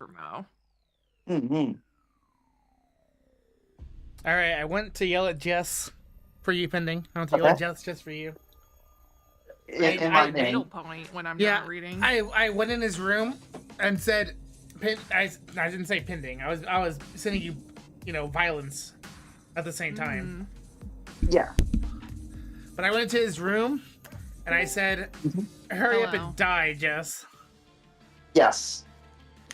Mo. Mm-hmm. All right, I went to yell at Jess for you, Pending. I went to yell at Jess just for you. In my name. Middle point when I'm not reading. I went in his room and said, I didn't say Pending. I was sending you, violence at the same time. Yeah. But I went into his room and I said, "Hurry up and die, Jess." Yes.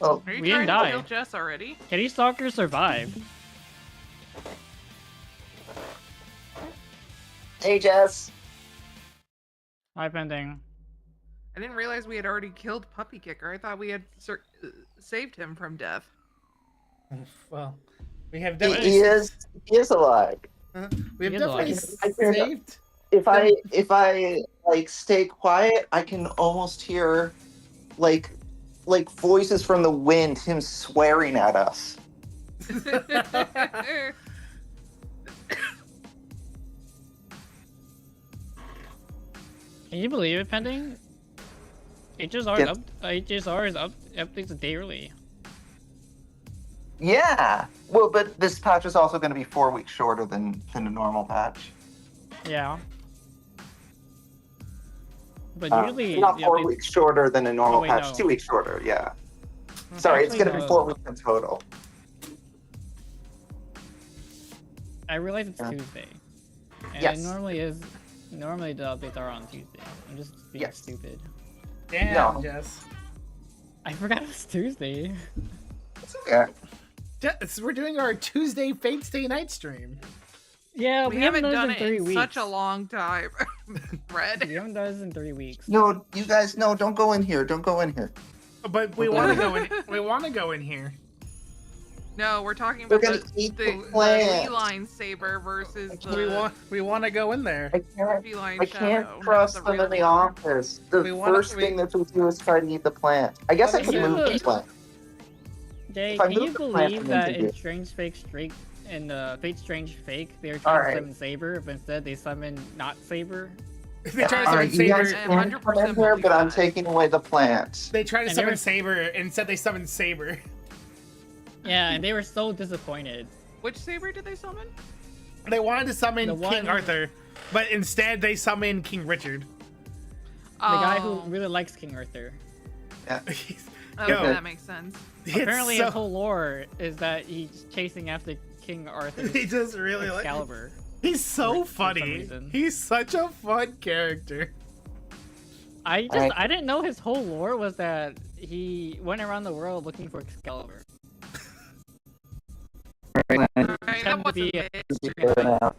Oh, Are you we trying didn't to die. kill Jess already? Kitty Stalker survived. hey, Jess. Hi, Pending. I didn't realize we had already killed Puppy Kicker. I thought we had saved him from death. Well, we have He definitely is alive. we have He is definitely alive. saved. If I like stay quiet, I can almost hear like voices from the wind, him swearing at us. Can you believe it, Pending? HSR is updates a day early. Yeah. Well, but this patch is also going to be 4 weeks shorter than a normal patch. Yeah. But usually not the 4 updates- weeks shorter than a normal Oh, wait, patch. no. 2 weeks shorter. Yeah. Sorry, it's Actually, going to be no. 4 weeks in total. I realize it's Tuesday. And Yes. it normally the updates are on Tuesday. I'm just being Yes. stupid. Damn, No. Jess. I forgot it's Tuesday. It's okay. Jess, we're doing our Tuesday Fate Stay Night stream. Yeah, we haven't done in it 3 in weeks. such a long time. Red. We haven't done this in 3 weeks. No, you guys, no, don't go in here. Don't go in here. But we want to go in. We want to go in here. No, we're talking We're about gonna eat the the plant. feline saber versus We want to go in there. I can't. feline I shadow. can't not trust the them real in the one. office. The We wanna- first we- thing that they do is try to eat the plant. I guess I Well, can yeah. move the plant. Jay, If I can you move the plant, believe I'm that into in it. Strange Fake Streak and Fate Strange Fake they were trying Alright. to summon Saber, but instead they summoned not Saber? They try to All right, summon you guys Saber. I can 100% come in here, believe but I'm that. taking away the plant. They tried to And summon they were- Saber. Instead, they summoned Saber. Yeah, and they were so disappointed. Which saber did they summon? They wanted to summon The King one- Arthur, but instead they summoned King Richard. The guy who Oh. really likes King Arthur. Yeah. Okay, Yo. that makes sense. Apparently It's his whole lore is that he's chasing after King Arthur's he just really like. Excalibur. He's so for some funny. reason. He's such a fun character. Alright. I didn't know his whole lore was that he went around the world looking for Excalibur. Alright, that Pretend to wasn't be it. Yeah.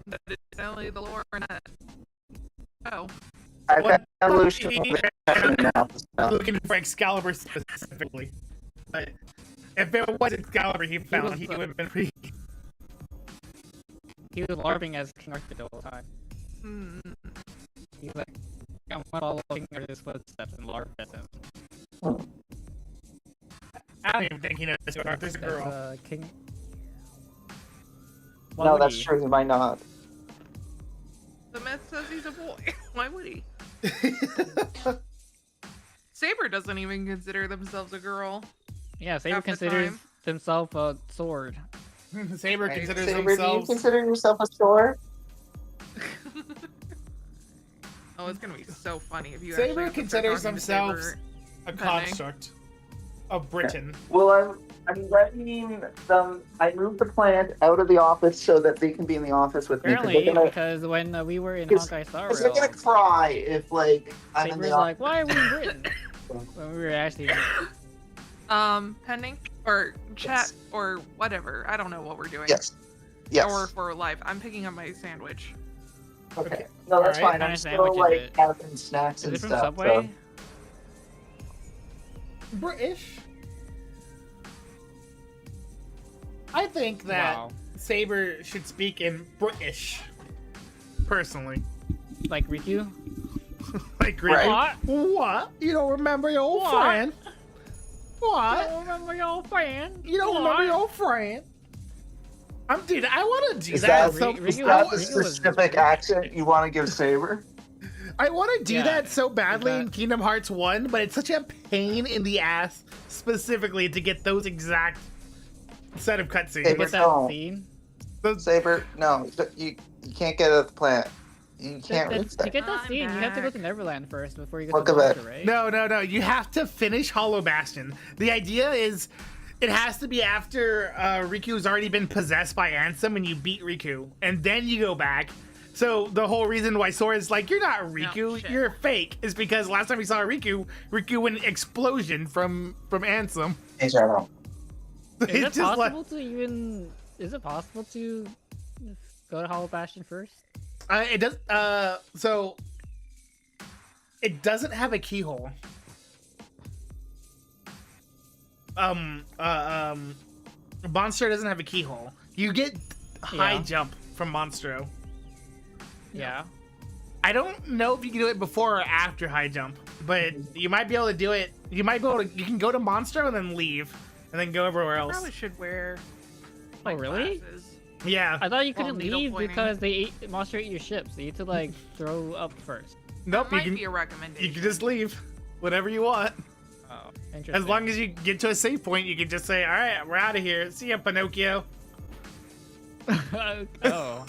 That is only the lore net. Oh. I've What- got evolution he- now. Looking for Excalibur specifically. But if it was Excalibur he found, he would have been pretty. He was larping as King Arthur the whole time. Hmm. He's like, I'm gonna follow King Arthur's footsteps and larp as him. I don't even think he knows who Arthur's a That's, girl. King. Why No, would that's he? true. He might not. The myth says he's a boy. Why would he? Saber doesn't even consider themselves a girl. Yeah, Saber half the considers time. himself a sword. Saber Hey, considers Saber, do you themselves. consider yourself a sword? Oh, it's gonna be so funny if you Saber actually have to start considers talking to themselves Saber. a Depending. construct of Britain. Well, I'm letting them. I moved the plant out of the office so that they can be in the office with me. Apparently, They're gonna, because when we were in Because- Honkai Star they're gonna Rail, cry if like I'm in Saber's the like, office. why are we in Britain? When we were actually Pending or chat Yes. or whatever. I don't know what we're doing. Yes. Yes. Or if we're live. I'm picking up my sandwich. Okay. No, that's Alright. fine. What kind I'm of still sandwich is like it? having snacks Is and it from stuff. Subway? British. I think that Wow. Saber should speak in British. Personally. Like Riku? Like, really? Right. What? You don't remember your old What? friend? What? remember your friend? You don't remember your old friend? Dude, I want to do Is that. that, So, Riku is was- that the Riku was- specific accent you want to give Saber? I want to do Yeah, that so badly that- in Kingdom Hearts 1, but it's such a pain in the ass specifically to get those exact set of Hey, cutscenes. Get but that no. scene. Saber, no, you can't get at the plant. You can't reach To that. get that I'm scene, you have to go to back. Neverland first before you go Welcome to back. Monster, right? No. You have to finish Hollow Bastion. The idea is it has to be after Riku's already been possessed by Ansem and you beat Riku, and then you go back. So the whole reason why Sora's like, you're not Riku, shit. you're fake, is because last time we saw Riku went explosion from Ansem. Hey, Shadow. Is it It's just like possible to even? Is it possible to go to Hollow Bastion first? it does. So it doesn't have a keyhole. Monster doesn't have a keyhole. You get high Yeah. jump from Monstro. Yeah. I don't know if you can do it before or after high jump, but you might be able to do it. You can go to Monstro and then leave, and then go everywhere else. Probably should wear. Oh, really? Glasses. Yeah. I thought you While couldn't needle leave pointing. because Monster ate your ship, so you had to like throw up first. Nope. That You might can be a recommendation. you can just leave whenever you want. Oh, interesting. As long as you get to a save point, you can just say, "All right, we're out of here. See ya, Pinocchio." oh.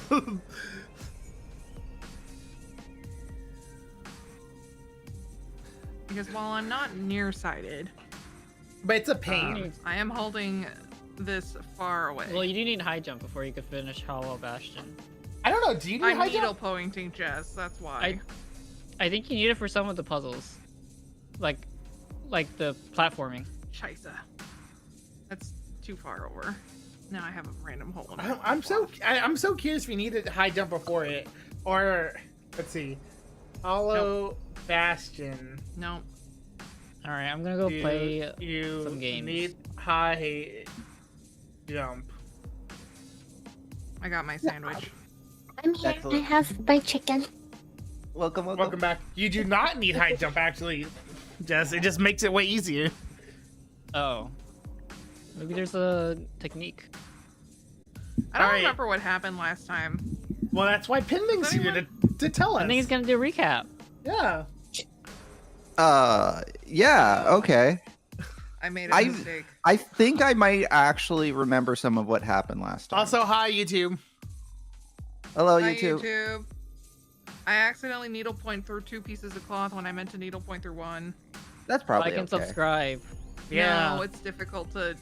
Because while I'm not nearsighted, But it's a pain. I am holding this far away. Well, you do need high jump before you could finish Hollow Bastion. I don't know. Do you need I'm high needle jump? pointing Jess. That's why. I think you need it for some of the puzzles, like the platforming. Scheisse. That's too far over. Now I have a random hole in I'm so curious if you needed high jump before it, or let's see, Hollow Bastion. No. All right, I'm gonna go play. You some games. need high jump. I got my sandwich. I'm here. I have my chicken. Welcome. Welcome back. You do not need high jump, actually, Jess. It just makes it way easier. Oh, maybe there's a technique. I don't Alright. remember what happened last time. Well, that's why Pinling's Does here to tell us. I think he's gonna do a recap. Yeah. Yeah, okay. I made a I- mistake. I think I might actually remember some of what happened last time. Also, hi YouTube. Hello, Hi, YouTube. YouTube. I accidentally needlepoint through 2 pieces of cloth when I meant to needlepoint through 1. That's probably Like and okay. subscribe. Yeah. No, it's difficult to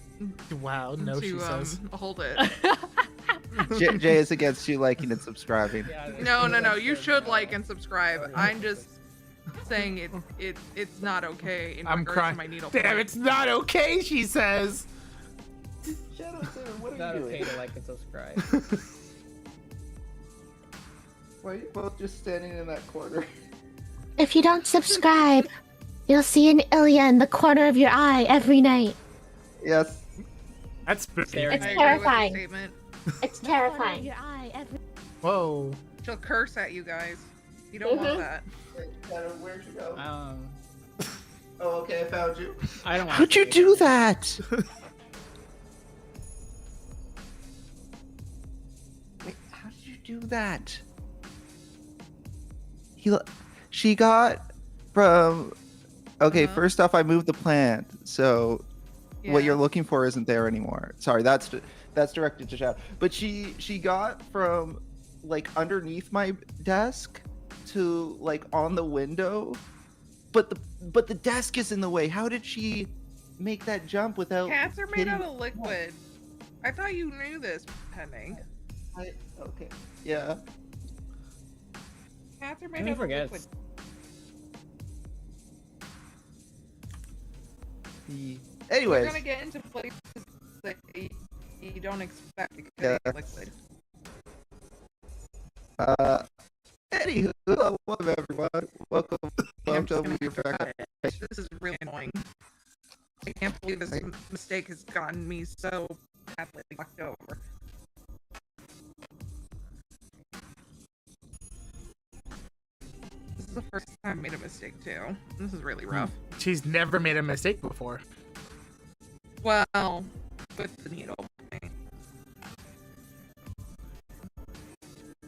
Wow. No, she says. hold it. Jay is against you liking and subscribing. No. You should like and subscrib. I'm just saying it's not okay in I'm regards crying. to my needle Damn, point. it's not okay. She says. Shadow Saber, what Not are you okay doing? to like and subscribe. Why are you both just standing in that corner? If you don't subscribe, you'll see an Ilya in the corner of your eye every night. Yes. That's spooky. Staring It's I at agree with the terrifying. statement. It's terrifying. Your eye every. Whoa. She'll curse at you guys. You don't want Mhm. that. Shadow, where'd you go? Um, Oh, okay, I found you. I don't want. How'd you do that? Wait, how did you do that? She got from. Okay, Uh-huh. first off, I moved the plant, so what Yeah. you're looking for isn't there anymore. Sorry, that's directed to Shadow. But she got from like underneath my desk to like on the window, but the desk is in the way. How did she make that jump without? Cats are made hitting- out of liquid. I thought you knew this, Pending. Okay. Yeah. Cats are made Timmy out of forgets. liquid. You're Anyways, gonna get into places that you don't expect because Yeah. they're liquid. anywho, welcome everyone. Welcome I'm just to gonna your cut back. it. This is really annoying. I can't believe this mistake has gotten me so badly fucked over. This is the first time I made a mistake too. This is really rough. She's never made a mistake before. Well, with the needle thing.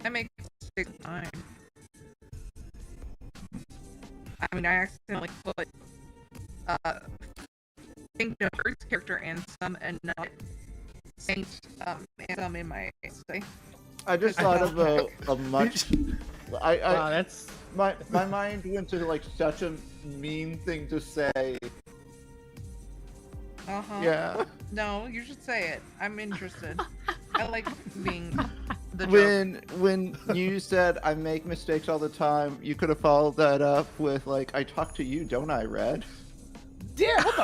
I make mistakes all the time. I mean, I accidentally put Pink Nerd's character Ansem and not Saint Ansem in my essay. I just thought of a much. Wow, that's My mind went to like such a mean thing to say. Uh-huh. Yeah. No, you should say it. I'm interested. I like being the joke. When you said I make mistakes all the time, you could have followed that up with like, I talk to you, don't I, Red? Yeah, what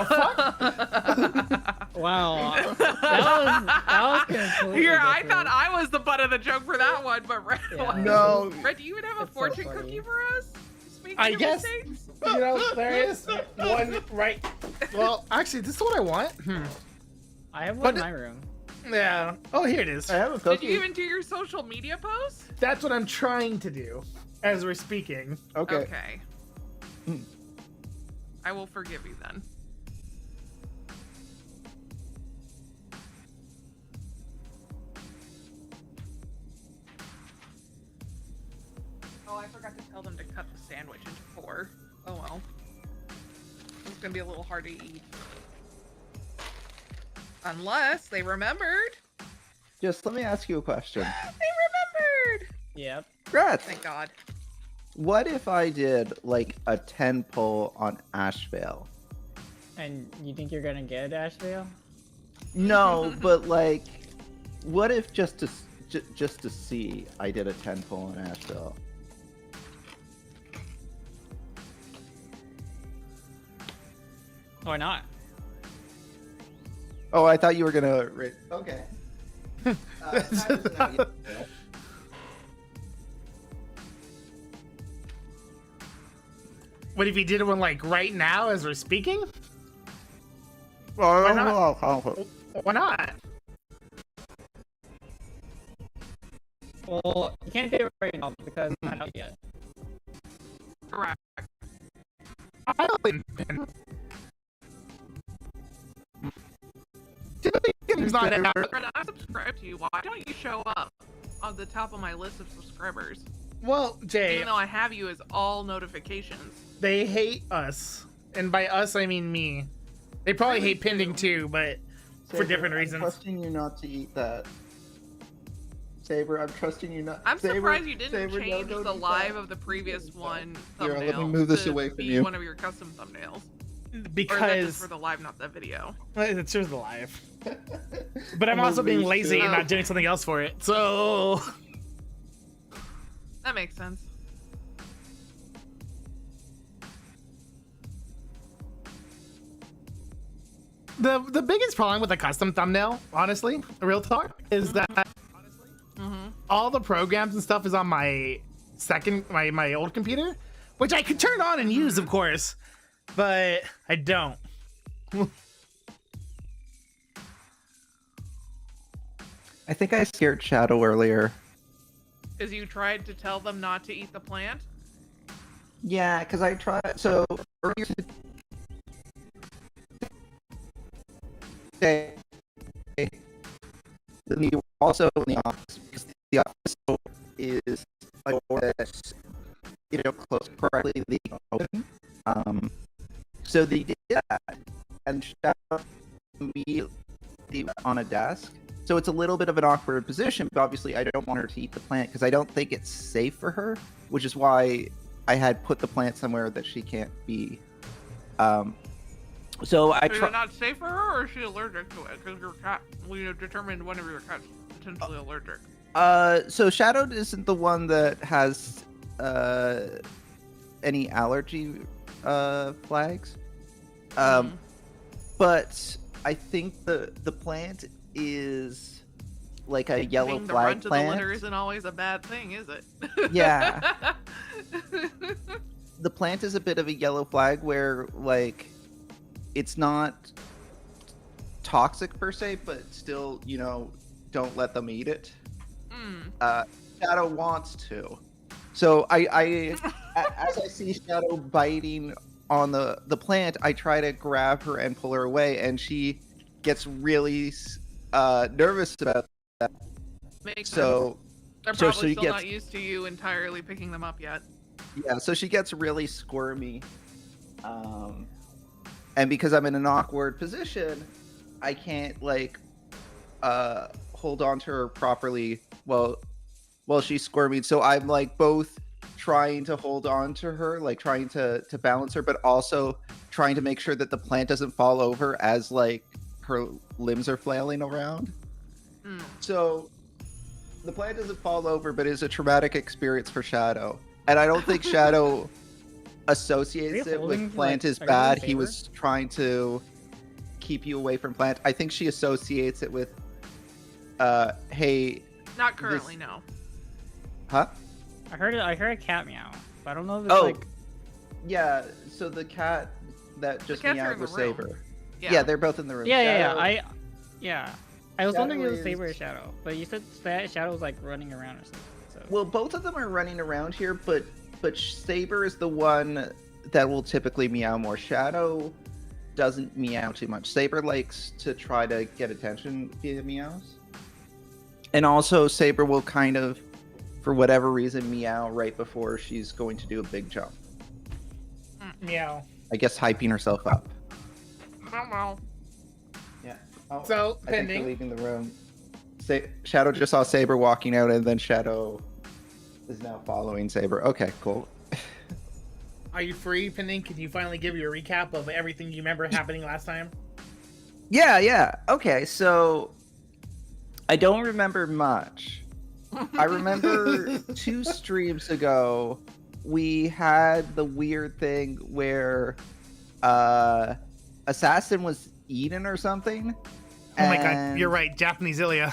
the fuck? wow. That was completely Here, I different. thought I was the butt of the joke for that one, but Red, Yeah. No. Red, do you even have a It's so fortune funny. cookie for us? Speaking I of guess- mistakes? You know, there is one right. Well, actually, this is what I want. I have one But- in my room. Yeah. Oh, here it is. I have a Did cookie. you even do your social media post? That's what I'm trying to do as we're speaking. Okay. Okay. Hmm. I will forgive you then. Oh, I forgot to tell them to cut the sandwich into 4. Oh well. It's gonna be a little hard to eat. Unless they remembered. Just let me ask you a question. They remembered! Yep. Gretz, Thank God. what if I did like a 10 pull on Ashvale? And you think you're gonna get Ashvale? No, but like, what if just to see I did a 10 pull on Ashvale? Or not? Oh, I thought you were gonna. Okay. What if you did one like right now as we're speaking? Why not? Why not? Well, you can't do it right now because it's not out yet. Correct. I don't. It's not out. Red, I subscribe to you. Why don't you show up on the top of my list of subscribers? Well, Jay, Even though I have you as all notifications. they hate us, and by us I mean me. They probably Really hate Pending do. too, but for different I'm reasons. trusting you not to eat that. Saber, I'm trusting you not. I'm Saber, surprised you didn't Saber, no, change don't the eat live that. of the previous one Here, thumbnail. let me move this to away from be you. one of your custom thumbnails. Or is that just Because for the live, not the video? it's just the live. But I'm also being lazy and not doing something else for it. So That makes sense. the biggest problem with a custom thumbnail, honestly, real talk, is that all the programs and stuff is on my my old computer, which I could turn on and use, of course, but I don't. I think I scared Shadow earlier. Because you tried to tell them not to eat the plant? Yeah, because I tried. So earlier today, we were also in the office because the office is a door that's closed correctly. Open. So they did that, and Shadow immediately on a desk. So it's a little bit of an awkward position, but obviously I don't want her to eat the plant because I don't think it's safe for her, which is why I had put the plant somewhere that she can't be. So I Is it tried. not safe for her, or is she allergic to it? Because your cat, determined one of your cats is potentially allergic. So Shadow isn't the one that has any allergy flags. But I think the plant is like a yellow Being the flag runt of the litter plant. isn't always a bad thing, is it? Yeah. The plant is a bit of a yellow flag where like it's not toxic per se, but still, don't let them eat it. Shadow wants to. So I as I see Shadow biting on the plant, I try to grab her and pull her away, and she gets really nervous about Makes sense. so They're so probably she still gets- not used to you entirely picking them up yet. Yeah, so she gets really squirmy. And because I'm in an awkward position, I can't like hold on to her properly while she's squirming. So I'm like both trying to hold on to her, like trying to balance her, but also trying to make sure that the plant doesn't fall over as like her limbs are flailing around. Mm. So the plant doesn't fall over, but it's a traumatic experience for Shadow. And I don't think Shadow associates Are you it with holding, plant like, is are you bad. holding He was trying to keep you away from plant. I think she associates it with hey, Not currently, no. huh? I heard a cat meow. But I don't know if it's Oh, like. yeah. So the cat that just cats are meowed in the was room. Saber. Yeah. Yeah, they're both in the room. Yeah. Shadow- I was wondering if it was Shadow Saber or is- Shadow, but you said that Shadow was like running around or something. So. Well, both of them are running around here, but Saber is the one that will typically meow more. Shadow doesn't meow too much. Saber likes to try to get attention via meows. And also Saber will kind of, for whatever reason, meow right before she's going to do a big jump. Meow. I guess hyping herself up. Well. Yeah. Oh, So, I think they're pending. leaving the room. Shadow just saw Saber walking out, and then Shadow is now following Saber. Okay, cool. Are you free, Pending? Can you finally give you a recap of everything you remember happening last time? Yeah. Okay, so I don't remember much. I remember 2 streams ago we had the weird thing where Assassin was eaten or something. Oh my god, and- you're right, Japanese Ilya.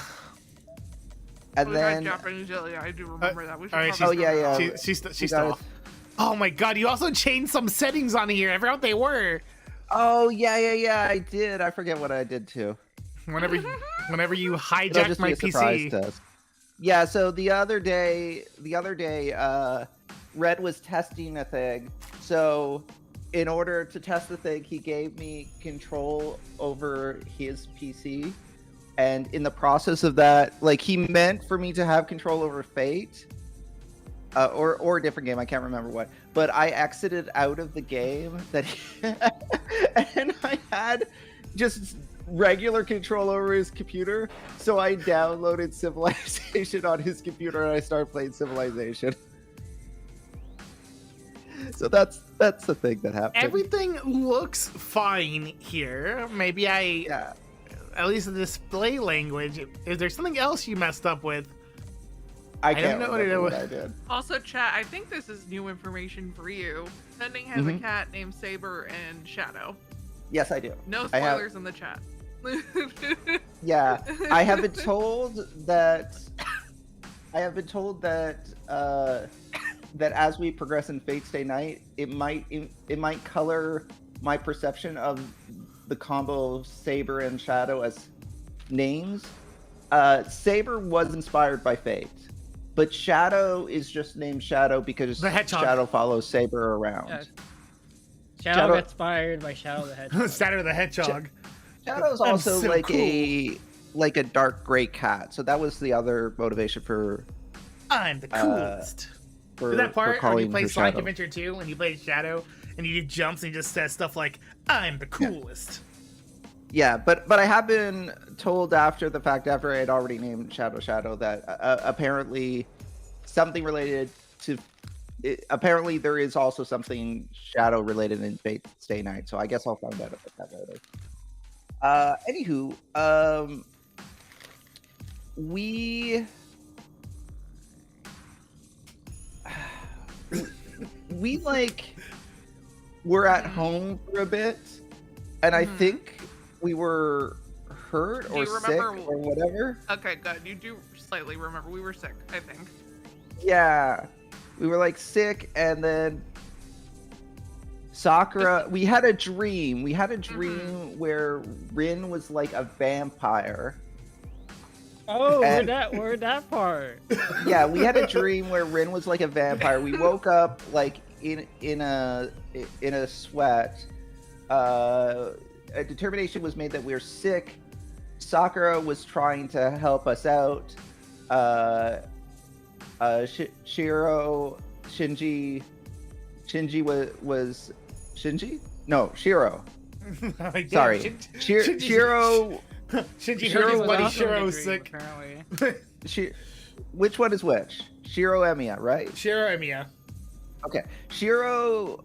And We got then Japanese jelly. I do remember that. We should alright, probably Oh, yeah, go yeah. over that. She's we still got off. Oh my god, you also changed some settings on here. I forgot what they were. Oh yeah, I did. I forget what I did too. Whenever you It'll hijacked just my be a surprise PC. test. Yeah, so the other day, Red was testing a thing. So in order to test the thing, he gave me control over his PC. And in the process of that, like he meant for me to have control over Fate. Or a different game, I can't remember what. But I exited out of the game that and I had just regular control over his computer. So I downloaded Civilization on his computer and I started playing Civilization. So that's the thing that happened. Everything looks fine here. Maybe Yeah. at least the display language. Is there something else you messed up with? I don't can't know what remember it what I did. Also, chat, I think this is new information for you. Pending has a cat named Saber and Shadow. Yes, I do. No I have- spoilers in the chat. Yeah, I have been told that that as we progress in Fate Stay Night, it might color my perception of the combo of Saber and Shadow as names. Saber was inspired by Fate, but Shadow is just named Shadow because The Hedgehog. Shadow follows Saber around. Yeah. Shadow got inspired by Shadow the Hedgehog. Shadow the Hedgehog. Shadow's I'm also so like cool. a dark gray cat, so that was the other motivation for I'm the coolest. for, that for part when you calling play her Sonic Shadow. Adventure 2 and you play Shadow and you do jumps and he just says stuff like, I'm the coolest. Yeah, but I have been told after the fact, after I had already named Shadow, that apparently something related to. Apparently, there is also something Shadow related in Fate Stay Night, so I guess I'll find out about that later. Anywho, we like were at home for a bit, and I think we were hurt Do or you sick remember- or whatever. Okay, good. You do slightly remember. We were sick, I think. Yeah, we were like sick, and then Sakura. We had a dream. We had a dream where Rin was like a vampire. Oh, And- where'd that part? Yeah, we had a dream where Rin was like a vampire. We woke up like in a sweat. A determination was made that we were sick. Sakura was trying to help us out. Shiro, Shinji, Shinji was Shinji? No, Shiro. Like, Sorry. damn, Shiro. Shinji Shiro heard his was buddy also in Shiro the was dream, sick. apparently. Which one is which? Shiro Emiya, right? Shiro Emiya. Okay. Shiro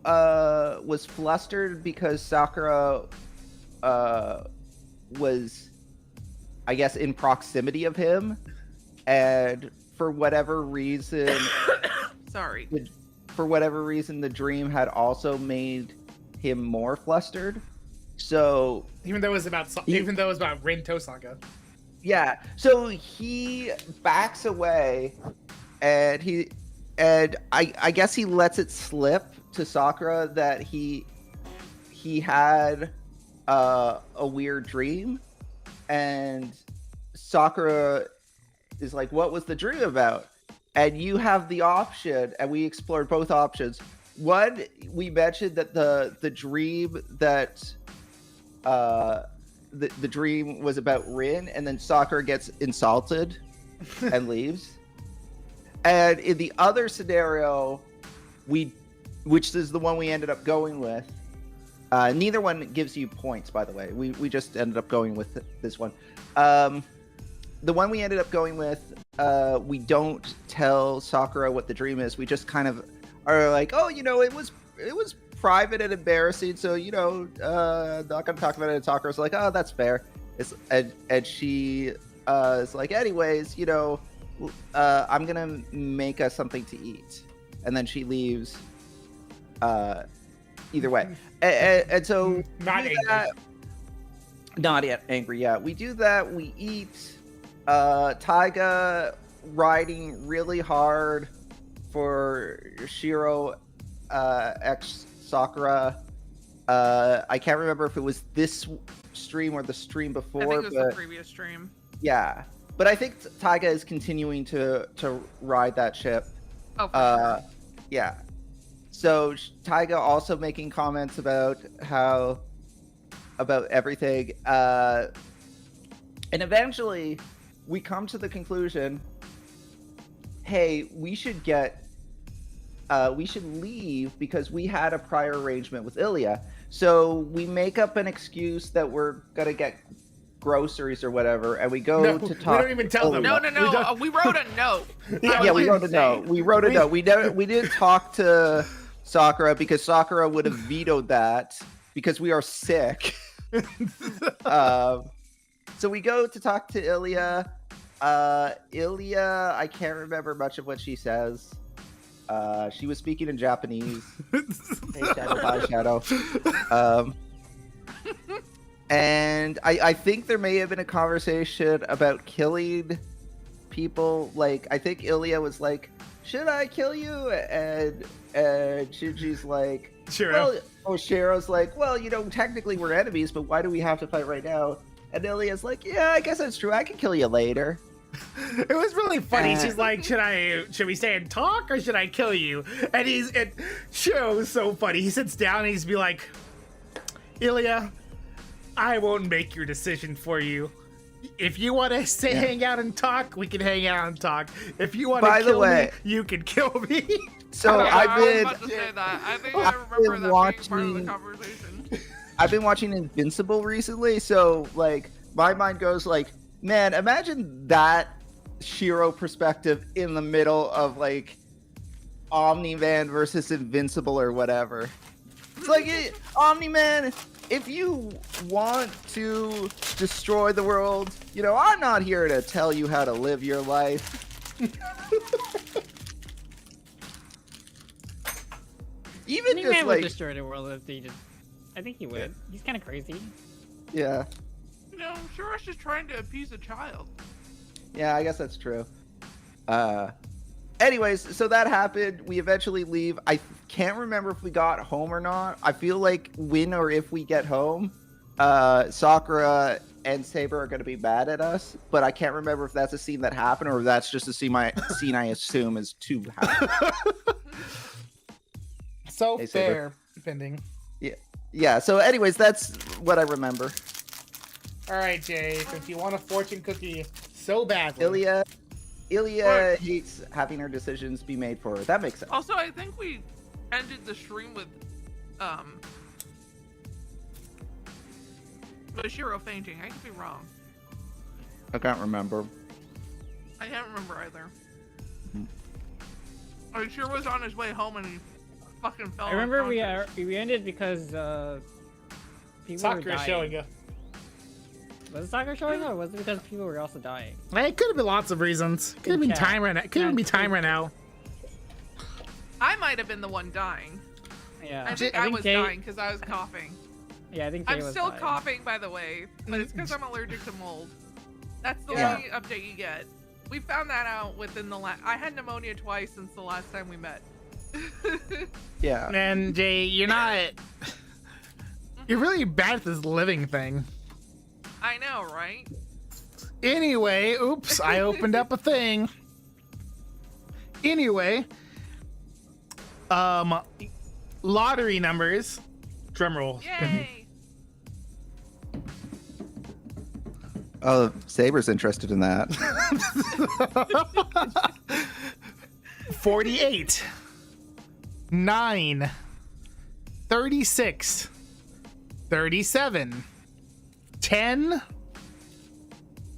was flustered because Sakura was, I guess, in proximity of him, and for whatever reason, Sorry. the dream had also made him more flustered. So Even though it was about Rin Tosaka. yeah, so he backs away, and I guess he lets it slip to Sakura that he had a weird dream, and Sakura is like, "What was the dream about?" And you have the option, and we explored both options. One, we mentioned that the dream that the dream was about Rin, and then Sakura gets insulted and leaves. And in the other scenario, which is the one we ended up going with, neither one gives you points, by the way. We just ended up going with this one. The one we ended up going with, we don't tell Sakura what the dream is. We just kind of are like, oh, it was private and embarrassing, so not gonna talk about it. And Sakura's like, oh, that's fair. And she is like, anyways, I'm gonna make us something to eat, and then she leaves. Either way, and so Not we do angry. that. Not yet angry. Yeah, we do that. We eat. Taiga riding really hard for Shiro X Sakura. I can't remember if it was this stream or the stream I before, think it was but the previous stream. yeah. But I think Taiga is continuing to ride that ship. Oh, for sure. Yeah. So Taiga also making comments about everything, and eventually we come to the conclusion, hey, we should leave because we had a prior arrangement with Ilya. So we make up an excuse that we're gonna get groceries or whatever, and we go No, to we talk. don't even tell them. No, We no. don't- We wrote a note. Yeah, we wrote a insane. note. We wrote a note. We didn't talk to Sakura because Sakura would have vetoed that because we are sick. So we go to talk to Ilya. Ilya, I can't remember much of what she says. She was speaking in Japanese. Hey, Shadow, bye, Shadow. And I think there may have been a conversation about killing people. Like, I think Ilya was like, should I kill you? And Shinji's like, Shiro. Shiro's like, well, technically we're enemies, but why do we have to fight right now? And Ilya's like, yeah, I guess that's true. I can kill you later. It was really funny. She's like, should we stay and talk or should I kill you? And Shiro's so funny. He sits down and he's be like, Ilya, I won't make your decision for you. If you want to stay, hang out and talk, we can hang out and talk. If you want to kill me, you can kill me. So I was about to say that. I think I remember that being part of the watching- conversation. I've been watching Invincible recently, so like my mind goes like, man, imagine that Shiro perspective in the middle of like Omni-Man versus Invincible or whatever. It's like, Omni-Man, if you want to destroy the world, I'm not here to tell you how to live your life. Even Omni-Man just would like, destroy the world if he did. I think he would. He's kind of crazy. yeah. I'm sure I was just trying to appease a child. Yeah, I guess that's true. Anyways, so that happened. We eventually leave. I can't remember if we got home or not. I feel like when or if we get home, Sakura and Saber are going to be mad at us, but I can't remember if that's a scene that happened or if that's just a scene I assume is to happen. So Hey, Saber. fair, depending. Yeah, so anyways, that's what I remember. All right, Jay, since you want a fortune cookie so badly. Ilya What? hates having her decisions be made for her. That makes sense. Also, I think we ended the stream with Shiro fainting. I could be wrong. I can't remember. I can't remember either. Mhm. I sure was on his way home and he fucking fell. I remember unconscious. we ended because people were Sakura dying. showing you. Was it Sakura showing or was it because people were also dying? It could have been lots of reasons. Could have been Yeah. time right now. Could even be time right now. I might have been the one dying. Yeah. I think I was Jay, dying because I was coughing. Yeah, I think Jay I'm was still dying. coughing, by the way, but it's because I'm allergic to mold. That's the Yeah. only update you get. We found that out within the last. I had pneumonia twice since the last time we met. Yeah. And Jay, you're not. You're really bad at this living thing. I know, right? Anyway, oops, I opened up a thing. Anyway, lottery numbers. Drum roll. Yay! Oh, Saber's interested in that. 48, 9, 36, 37, 10,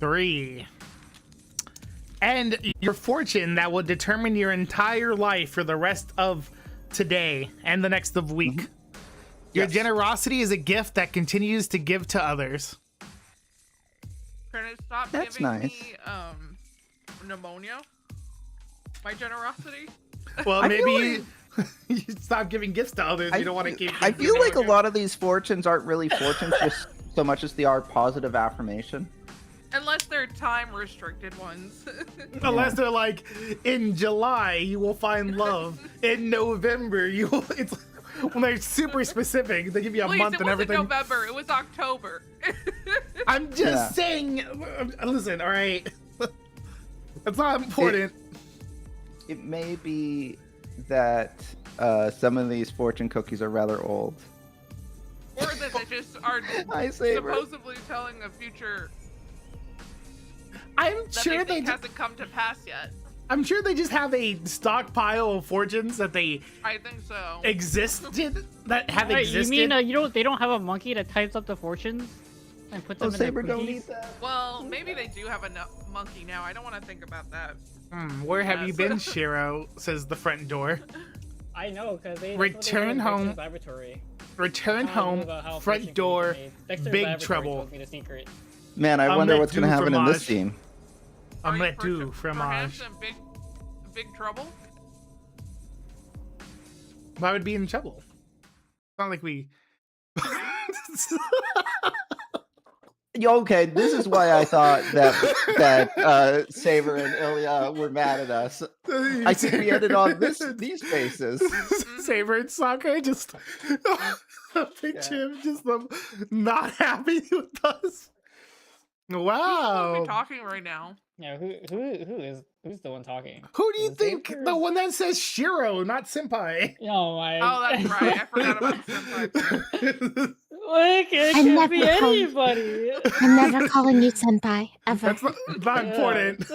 3. And your fortune that will determine your entire life for the rest of today and the next of week. Your Yes. generosity is a gift that continues to give to others. Can it stop That's giving nice. me pneumonia? My generosity? Well, I maybe feel you stop giving gifts to others. You don't want to keep. I giving feel like a pneumonia. lot of these fortunes aren't really fortunes, just so much as they are positive affirmation. Unless they're time restricted ones. Unless they're like, in July you will find love. In November you will. It's when they're super specific. They give you a Please, month it and wasn't everything. November. It was October. I'm just Yeah. saying. Listen, all right. That's not important. It may be that some of these fortune cookies are rather old. Or that they just are Hi, Saber. supposedly telling a future I'm that sure they they. think hasn't come to pass yet. I'm sure they just have a stockpile of fortunes that they I think so. existed that have Wait, existed. you mean they don't have a monkey that types up the fortunes and puts Oh, them in Saber, the don't cookies? eat that. Well, maybe they do have a monkey now. I don't want to think about that. Where have you Yes. been, Shiro? Says the front door. I know, because they Return home. Laboratory. Return I don't know home. about how Front fortune door. cookies are made. Dexter's Big laboratory trouble. told me the secret. Man, I wonder what's going to happen in this scene. Are you Omelette du perhaps fromage. in big trouble? Why would be in trouble? It's not like we. Okay, this is why I thought that Saber and Ilya were mad at us. I think we ended on these faces. Saber and Sakura just a picture of just them not happy with us. Who's Wow. talking right now? Yeah, who's the one talking? Who do you Is think? Saber? The one that says Shiro, not Senpai. Oh my. Oh, that's right. I forgot about Senpai. Like, it I can't never be call- anybody. I'm never calling you senpai, ever. That's not important.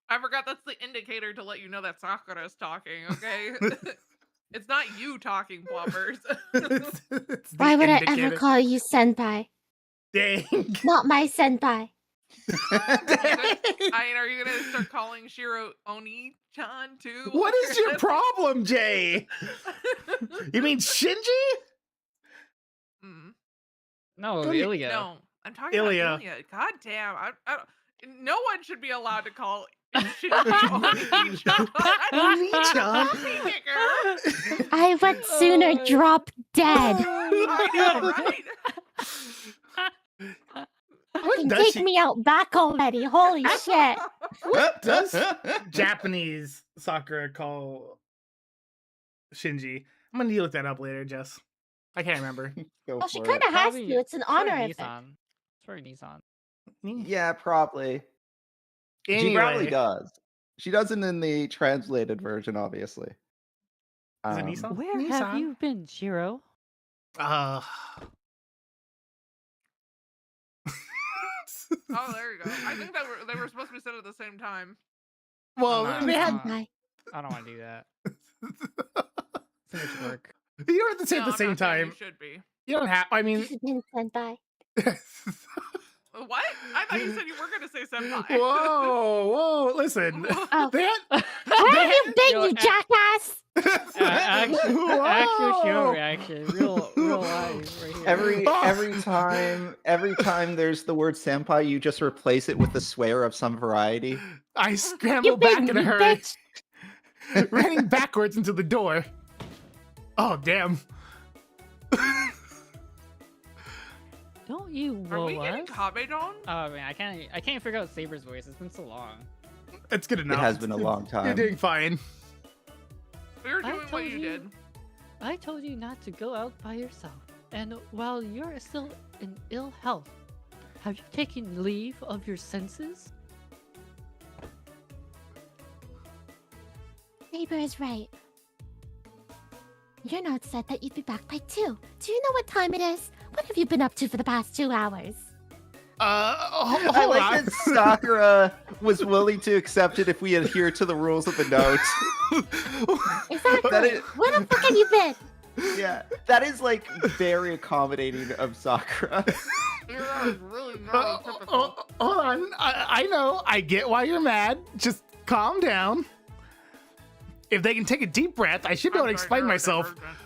I forgot that's the indicator to let you know that Sakura's talking, okay? It's not you talking, Ploppers. It's the Why would I ever indicator. call you senpai? Dang. Not my senpai. I mean, are you gonna start calling Shiro Oni-chan too? What is your problem, Jay? You mean Shinji? Mm. No, Don't you- Ilya. No, I'm talking Ilya. about Ilya. God damn, I don't, no one should be allowed to call Shinji Oni-chan. Oni-chan? Nigger. I would sooner Oh. drop dead. I know, right? What Fucking does take she- me out back already. Holy shit. What does Japanese Sakura call Shinji? I'm gonna need to look that up later, Jess. I can't remember. Go Well, she for kind it. of has Probably- to. It's an probably honor event. Nissan. It's for Nissan. Yeah, probably. She probably Anyway, does. She doesn't in the translated version, obviously. is it Nissan? Where Nissan? have you been, Shiro? Oh, there you go. I think that they were supposed to be said at the same time. Well, Come on. they had Senpai. I don't want to do that. Too much work. You don't have to say it at No, the same I'm not saying time. You should be. You don't have. I mean, Discipline senpai. What? I thought you said you were gonna say senpai. whoa. Listen, Oh. that. Where have you been, Yo, you jackass? Actual show Whoa. reaction. Real live right here. Every time there's the word senpai, you just replace it with a swear of some variety. I You scrambled back been, in a you hurry, bitch. running backwards into the door. Oh damn! Don't you Are we whoa getting us? Kabedon? Oh man, I can't figure out Saber's voice. It's been so long. It's good enough. It has been a long You're time. doing fine. We were I doing what told you you. did. I told you not to go out by yourself. And while you're still in ill health, have you taken leave of your senses? Saber is right. Your note said that you'd be back by 2. Do you know what time it is? What have you been up to for the past 2 hours? Hold I like on. that Sakura was willing to accept it if we adhere to the rules of the note. Exactly. That is- Where the fuck have you been? Yeah, that is like very accommodating of Sakura. You're really not typical. Hold on. I know. I get why you're mad. Just calm down. If they can take a deep breath, I should be able to I'm sorry, explain you're a myself. divergent.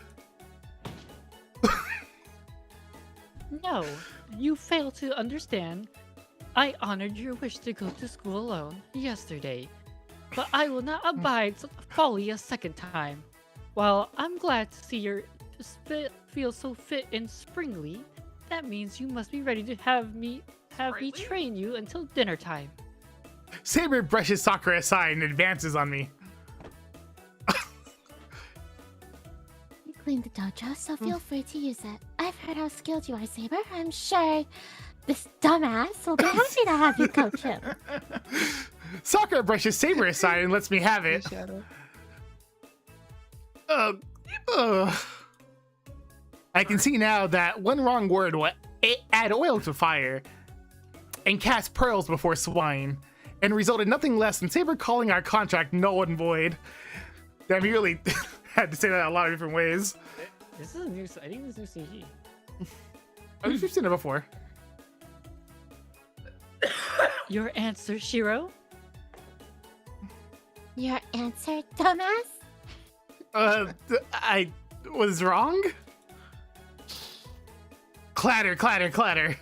No, you fail to understand. I honored your wish to go to school alone yesterday, but I will not abide such folly a second time. While I'm glad to see you feel so fit and springly, that means you must be ready to have me Sprightly? train you until dinner time. Saber brushes Sakura aside and advances on me. You cleaned the dojo, so feel free to use it. I've heard how skilled you are, Saber. I'm sure this dumbass will be happy to have you coach him. Sakura brushes Saber aside and lets me have it. I can see now that one wrong word will add oil to fire and cast pearls before swine, and result in nothing less than Saber calling our contract null and void. Damn, he really had to say that a lot of different ways. This is a new. I think this is new CG. I think we've seen it before. Your answer, Shiro? Your answer, dumbass? I was wrong? Clatter, clatter, clatter.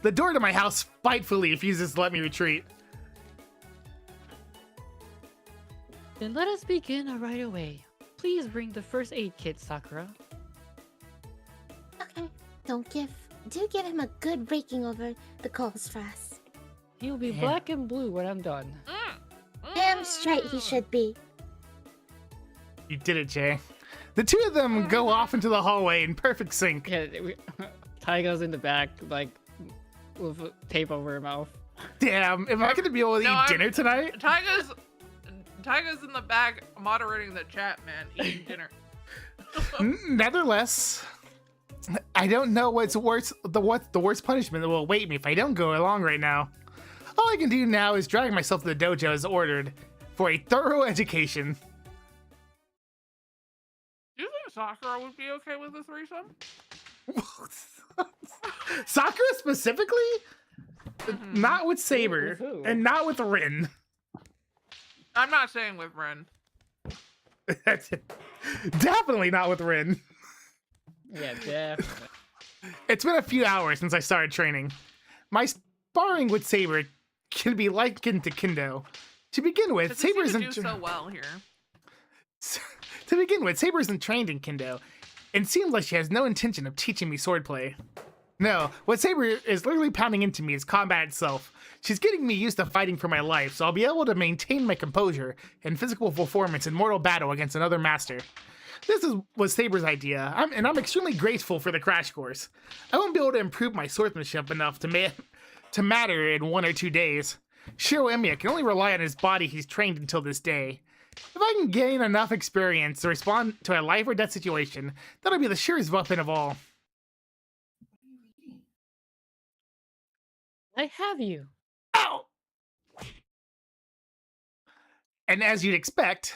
The door to my house spitefully refuses to let me retreat. Then let us begin right away. Please bring the first aid kit, Sakura. Okay. Do give him a good raking over the coals for us. He'll be Yeah. black and blue when I'm done. Damn straight he should be. You did it, Jay. The two of them go off into the hallway in perfect sync. Yeah, Taiga's in the back, like, with tape over her mouth. Damn, am I gonna be able to No, eat dinner tonight? Tyga's in the back moderating the chat, man, eating dinner. Nevertheless, I don't know what's worse. What's the worst punishment that will await me if I don't go along right now. All I can do now is drag myself to the dojo as ordered for a thorough education. Do you think Sakura would be okay with the threesome? Sakura specifically, not with Saber With who? and not with Rin. I'm not saying with Ren. That's it. Definitely not with Rin. Yeah, definitely. It's been a few hours since I started training. My sparring with Saber can be likened to Kendo. To begin with, Because they Saber seem to isn't do so well here. to begin with, Saber isn't trained in Kendo, and seems like she has no intention of teaching me swordplay. No, what Saber is literally pounding into me is combat itself. She's getting me used to fighting for my life, so I'll be able to maintain my composure and physical performance in mortal battle against another master. Was Saber's idea, and I'm extremely grateful for the crash course. I won't be able to improve my swordsmanship enough to matter in 1 or 2 days. Shiro Emiya can only rely on his body he's trained until this day. If I can gain enough experience to respond to a life or death situation, that'll be the surest weapon of all. I have you. Ow! And as you'd expect,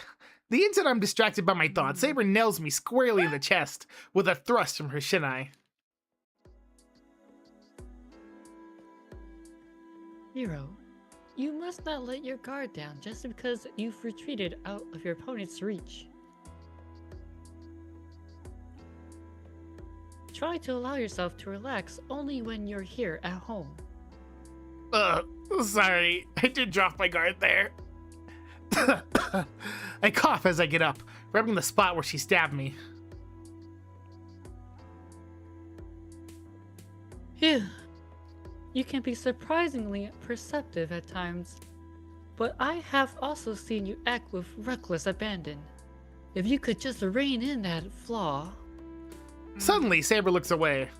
The instant I'm distracted by my thoughts, Saber nails me squarely in the chest with a thrust from her shinai. Hero, you must not let your guard down just because you've retreated out of your opponent's reach. Try to allow yourself to relax only when you're here at home. Sorry, I did drop my guard there. I cough as I get up, rubbing the spot where she stabbed me. Phew. You can be surprisingly perceptive at times, but I have also seen you act with reckless abandon. If you could just rein in that flaw. Suddenly, Saber looks away.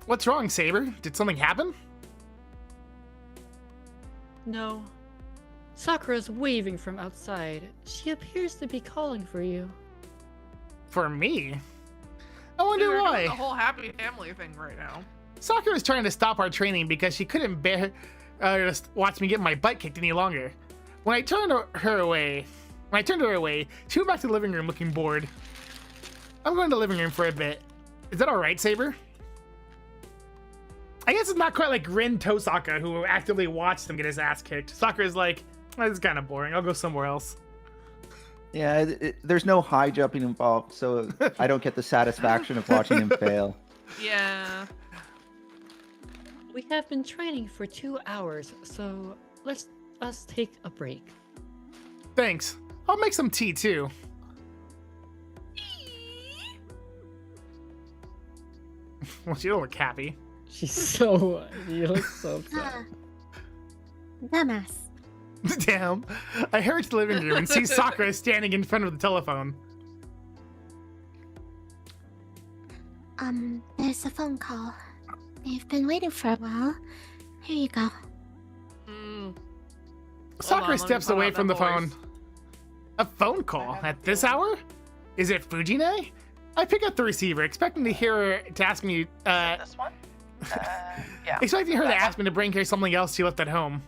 What's wrong, Saber? Did something happen? No. Sakura's waving from outside. She appears to be calling for you. For me? I wonder We're doing why. the whole happy family thing right now. Sakura was trying to stop our training because she couldn't bear to watch me get my butt kicked any longer. When I turned her away, she went back to the living room looking bored. I'm going to the living room for a bit. Is that alright, Saber? I guess it's not quite like Rin Tosaka, who actively watched him get his ass kicked. Sakura's like, this is kind of boring. I'll go somewhere else. Yeah, there's no high jumping involved, so I don't get the satisfaction of watching him fail. Yeah. We have been training for 2 hours, so let's us take a break. Thanks. I'll make some tea too. Well, she don't look happy. She's so. You look so upset. Dumbass. Damn. I hurry to the living room and see Sakura standing in front of the telephone. There's a phone call. They've been waiting for a while. Here you go. Sakura let me steps pull away out from the that phone. voice. A phone call have at a this feeling. hour? Is it Fujine? I pick up the receiver, expecting to hear her to ask me, This one? Yeah. expecting her to ask me to bring her something else she left at home.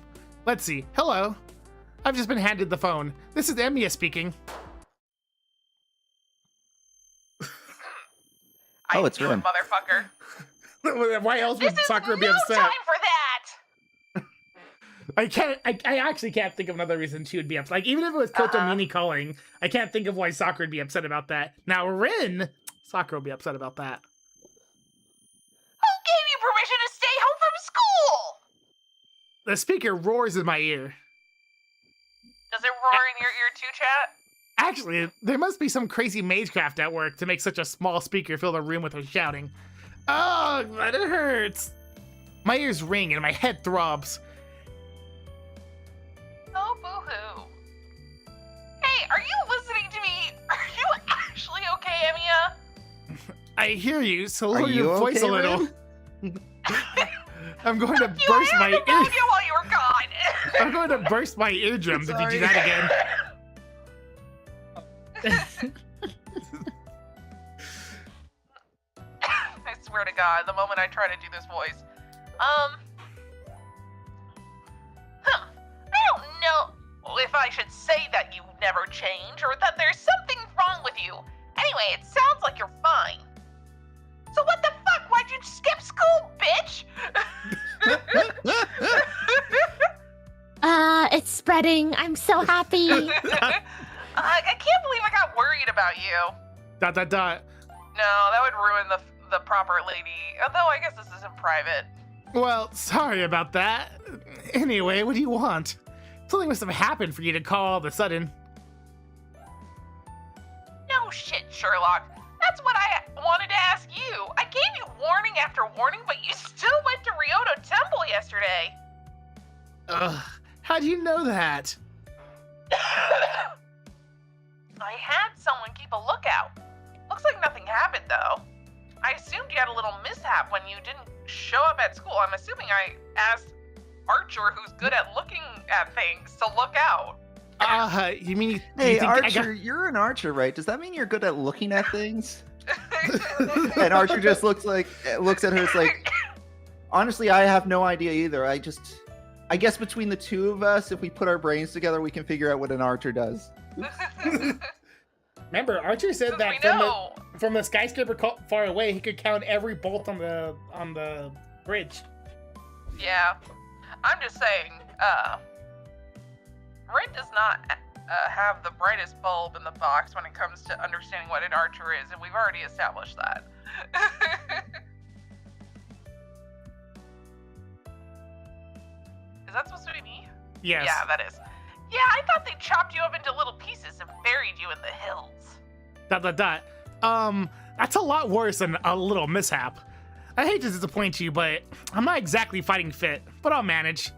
Let's see. Hello. I've just been handed the phone. This is Emiya speaking. I Oh, it's knew it, Rin. motherfucker. Why else This would is Sakura be no upset? time for that! I actually can't think of another reason she would be upset. Like, even if it was Kotomini calling, I can't think of why Sakura would be upset about that. Now, Rin, Sakura will be upset about that. Who gave you permission to stay home from school? The speaker roars in my ear. Does it roar in your ear too, chat? Actually, there must be some crazy magecraft at work to make such a small speaker fill the room with her shouting. Oh, but it hurts. My ears ring and my head throbs. Oh, boo-hoo. Hey, are you listening to me? Are you actually okay, Emiya? I hear you, so lower Are you your voice okay, a little. Rin? I'm going to You burst had my pneumonia ear. while you were gone. I'm going to burst my eardrums if you do Sorry. that again. I swear to God, the moment I try to do this voice. I don't know if I should say that you never change or that there's something wrong with you. Anyway, it sounds like you're fine. So what the fuck? Why'd you skip school, bitch? It's spreading. I'm so happy. I can't believe I got worried about you. ... Dot dot dot. No, that would ruin the proper lady. Although I guess this isn't private. Well, sorry about that. Anyway, what do you want? Something must have happened for you to call all of a sudden. No shit, Sherlock. That's what I wanted to ask you. I gave you warning after warning, but you still went to Ryoto Temple yesterday. Ugh, how do you know that? I had someone keep a lookout. Looks like nothing happened, though. I assumed you had a little mishap when you didn't show up at school. I'm assuming I asked Archer, who's good at looking at things, to look out. You mean you Hey, think Archer, you're an archer, right? Does that mean you're good at looking at things? And Archer just looks at her. It's like, honestly, I have no idea either. I guess between the two of us, if we put our brains together, we can figure out what an archer does. Remember, Archer said Since that we know. from a skyscraper far away, he could count every bolt on the bridge. Yeah. I'm just saying, Red does not have the brightest bulb in the box when it comes to understanding what an archer is, and we've already established that. Is that supposed to be me? Yes. Yeah, that is. Yeah, I thought they chopped you up into little pieces and buried you in the hills. ... That's a lot worse than a little mishap. I hate to disappoint you, but I'm not exactly fighting fit, but I'll manage.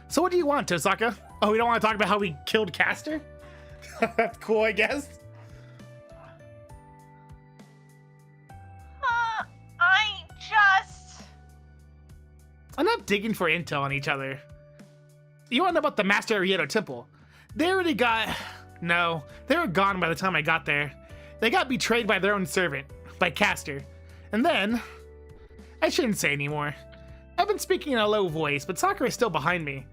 So what do you want, Tosaka? Oh, we don't want to talk about how we killed Castor? That's cool, I guess. I'm not digging for intel on each other. You want to know about the Master Rieto Temple? They already got... No, they were gone by the time I got there. They got betrayed by their own servant, by Castor. And then... I shouldn't say anymore. I've been speaking in a low voice, but Sakura is still behind me.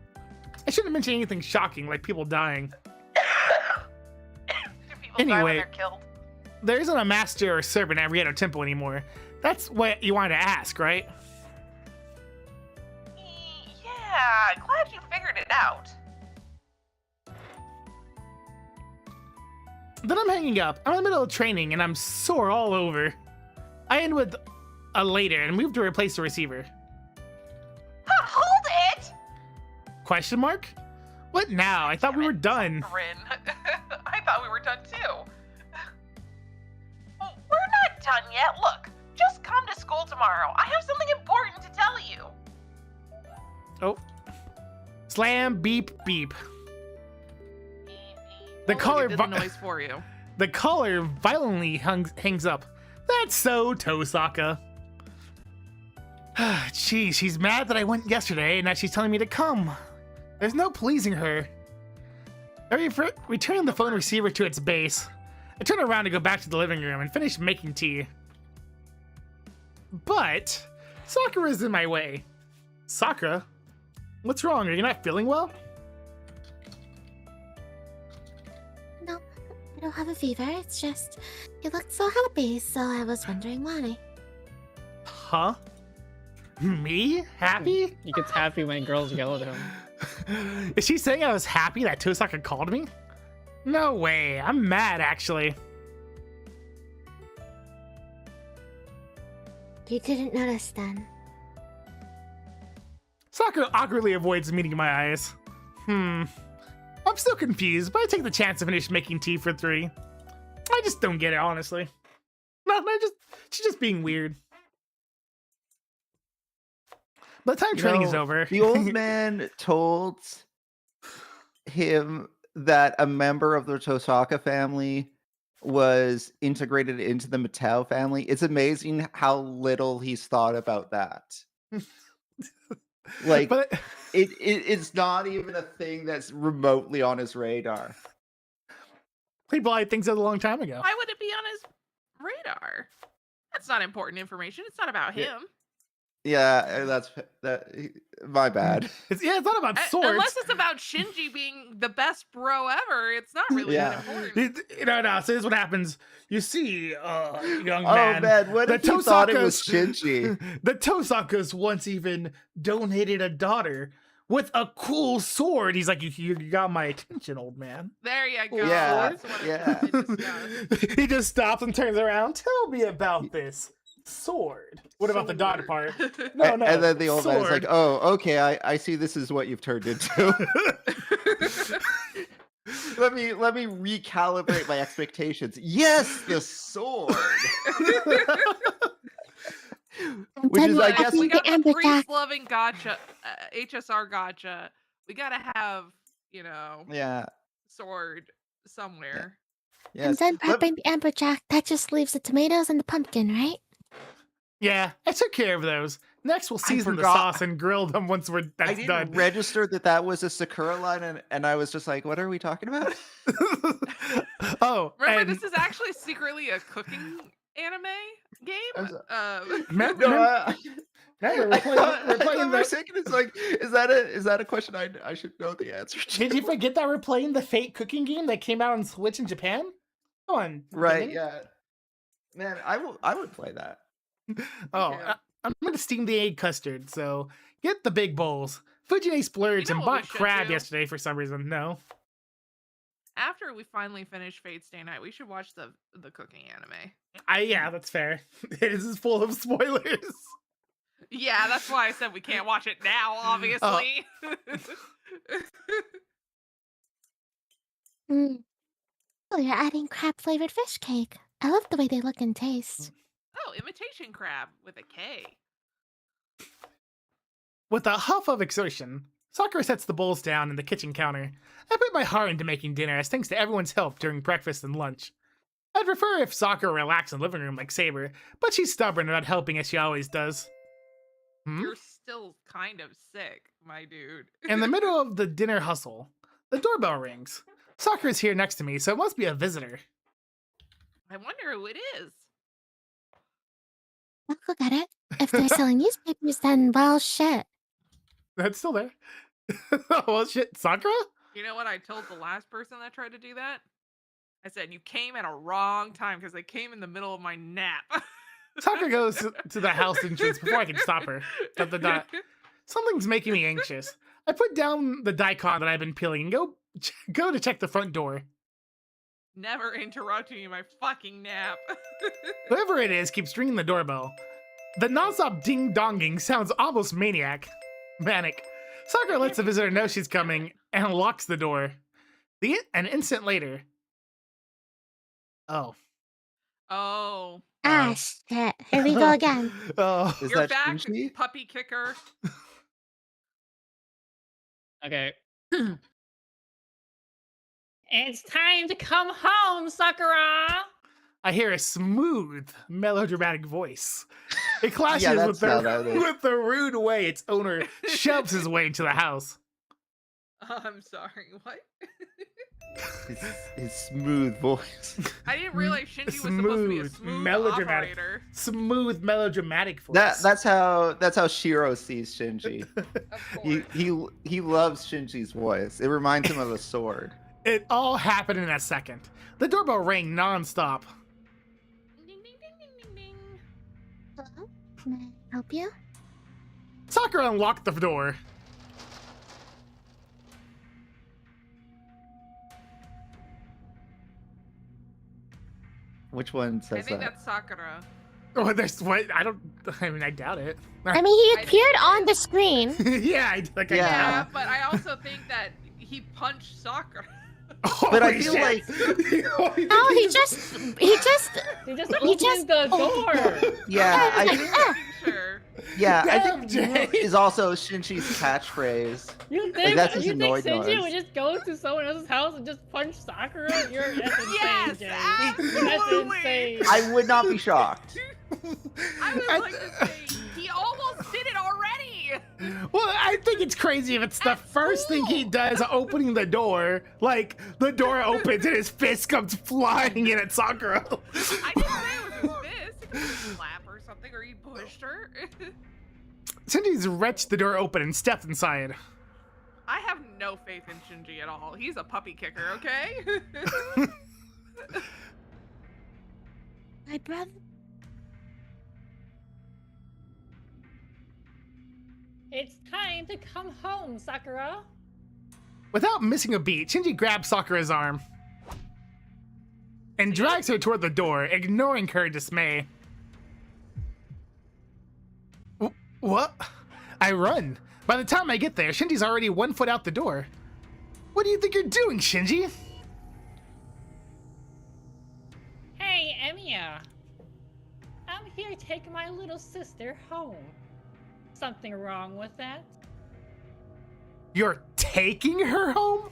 I shouldn't mention anything shocking, like people dying. Do people die when Anyway. they're killed? There isn't a master or servant at Rieto Temple anymore. That's what you wanted to ask, right? Yeah, glad you figured it out. Then I'm hanging up. I'm in the middle of training and I'm sore all over. I end with a later and move to replace the receiver. Hold it! Question mark? What now? I thought we were done. Rin. I thought we were done too. Oh, we're not done yet. Look, just come to school tomorrow. I have something important to tell you. Oh. Slam, beep, beep. The Well, collar it did the noise for you. The collar violently hangs up. That's so Tosaka. Jeez, she's mad that I went yesterday and now she's telling me to come. There's no pleasing her. I return the phone receiver to its base. I turn around to go back to the living room and finish making tea. But Sakura's in my way. Sakura? What's wrong? Are you not feeling well? No, I don't have a fever. It's just you looked so happy, so I was wondering why. Huh? Me? Happy? He gets happy when girls yell at him. Is she saying I was happy that Tosaka called me? No way. I'm mad, actually. You didn't notice then. Sakura awkwardly avoids meeting my eyes. I'm still confused, but I take the chance to finish making tea for 3. I just don't get it, honestly. No, she's just being weird. By the time You training is know, over, The old man told him that a member of the Tosaka family was integrated into the Mattel family. It's amazing how little he's thought about that. Like, but it's not even a thing that's remotely on his radar. he probably thinks it a long time ago. Why would it be on his radar? That's not important information. It's not about him. Yeah, my bad. It's not about swords. Unless it's about Shinji being the best bro ever, it's not really Yeah. that important. No. So this is what happens. You see, young Oh man. man, what the if you thought it was Tosakas- Shinji? The Tosakas once even donated a daughter with a cool sword. He's like, you got my attention, old man. There you go. Yeah, That's what yeah. it discussed. He just stops and turns around. Tell me about this sword. What about the daughter part? No, no. And then the old man's like, sword. "Oh, okay, I see. This is what you've turned into." let me recalibrate my expectations. Yes, the sword. I'm Which done is, I with guess- we the got the amberjack. priest-loving gotcha, HSR gotcha. We gotta have, Yeah. sword somewhere. I'm Yes. done Let- prepping the amberjack. That just leaves the tomatoes and the pumpkin, right? Yeah, I took care of those. Next, we'll I season the forgot. sauce and grill them once I that's didn't done. register that was a Sakura line, and I was just like, "What are we talking about?" Oh, Remember, and this is actually secretly a cooking anime game. I'm so- remember, No, Remember, I thought, we're I thought playing for a the. second it's like, is that a question I should know the answer to? Did you forget that we're playing the Fate cooking game that came out on Switch in Japan? Come on. Right, Damon. yeah. Man, I would play that. Oh, Yeah. I'm gonna steam the egg custard, so get the big bowls. Fujine splurged You know and what we bought should crab do? yesterday for some reason. No. After we finally finish Fate Stay Night, we should watch the cooking anime. Yeah, that's fair. It is full of spoilers. Yeah, that's why I said we can't watch it now, obviously. Mm. Oh, you're adding crab flavored fish cake. I love the way they look and taste. Oh, imitation crab with a K. With a huff of exertion, Sakura sets the bowls down in the kitchen counter. I put my heart into making dinner as thanks to everyone's help during breakfast and lunch. I'd prefer if Sakura relaxed in the living room like Saber, but she's stubborn about helping as she always does. Hmm? You're still kind of sick, my dude. In the middle of the dinner hustle, the doorbell rings. Sakura's here next to me, so it must be a visitor. I wonder who it is. I'll go get it. If they're selling newspapers, then well, shit. That's still there. Well, shit, Sakura? You know what I told the last person that tried to do that? I said, you came at a wrong time because they came in the middle of my nap. Sakura goes to the house entrance before I can stop her. At the dot. Something's making me anxious. I put down the daikon that I've been peeling and go to check the front door. Never interrupt me in my fucking nap. Whoever it is keeps ringing the doorbell. The nonstop ding-donging sounds almost manic. Sakura lets the visitor know she's coming and locks the door. An instant later. Oh. Oh. Ah, shit. Here we go again. Oh. Is You're that back, Shinji? puppy kicker. Okay. It's time to come home, Sakura! I hear a smooth, melodramatic voice. It clashes Yeah, with, that's how that is. with the rude way its owner shoves his way into the house. I'm sorry, what? His smooth voice. I didn't realize Shinji was supposed to be a Smooth, smooth melodramatic. operator. Smooth, melodramatic voice. That's how Shiro sees Shinji. Of course. He loves Shinji's voice. It reminds him of a sword. It all happened in a second. The doorbell rang nonstop. Ding, ding, ding, ding, ding, ding. Hello? Can I help you? Sakura unlocked the door. Which one I says think that? that's Sakura. Oh, there's what? I doubt it. I mean, he I appeared think- on the screen. Yeah, I Yeah. Yeah, doubt. but I also think that he punched Sakura. But I Holy feel shit. like- No, he just He just opened the door! Yeah, I Like, think, ah, Sure. yeah, I Damn, think Jay. is also Shinji's catchphrase. You think, that's his you think annoyed Shinji noise. would just go to someone else's house and just punch Sakura? That's insane, Yes, Jay. absolutely. That's insane. I would not be shocked. I would like to say he almost did it already. Well, I think it's crazy if it's the At first thing he school. does opening the door. Like, the door opens and his fist comes flying in at Sakura. I didn't say it was his fist. It could be a slap or something, or he pushed her. Shinji's wrenched the door open and stepped inside. I have no faith in Shinji at all. He's a puppy kicker, okay? my brother. It's time to come home, Sakura. Without missing a beat, Shinji grabs Sakura's arm and drags her toward the door, ignoring her dismay. What? I run. By the time I get there, Shinji's already 1 foot out the door. What do you think you're doing, Shinji? Hey, Emiya. I'm here to take my little sister home. Something wrong with that? You're taking her home?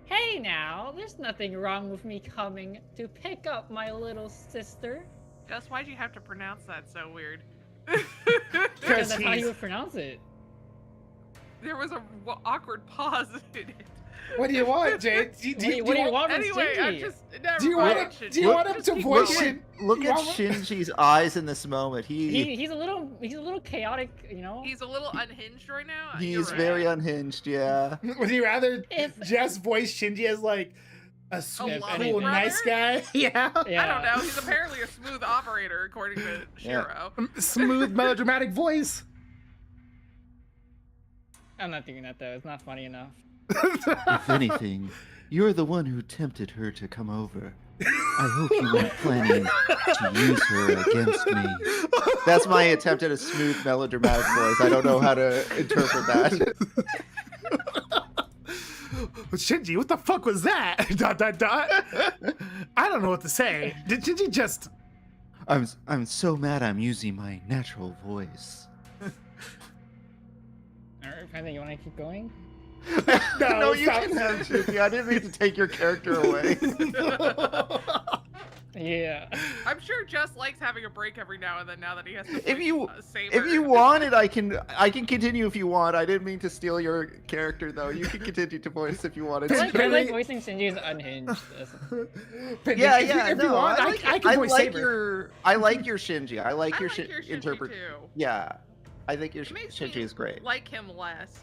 Hey now, there's nothing wrong with me coming to pick up my little sister. Gus, why'd you have to pronounce that so weird? Because that's how he's- you would pronounce it. There was a awkward pause in it. What do you want, Jade? What do you want from Anyway, I'm Shinji? just never Do you mind, want Shinji. do you want him to Just voice keep Shin? Look you at want- Shinji's eyes in this moment. He's a little chaotic, you know. He's a little unhinged right now. He You're is right. very unhinged. Yeah. Would you rather If- just voice Shinji as like a sweet, loving cool, brother? nice guy? Yeah. Yeah. I don't know. He's apparently a smooth operator, according to Yeah. Shiro. Smooth, melodramatic voice. I'm not doing that though. It's not funny enough. If anything, you're the one who tempted her to come over. I hope you weren't planning to use her against me. That's my attempt at a smooth melodramatic voice. I don't know how to interpret that. Shinji, what the fuck was that? ... I don't know what to say. Did Shinji just... I'm so mad I'm using my natural voice. Alright, Panda, you want to keep going? No, you stop. can have Shinji. I didn't mean to take your character away. Yeah. I'm sure Jess likes having a break every now and then. Now that he has to. If voice, you- Saber. If you want it, I can continue if you want. I didn't mean to steal your character though. You can continue to voice if you wanted I to. like, I like voicing Shinji as unhinged. Yeah, If you- yeah. If you no, want, I can voice Saber. I like your Shinji. I like I your, like your Shinji interpret. too. Yeah, I think your It makes Shinji me is great. Like him less.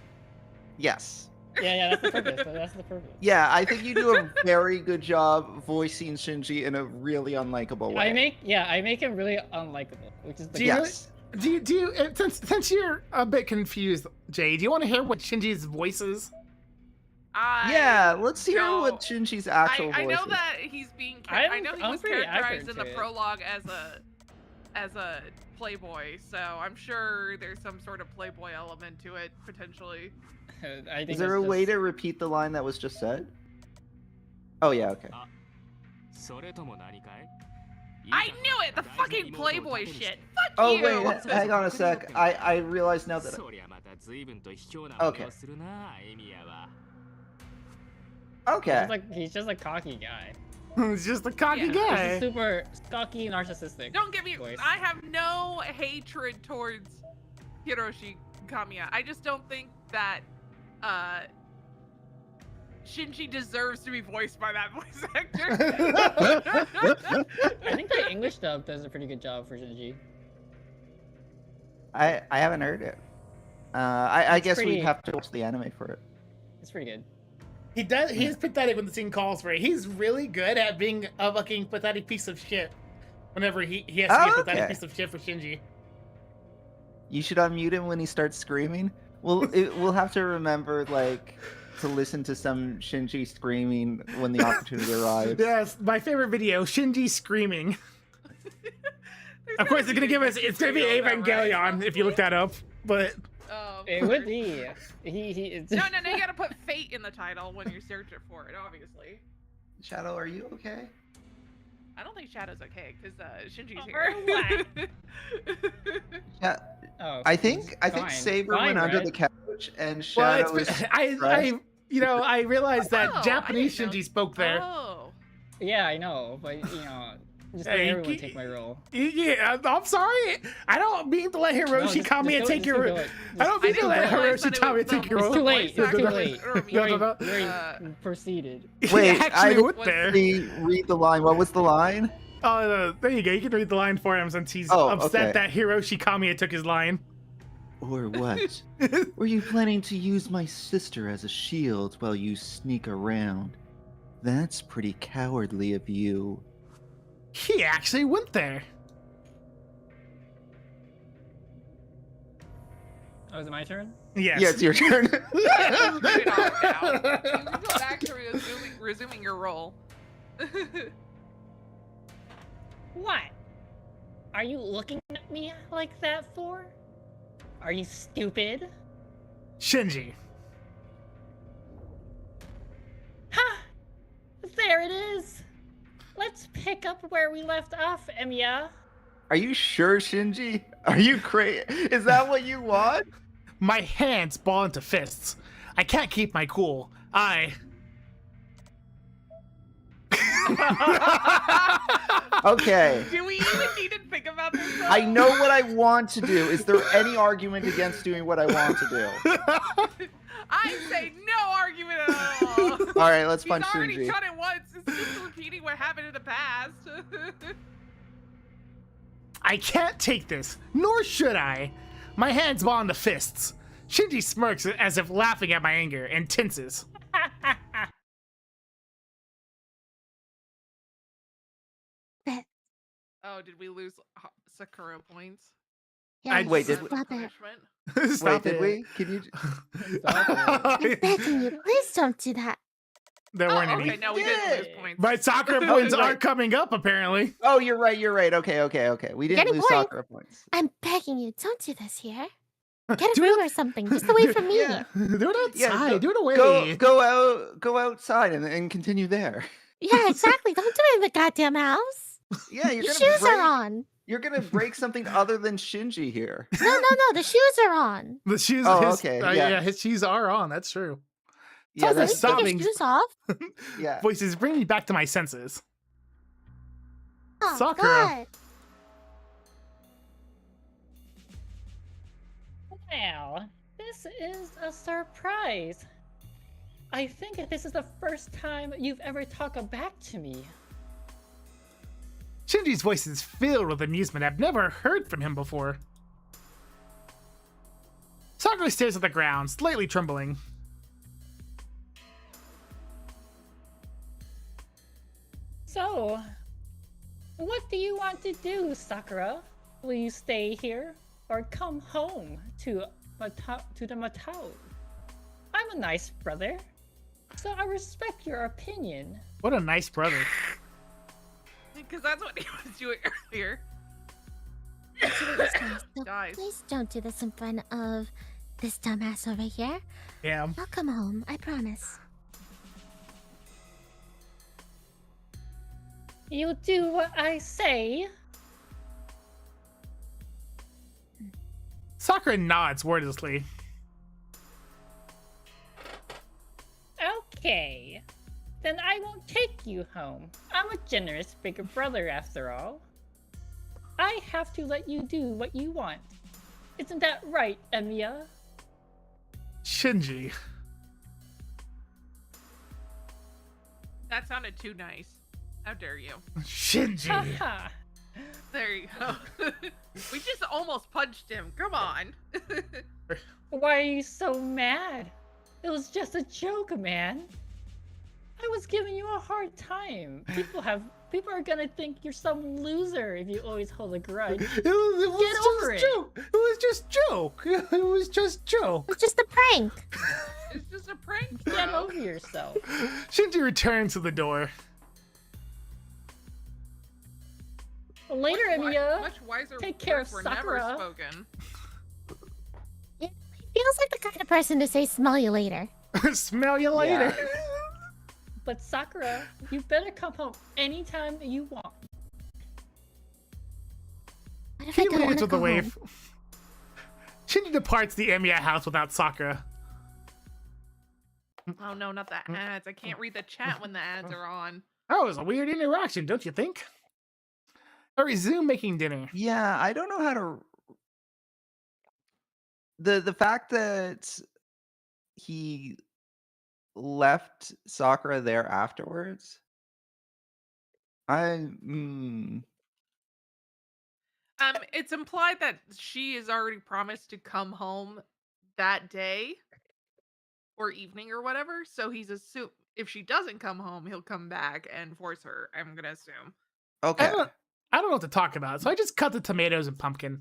Yes. Yeah, that's the purpose. That's the purpose. Yeah, I think you do a very good job voicing Shinji in a really unlikable way. I make him really unlikable, which is the Do you Yes. Do you since you're a bit confused, Jay, do you want to hear what Shinji's voice is? Yeah, let's hear no. what Shinji's actual I voice know is. that he's being. I'm- I know he I'm was pretty characterized in accurate the to it. prologue as a playboy, so I'm sure there's some sort of playboy element to it potentially. I think Is there a it's way just- to repeat the line that was just said? Oh yeah, okay. I knew it! The fucking playboy shit. Fuck Oh you! wait, hang on a sec. I realize now that. Okay. Okay. He's just a cocky guy. He's just a cocky Yeah. He's a guy. super stocky, narcissistic. Don't get me. voice. I have no hatred towards Hiroshi Kamiya. I just don't think that Shinji deserves to be voiced by that voice actor. I think the English dub does a pretty good job for Shinji. I haven't heard it. I It's guess pretty- we'd have to watch the anime for it. It's pretty good. He does. He's pathetic when the scene calls for it. He's really good at being a fucking pathetic piece of shit. Whenever he has to be a Oh, pathetic okay. piece of shit for Shinji. You should unmute him when he starts screaming. We'll have to remember like to listen to some Shinji screaming when the opportunity arrives. Yes, my favorite video, Shinji screaming. Of course, it's gonna give us. It's gonna be Evangelion if you look that up. But Oh, of It would course. be. It's... No, you gotta put fate in the title when you search it for it, obviously. Shadow, are you okay? I don't think Shadow's okay, because Shinji's Oh, here. Yeah, Oh, I think fine. Saber Fine, went under Red. the couch and well, Shadow was. I realized that Oh, I Japanese didn't know- Shinji spoke there. Oh. Yeah, I know, but just let Hey, everyone he- take my role. Yeah, I'm sorry. I don't mean to let Hiroshi Kamiya take your. I don't mean to didn't let realize Hiroshi that it Kamiya was take the your It's role. too late. voice It's too actor late. or You me. already, you already Uh, proceeded. He Wait, actually I went was there. Read the line. What was the line? Oh, there you go. You can read the line for him since he's Oh, upset okay. that Hiroshi Kamiya took his line. Or what? Were you planning to use my sister as a shield while you sneak around? That's pretty cowardly of you. He actually went there. Oh, is it my turn? Yes. Yeah, it's your turn. Leave it off now. You can go back to resuming your role. What? Are you looking at me like that for? Are you stupid? Shinji. Ha! There it is! Let's pick up where we left off, Emiya. Are you sure, Shinji? Are you crazy? Is that what you want? My hands ball into fists. I can't keep my cool. Okay. Do we even need to think about this? Though? I know what I want to do. Is there any argument against doing what I want to do? I say no argument at all. All right, let's He's punch already Shinji. done it once. It's just repeating what happened in the past. I can't take this, nor should I. My hands ball into fists. Shinji smirks as if laughing at my anger and tenses. Oh, did we lose Sakura points? Yes, wait, did As we- stop it. punishment? Stop Wait, did it. we? Can you? I'm begging you, please don't do that. There weren't Oh, okay, any. no, we didn't lose points. But Sakura Oh, points right. are coming up, apparently. Oh, you're right. You're right. Okay. We didn't Getting lose points. Sakura points. I'm begging you, don't do this here. Get a Do room or something, just away from me. Yeah. Do it Yeah, outside. Do it away. Go outside and continue there. Yeah, exactly. Don't do it in the goddamn house. Yeah, you're Your gonna shoes break, are on. You're gonna break something other than Shinji here. No, the shoes are on. The shoes. Oh, his, okay, yeah. yeah. his shoes are on. That's true. Yeah, Let me that's take your sobbing. shoes off. yeah. Voices bring me back to my senses. Oh, Sakura. God. Well, this is a surprise. I think this is the first time you've ever talked back to me. Shinji's voice is filled with amusement. I've never heard from him before. Sakura stares at the ground, slightly trembling. So, what do you want to do, Sakura? Will you stay here or come home to the Matao? I'm a nice brother, so I respect your opinion. What a nice brother. Because that's what he was doing earlier. So Guys. please don't do this in front of this dumbass over here. Yeah. I'll come home, I promise. You do what I say. Sakura nods wordlessly. Okay. Then I won't take you home. I'm a generous bigger brother after all. I have to let you do what you want. Isn't that right, Emiya? Shinji. That sounded too nice. How dare you? Shinji. Haha. There you go. We just almost punched him. Come on. Why are you so mad? It was just a joke, man. I was giving you a hard time. People are gonna think you're some loser if you always hold a grudge. It was Get over just it. joke. It was just joke. It was just joke. It's just a prank. It's just a prank, Get bro. over yourself. Shinji returns to the door. Later, Emiya. Much wiser Take care words of were Sakura. never spoken. Feels like the kind of person to say smell you later. Smell you later. But Sakura, you better come home anytime you want. What if He I don't want leads to with a go wave. home? Shinji departs the Emiya house without Sakura. Oh no, not the ads. I can't read the chat when the ads are on. That was a weird interaction, don't you think? I resume making dinner. Yeah, I don't know how to. The fact that he left Sakura there afterwards. It's implied that she is already promised to come home that day or evening or whatever. So he's assume if she doesn't come home, he'll come back and force her. I'm gonna assume. Okay. I don't know what to talk about, so I just cut the tomatoes and pumpkin.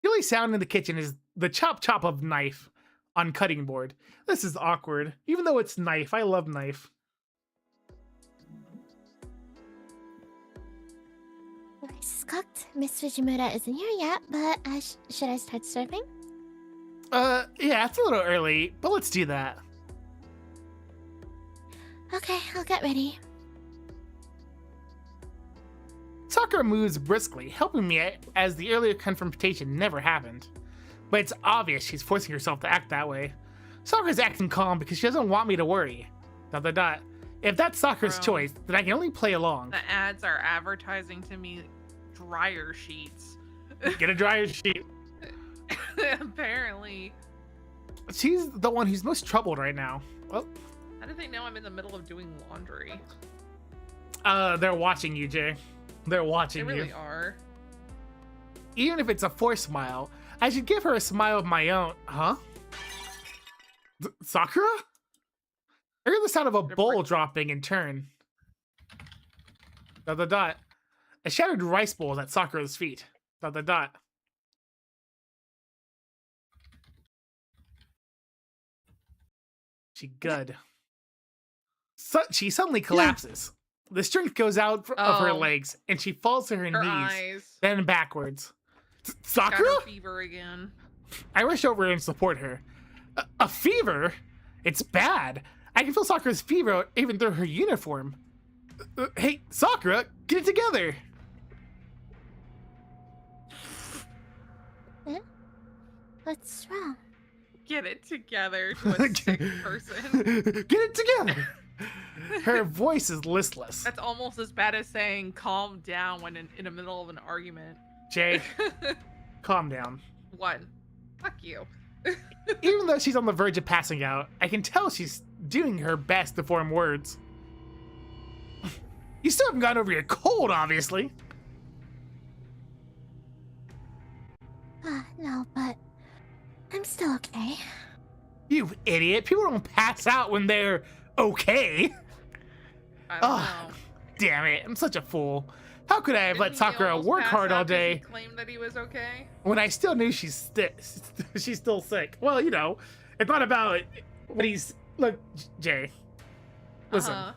The only sound in the kitchen is the chop of knife on cutting board. This is awkward. Even though it's knife, I love knife. Rice is cooked. Miss Fujimura isn't here yet, but should I start serving? Yeah, it's a little early, but let's do that. Okay, I'll get ready. Sakura moves briskly, helping me as the earlier confrontation never happened. But it's obvious she's forcing herself to act that way. Sakura's acting calm because she doesn't want me to worry. ... If that's Sakura's Bro. choice, then I can only play along. The ads are advertising to me dryer sheets. Get a dryer sheet. Apparently. She's the one who's most troubled right now. Well, How do they know I'm in the middle of doing laundry? they're watching you, Jay. They're They watching really you. are. Even if it's a forced smile, I should give her a smile of my own. Huh? Sakura? I heard the sound of a They're bowl break- dropping in turn. ... A shattered rice bowl is at Sakura's feet. ... She good. She suddenly collapses. The strength goes out of her Oh. legs, and she falls to her Her knees, eyes. then backwards. Got Sakura? her fever again. I rush over and support her. A fever? It's bad. I can feel Sakura's fever even through her uniform. Hey, Sakura, get it together. What's wrong? Get it together to a sick person. Get it together. Her voice is listless. That's almost as bad as saying calm down when in the middle of an argument. Jay, calm down. One. Fuck you. Even though she's on the verge of passing out, I can tell she's doing her best to form words. You still haven't gotten over your cold, obviously. No, but I'm still okay. You idiot. People don't pass out when they're okay. I don't Ugh. know. Damn it. I'm such a fool. How could I have let Didn't he Sakura almost work pass hard all out 'cause he day claimed that he was okay. when I still knew she's still sick? Well, you know, it's not about what he's... Look, Jay. Listen. Uh-huh.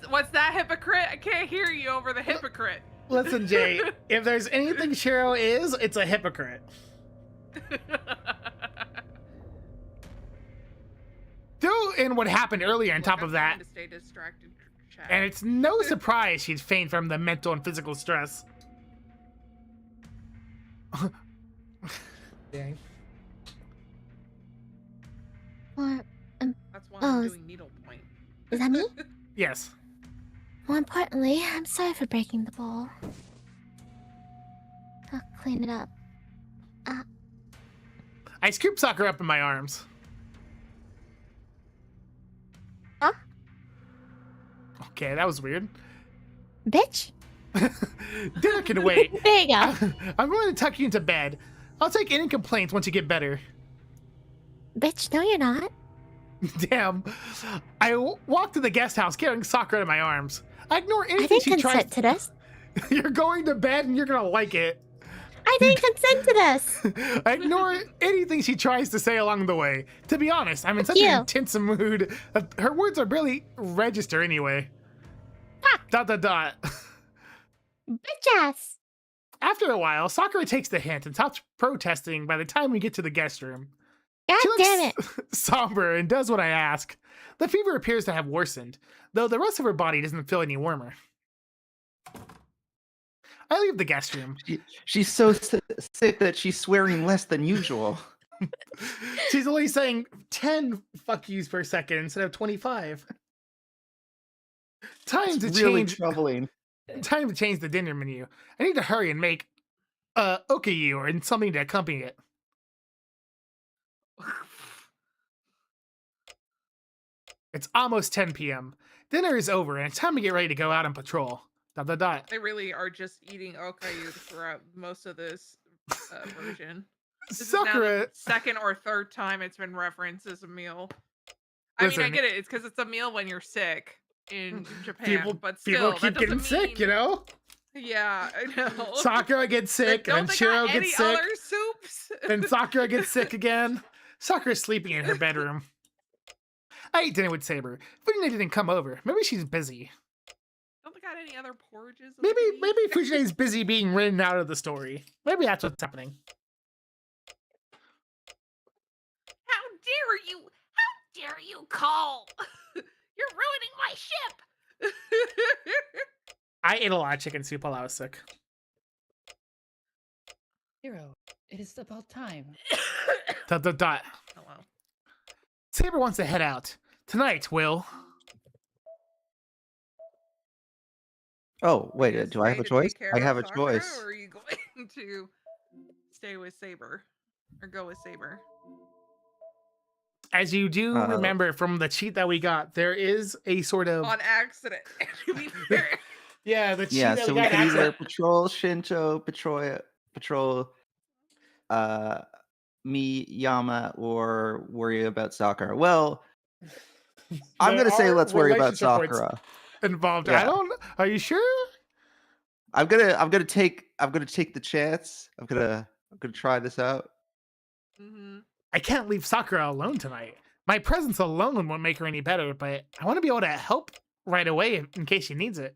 What's that, hypocrite? I can't hear you over the hypocrite. Listen, Jay. If there's anything Shiro is, it's a hypocrite. Throw in what happened earlier on top of that, To stay distracted, chat. and it's no surprise she'd faint from the mental and physical stress. Dang. Or That's why Oh, I'm is- doing needlepoint. is that me? Yes. More importantly, I'm sorry for breaking the bowl. I'll clean it up. I scoop Sakura up in my arms. Huh? Okay, that was weird. Bitch. Dinner can wait. There you go. I'm going to tuck you into bed. I'll take any complaints once you get better. Bitch, no, you're not. Damn. I walk to the guest house carrying Sakura in my arms. I ignore I anything didn't she tries. consent to this. You're going to bed and you're going to like it. I didn't consent to this. I ignore anything she tries to say along the way. To be honest, I'm in such you. an intense mood that her words are barely register anyway. Ah. ... Bitch ass. After a while, Sakura takes the hint and stops protesting by the time we get to the guest room. God She damn it. looks somber and does what I ask. The fever appears to have worsened, though the rest of her body doesn't feel any warmer. I leave the guest room. She's so sick that she's swearing less than usual. She's only saying 10 fuck yous per second instead of 25. Time to It's really change. troubling. Time to change the dinner menu. I need to hurry and make okayu or something to accompany it. It's almost 10 p.m. Dinner is over and it's time to get ready to go out on patrol. ... They really are just eating okayu throughout most of this version. This is now the Sakura, second or third time it's been referenced as a meal. I mean, I Listen. get it. It's because it's a meal when you're sick in Japan, people, but people still, keep that getting doesn't sick, you mean- know? Yeah, I know. Sakura gets sick, Don't and they Shiro got any gets sick, other soups? then Sakura gets sick again. Sakura's sleeping in her bedroom. I ate dinner with Saber. Fujine didn't come over. Maybe she's busy. Don't they got any other porridges? of Maybe meat? Fujine's busy being written out of the story. Maybe that's what's happening. How dare you? How dare you call? You're ruining my ship. I ate a lot of chicken soup while I was sick. Hero, it is about time. Dot. Hello. Saber wants to head out. Tonight, Will. Oh, Are you wait, gonna do I have stay a to choice? take care I of have a Sakura, choice. or are you going to stay with Saber or go with Saber? As you do Uh, remember from the cheat that we got, there is a sort of On accident. To be fair. yeah, the cheat yeah, that so we we got could either accident. patrol Shinto, patrol uh Miyama, or worry about Sakura. Well, I'm There gonna say are let's worry about relationship points Sakura. involved. I Yeah. don't. Are you sure? I'm gonna take the chance. I'm gonna try this out. Hmm. I can't leave Sakura alone tonight. My presence alone won't make her any better, but I want to be able to help right away in case she needs it.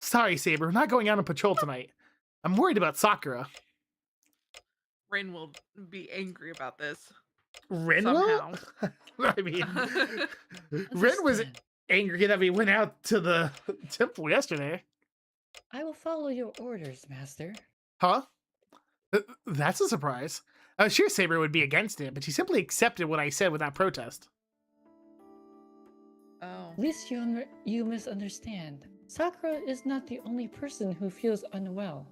Sorry, Saber, we're not going out on patrol tonight. I'm worried about Sakura. Rin will be angry about this. Rin Somehow. will? I mean, Rin was Understand. angry that we went out to the temple yesterday. I will follow your orders, Master. Huh? That's a surprise. I was sure Saber would be against it, but she simply accepted what I said without protest. Oh. At least you misunderstand. Sakura is not the only person who feels unwell.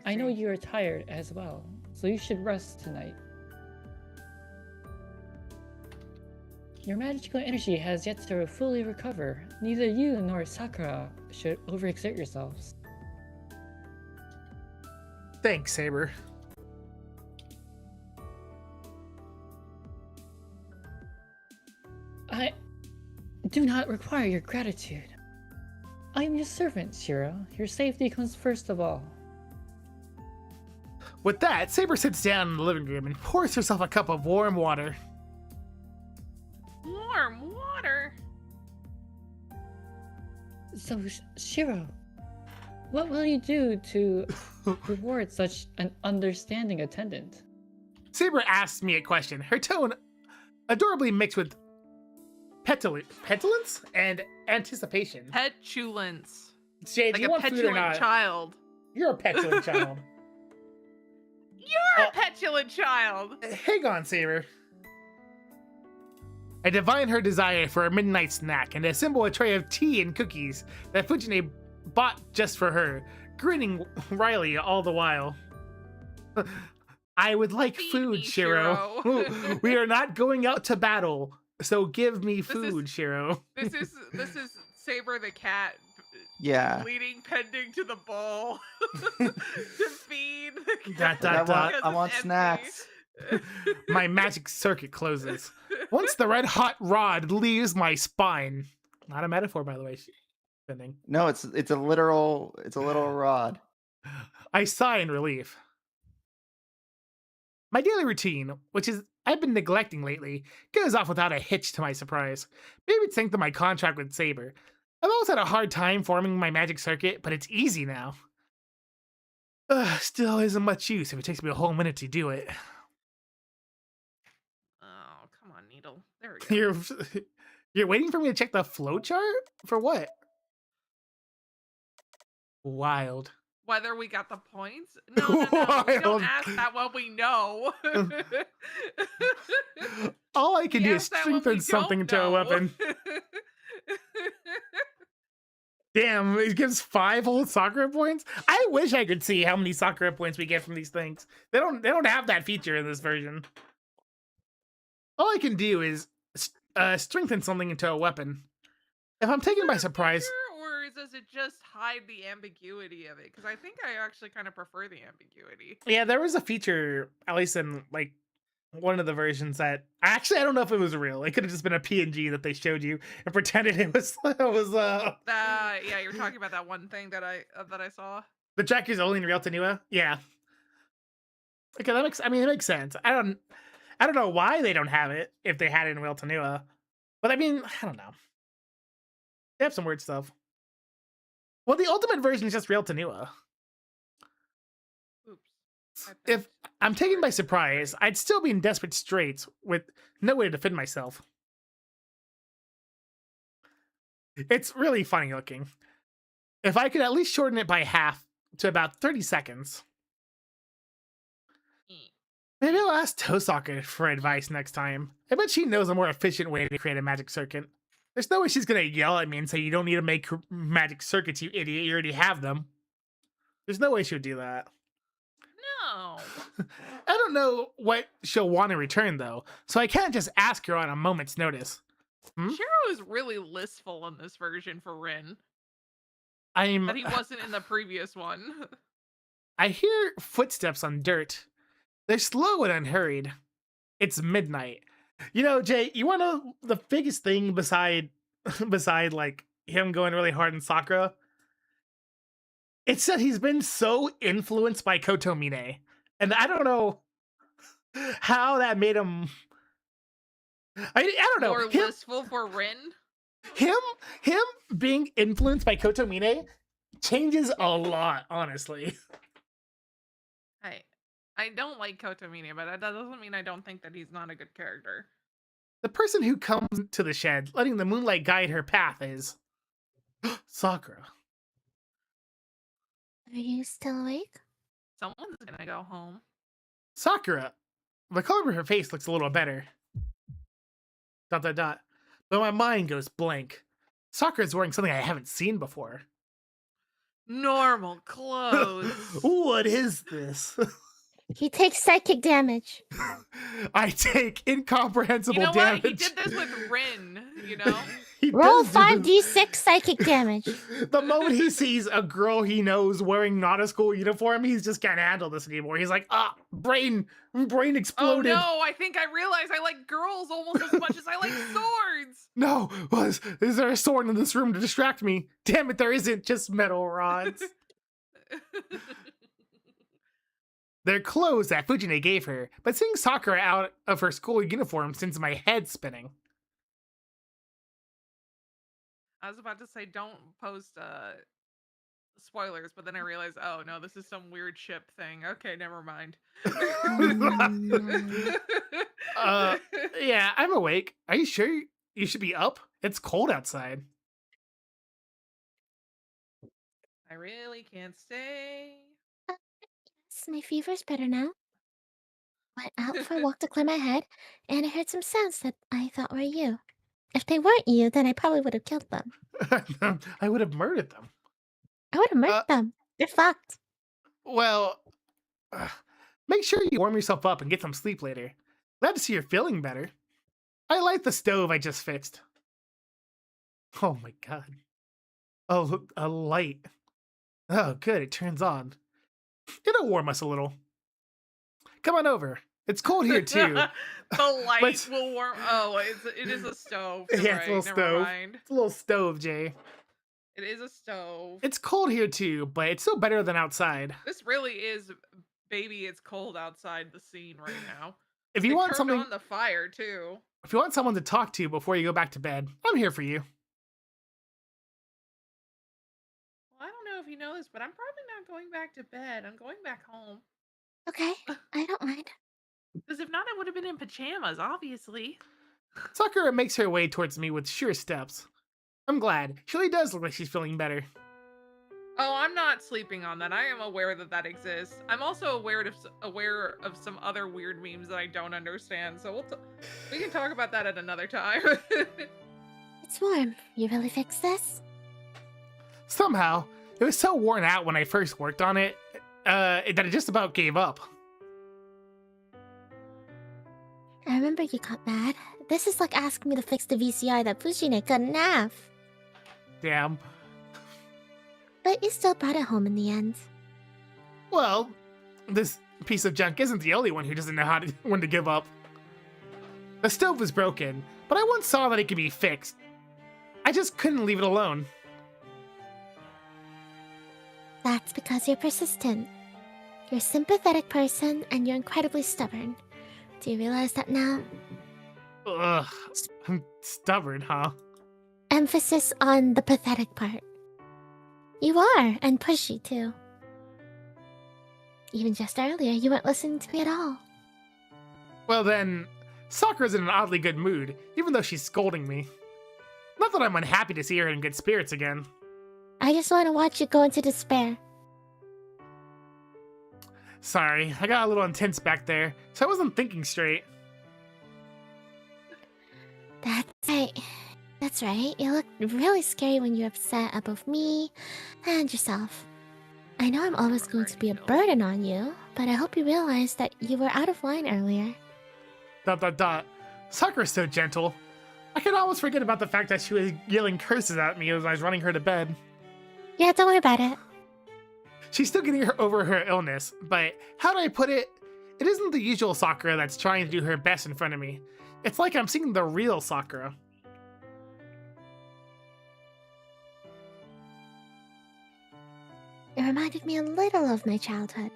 I know see. you are tired as well, so you should rest tonight. Your magical energy has yet to fully recover. Neither you nor Sakura should overexert yourselves. Thanks, Saber. I do not require your gratitude. I am your servant, Shiro. Your safety comes first of all. With that, Saber sits down in the living room and pours herself a cup of warm water. Warm water. So, Shiro, what will you do to reward such an understanding attendant? Saber asks me a question, her tone adorably mixed with petulance and anticipation. Petulance. Jade, Like do you a want food or petulant not? child. You're a petulant child. You're Oh. a petulant child. Hang on, Saber. I divine her desire for a midnight snack and assemble a tray of tea and cookies that Fujine bought just for her, grinning wryly all the while. I would like Feed food, me, Shiro. Shiro. We are not going out to battle, so give me This is- food, Shiro. This is Saber the cat Yeah. leading pending to the bowl to feed the Dot, cat dot, dot. because I it's want empty. snacks. My magic circuit closes. Once the red hot rod leaves my spine. Not a metaphor, by the way. Spinning. No, it's a literal rod. I sigh in relief. My daily routine, which is I've been neglecting lately, goes off without a hitch to my surprise. Maybe it's thanks to my contract with Saber. I've always had a hard time forming my magic circuit, but it's easy now. Still isn't much use if it takes me a whole minute to do it. Oh, come on, Needle. There we go. You're waiting for me to check the flowchart? For what? Wild. Whether we got the points? No. We Wild. don't ask that when we know. All I can We do is ask that when we strengthen something don't into a know. weapon. Damn, it gives 5 whole Sakura points. I wish I could see how many Sakura points we get from these things. They don't have that feature in this version. All I can do is strengthen something into a weapon. If I'm taken by surprise, Or does it just hide the ambiguity of it? Because I think I actually kind of prefer the ambiguity. yeah, there was a feature, at least in like one of the versions that actually I don't know if it was real. It could have just been a PNG that they showed you and pretended it was Yeah, you're talking about that one thing that I saw. the track is only in Real Tenua. Yeah. Okay, it makes sense. I don't know why they don't have it if they had it in Real Tenua. But I mean, I don't know. They have some weird stuff. Well, the ultimate version is just Real Tenua. Oops. I If think- I'm taken by surprise, I'd still be in desperate straits with no way to defend myself. It's really funny looking. If I could at least shorten it by half to about 30 seconds. Maybe I'll ask Tosaka for advice next time. I bet she knows a more efficient way to create a magic circuit. There's no way she's gonna yell at me and say, you don't need to make magic circuits, you idiot. You already have them. There's no way she would do that. No. I don't know what she'll want in return, though, so I can't just ask her on a moment's notice. Shiro is really listful in this version for Rin. I'm. That he wasn't in the previous one. I hear footsteps on dirt. They're slow and unhurried. It's midnight. You know, Jay, you want to know the biggest thing beside like him going really hard in Sakura? It's that he's been so influenced by Kotomine. And I don't know how that made him. I don't know. More listful for Rin. Him being influenced by Kotomine changes a lot, honestly. I don't like Kotomine, but that doesn't mean I don't think that he's not a good character. The person who comes to the shed, letting the moonlight guide her path, is Sakura. Are you still awake? Someone's gonna go home. Sakura. The color of her face looks a little better. ... But my mind goes blank. Sakura's wearing something I haven't seen before. Normal clothes. What is this? He takes psychic damage. I take incomprehensible You know damage. what? He did this with Rin, you know? He Roll does do this. 5d6 psychic damage. The moment he sees a girl he knows wearing not a school uniform, he's just can't handle this anymore. He's like, brain Oh exploded. no, I think I realized I like girls almost as much as I like swords. No, is there a sword in this room to distract me? Damn it, there isn't, just metal rods. They're clothes that Fujine gave her, but seeing Sakura out of her school uniform sends my head spinning. I was about to say don't post spoilers, but then I realized, oh no, this is some weird ship thing. Okay, never mind. Yeah, I'm awake. Are you sure you should be up? It's cold outside. I really can't stay. Yes, my fever's better now. Went out for a walk to clear my head, and I heard some sounds that I thought were you. If they weren't you, then I probably would have killed them. I would have murdered them. I would have murdered them. They're fucked. Well, make sure you warm yourself up and get some sleep later. Glad to see you're feeling better. I light the stove I just fixed. Oh my god. Oh, look, a light. Oh, good, it turns on. It'll warm us a little. Come on over. It's cold here too. The light Let's- will warm. Oh, it is a stove. Yeah, You're it's a right, little never stove. mind. It's a little stove, Jay. It is a stove. It's cold here too, but it's still better than outside. This really is, baby. It's cold outside the scene right now. If They you want turned something, on the fire too. if you want someone to talk to before you go back to bed, I'm here for you. Well, I don't know if you know this, but I'm probably not going back to bed. I'm going back home. Okay, I don't mind. Because if not, I would have been in pajamas, obviously. Sakura makes her way towards me with sure steps. I'm glad. She really does look like she's feeling better. Oh, I'm not sleeping on that. I am aware that that exists. I'm also aware of some other weird memes that I don't understand. So we can talk about that at another time. It's warm. You really fixed this? Somehow, it was so worn out when I first worked on it that it just about gave up. I remember you got mad. This is like asking me to fix the VCR that Fujine couldn't have. Damn. But you still brought it home in the end. Well, this piece of junk isn't the only one who doesn't know when to give up. The stove was broken, but I once saw that it could be fixed. I just couldn't leave it alone. That's because you're persistent. You're a sympathetic person, and you're incredibly stubborn. Do you realize that now? Ugh, I'm stubborn, huh? Emphasis on the pathetic part. You are, and pushy too. Even just earlier, you weren't listening to me at all. Well then, Sakura's in an oddly good mood, even though she's scolding me. Not that I'm unhappy to see her in good spirits again. I just want to watch you go into despair. Sorry, I got a little intense back there, so I wasn't thinking straight. That's right. The That's right. You look really scary when you're upset at both me and yourself. I know I'm always going to be a burden on you, but I hope you realize that you were out of line earlier. ... Sakura's so gentle. I could almost forget about the fact that she was yelling curses at me as I was running her to bed. Yeah, don't worry about it. She's still getting over her illness, but how do I put it? It isn't the usual Sakura that's trying to do her best in front of me. It's like I'm seeing the real Sakura. It reminded me a little of my childhood.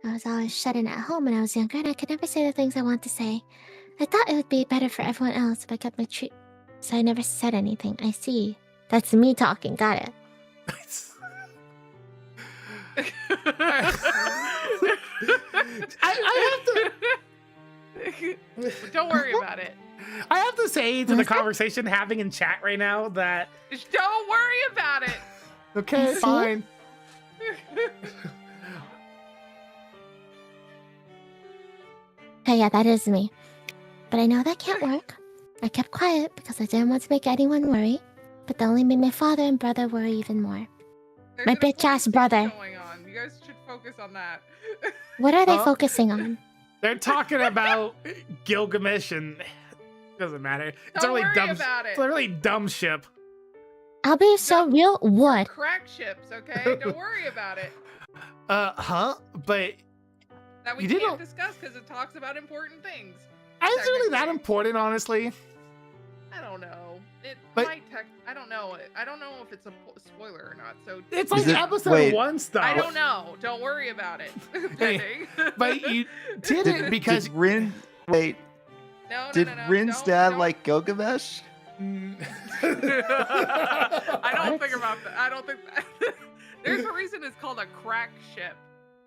I was always shut in at home when I was younger, and I could never say the things I want to say. I thought it would be better for everyone else if I kept my treat, so I never said anything. I see. That's me talking. Got it. I have to. Don't worry about it. I have to say to the conversation having in chat right now that. Don't worry about it. Okay, See? fine. Okay, yeah, that is me. But I know that can't work. I kept quiet because I didn't want to make anyone worry. But that only made my father and brother worry even more. There's My an important bitch-ass thing brother. Going on. You guys should focus on that. What are they Huh? focusing on? They're talking about Gilgamesh and doesn't matter. It's a Don't really worry dumb. about It's it. a really dumb ship. I'll be so real. What? Crack ships, okay? Don't worry about it. Huh? But That we You can't didn't- discuss because it talks about important things. it's really that Technically. important, honestly. I don't know. It But- might I don't know. I don't know if it's a spoiler or not. So It's Is like it- episode wait. 1 stuff. I don't know. Don't worry about it. Pending. But you did it because did Rin wait? no, Did no, no, Rin's don't- dad don't- like Gilgamesh? I don't What? think about that. I don't think there's a reason it's called a crack ship.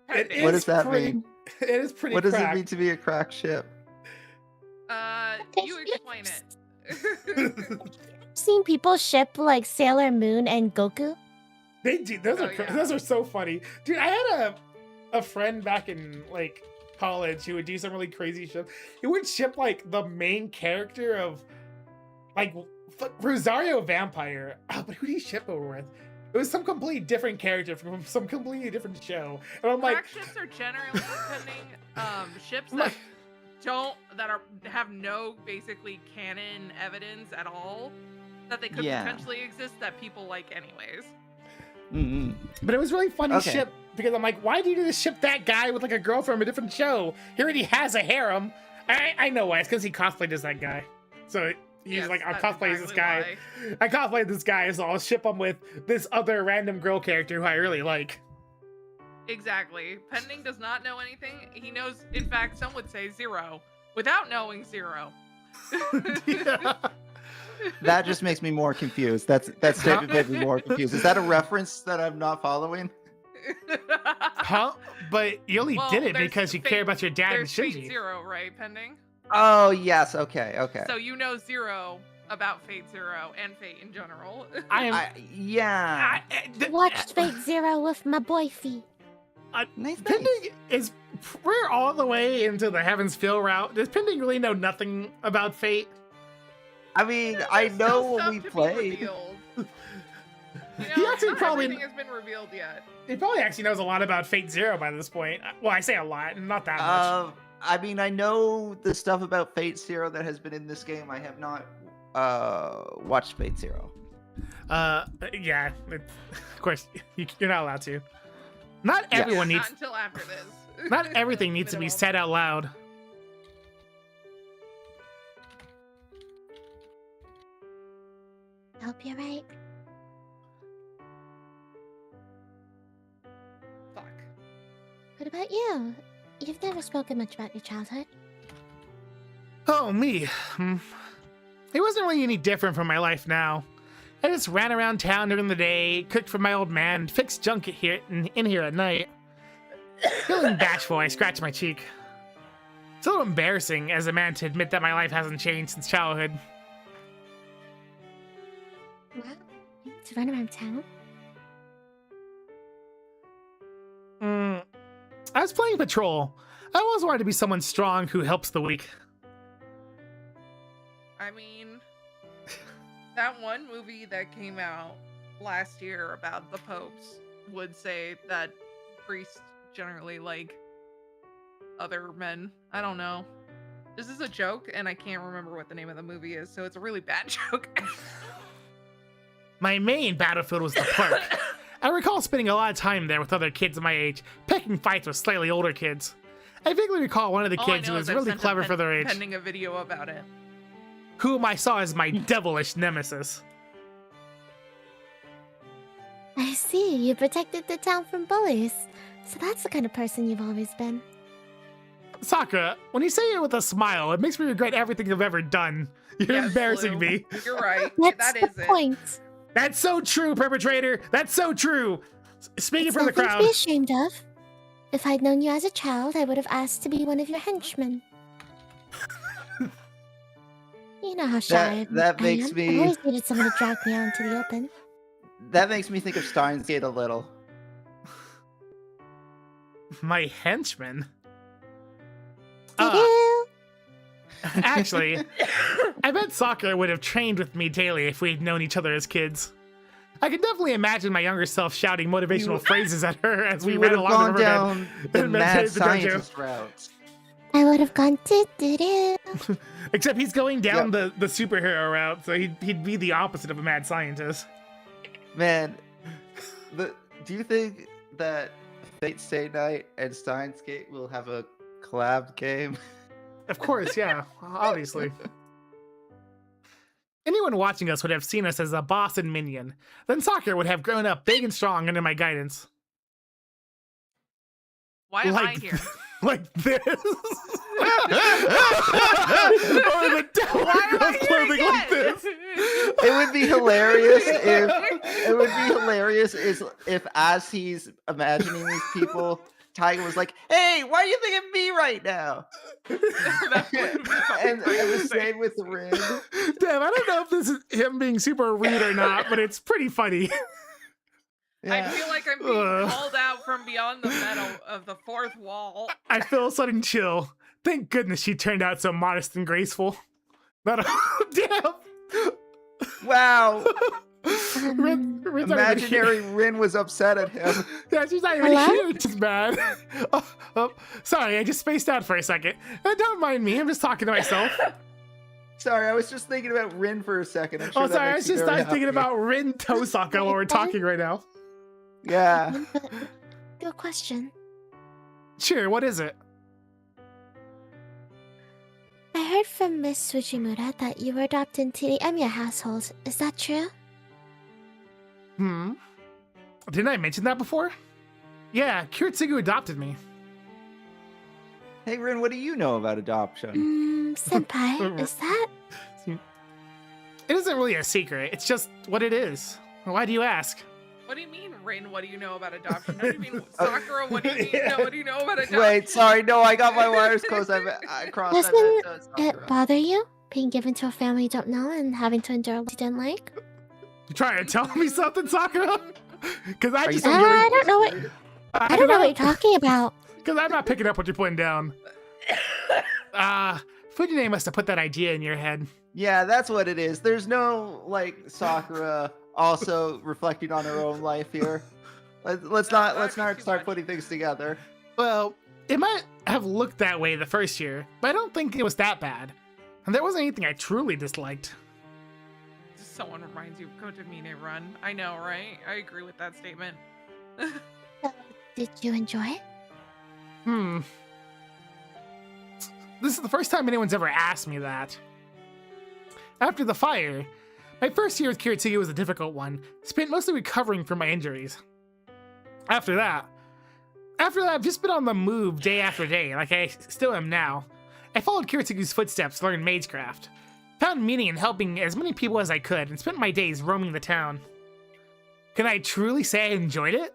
It Pending. What is does that pretty- mean? It is pretty. What does it cracked. mean to be a crack ship? You explain it. Seen people ship like Sailor Moon and Goku? They do. Those Oh, are yeah. those are so funny, dude. I had a friend back in like college who would do some really crazy shit. He would ship like the main character of like Rosario Vampire. Oh, but who did he ship over with? It was some completely different character from some completely different show, and I'm like, Crack ships are generally pending ships that like, have no basically canon evidence at all that they could Yeah. potentially exist that people like anyways. Mm-hmm. but it was really funny Okay. ship because I'm like, why do you need to ship that guy with like a girl from a different show? He already has a harem. I know why. It's because he cosplayed as that guy. So he's Yes, like, I'll that's cosplay as this exactly guy. why. I cosplayed this guy, so I'll ship him with this other random girl character who I really like. Exactly. Pending does not know anything. He knows, in fact, some would say zero without knowing zero. Yeah. That just makes me more confused. That statement made me more confused. Is that a reference that I'm not following? Huh? But you only Well, did it there's because you Fate- care about your dad and There's Fate Shinji. Zero, right? Pending. Oh yes, okay. So you know zero about Fate Zero and Fate in general. I am. Yeah. Watched Fate Zero with my boy Fee. Nice. Pending is. We're all the way into the Heaven's Feel route. Does Pending really know nothing about Fate? I mean, I There's know still when stuff we to be played. revealed. You He know, actually not probably- everything has been revealed yet. He probably actually knows a lot about Fate Zero by this point. Well, I say a lot, not that much. I mean, I know the stuff about Fate Zero that has been in this game. I have not watched Fate Zero. Yeah. Of course, you're not allowed to. Not Yeah. everyone Not needs. until after this. Not everything needs to be Minimum. said out loud. I hope you're right. Fuck. What about you? You've never spoken much about your childhood. Oh, me. It wasn't really any different from my life now. I just ran around town during the day, cooked for my old man, fixed junk in here at night. Feeling bashful, I scratched my cheek. It's a little embarrassing as a man to admit that my life hasn't changed since childhood. Wow. To run around town? I was playing patrol. I always wanted to be someone strong who helps the weak. I mean, that one movie that came out last year about the popes would say that priests generally like other men. I don't know. This is a joke, and I can't remember what the name of the movie is, so it's a really bad joke. My main battlefield was the park. I recall spending a lot of time there with other kids my age, picking fights with slightly older kids. I vaguely recall one of the All I kids who know was is I've really sent clever a for their age, pending a video about it. whom I saw as my devilish nemesis. I see. You protected the town from bullies. So that's the kind of person you've always been. Sakura, when you say it with a smile, it makes me regret everything I've ever done. You're Yes, embarrassing Lou. me. You're right. That's That the is it. point. That's so true, perpetrator. That's so true. Speaking It's for the nothing to crowd. be ashamed of. If I'd known you as a child, I would have asked to be one of your henchmen. You know how shy that I makes am. me- I've always needed someone to drag me out into the open. That makes me think of Steins Gate a little. My henchman. Ta-da! Actually, I bet Sakura would have trained with me daily if we'd known each other as kids. I can definitely imagine my younger self shouting motivational You- phrases at her as we We ran would have along the gone riverbed. down the and mad meditated the dojo. scientist route. I would have gone do-do-do. Except he's going down the superhero route, so he'd be the opposite of a mad scientist. Man, do you think that Fate Stay Night and Steins Gate will have a collab game? Of course, yeah, obviously. Anyone watching us would have seen us as a boss and minion. Then Sakura would have grown up big and strong under my guidance. Why am I Like- here? Like this. or the devil Why am I girls here clothing like again? this. It would be hilarious if as he's imagining these people, Tiger was like, "Hey, why are you thinking of me right now?" That would be something and I the would say. same with Rin. Damn, I don't know if this is him being super rude or not, but it's pretty funny. I Yeah. feel like I'm being Ugh. called out from beyond the metal of the fourth wall. I feel a sudden chill. Thank goodness she turned out so modest and graceful. Not damn. Wow, Rin's not even here. imaginary Rin was upset at him. Yeah, she's not even Hello? here. She's mad. Sorry, I just spaced out for a second. Don't mind me. I'm just talking to myself. Sorry, I was just thinking about Rin for a second. I'm sure that Sorry. I was makes you just very thinking happy. about Rin Tosaka while we're talking right now. Yeah. But, good question. Sure, what is it? I heard from Miss Sujimura that you were adopted into the Emiya household. Is that true? Didn't I mention that before? Yeah, Kiritsugu adopted me. Hey, Rin, what do you know about adoption? Senpai, is that? It isn't really a secret. It's just what it is. Why do you ask? What do you mean, Rin? What do you know about adoption? How do you mean, Sakura? What do you mean? Yeah. What do you know about adoption? Wait, sorry, no, I got my wires closed. I crossed that. Doesn't that's it Sakura. bother you? Being given to a family you don't know and having to endure what you didn't like? You trying to tell me something, Sakura? Because I Are you just saying Ah, you're I don't know what I don't know what you're talking about. Because I'm not picking up what you're putting down. Fujine must have put that idea in your head. Yeah, that's what it is. There's no like Sakura also reflecting on her own life here. Let's not That's too start much. putting things together. Well, it might have looked that way the first year, but I don't think it was that bad. And there wasn't anything I truly disliked. Someone reminds you of Kotamine Run. I know, right? I agree with that statement. So, did you enjoy it? This is the first time anyone's ever asked me that. After the fire, my first year with Kiritsugu was a difficult one, spent mostly recovering from my injuries. After that, I've just been on the move day after day, like I still am now. I followed Kiritsugu's footsteps to learn magecraft, found meaning in helping as many people as I could, and spent my days roaming the town. Can I truly say I enjoyed it?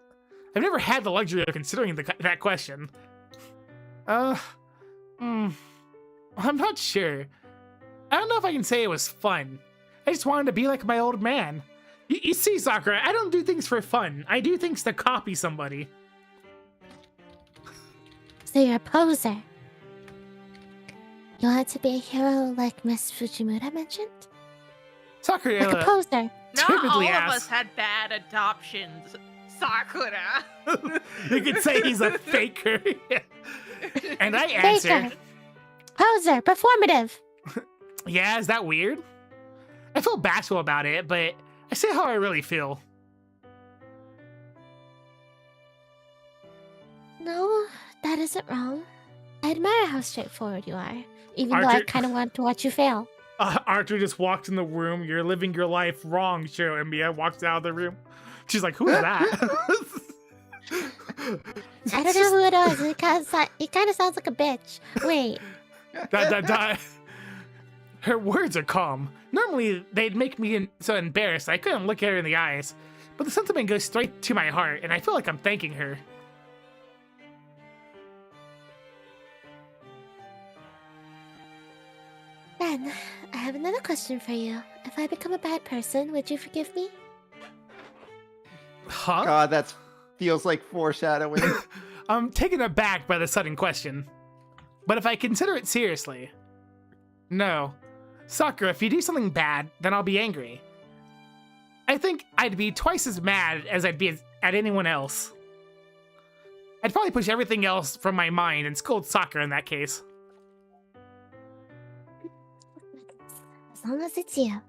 I've never had the luxury of considering that question. I'm not sure. I don't know if I can say it was fun. I just wanted to be like my old man. You see, Sakura, I don't do things for fun. I do things to copy somebody. So you're a poser. You You want to be a hero like Miss Fujimura mentioned? Sakura Like a poser. Not all timidly of asks. us had bad adoptions, Sakura. You could say he's a faker. And I answered, Faker. Poser. Performative. yeah, is that weird? I feel bashful about it, but I say how I really feel. No, that isn't wrong. I admire how straightforward you are, even though I Archer- kind of want to watch you fail. Archer just walks in the room. You're living your life wrong, Shiro. And Mia walks out of the room. She's like, who is that? I don't know who it is. It kind of sounds like a bitch. Wait. Her words are calm. Normally, they'd make me so embarrassed I couldn't look at her in the eyes. But the sentiment goes straight to my heart, and I feel like I'm thanking her. Ben, I have another question for you. If I become a bad person, would you forgive me? Huh? God, that feels like foreshadowing. I'm taken aback by the sudden question. But if I consider it seriously, no. Sakura, if you do something bad, then I'll be angry. I think I'd be twice as mad as I'd be at anyone else. I'd probably push everything else from my mind and scold Sakura in that case. As long as it's you.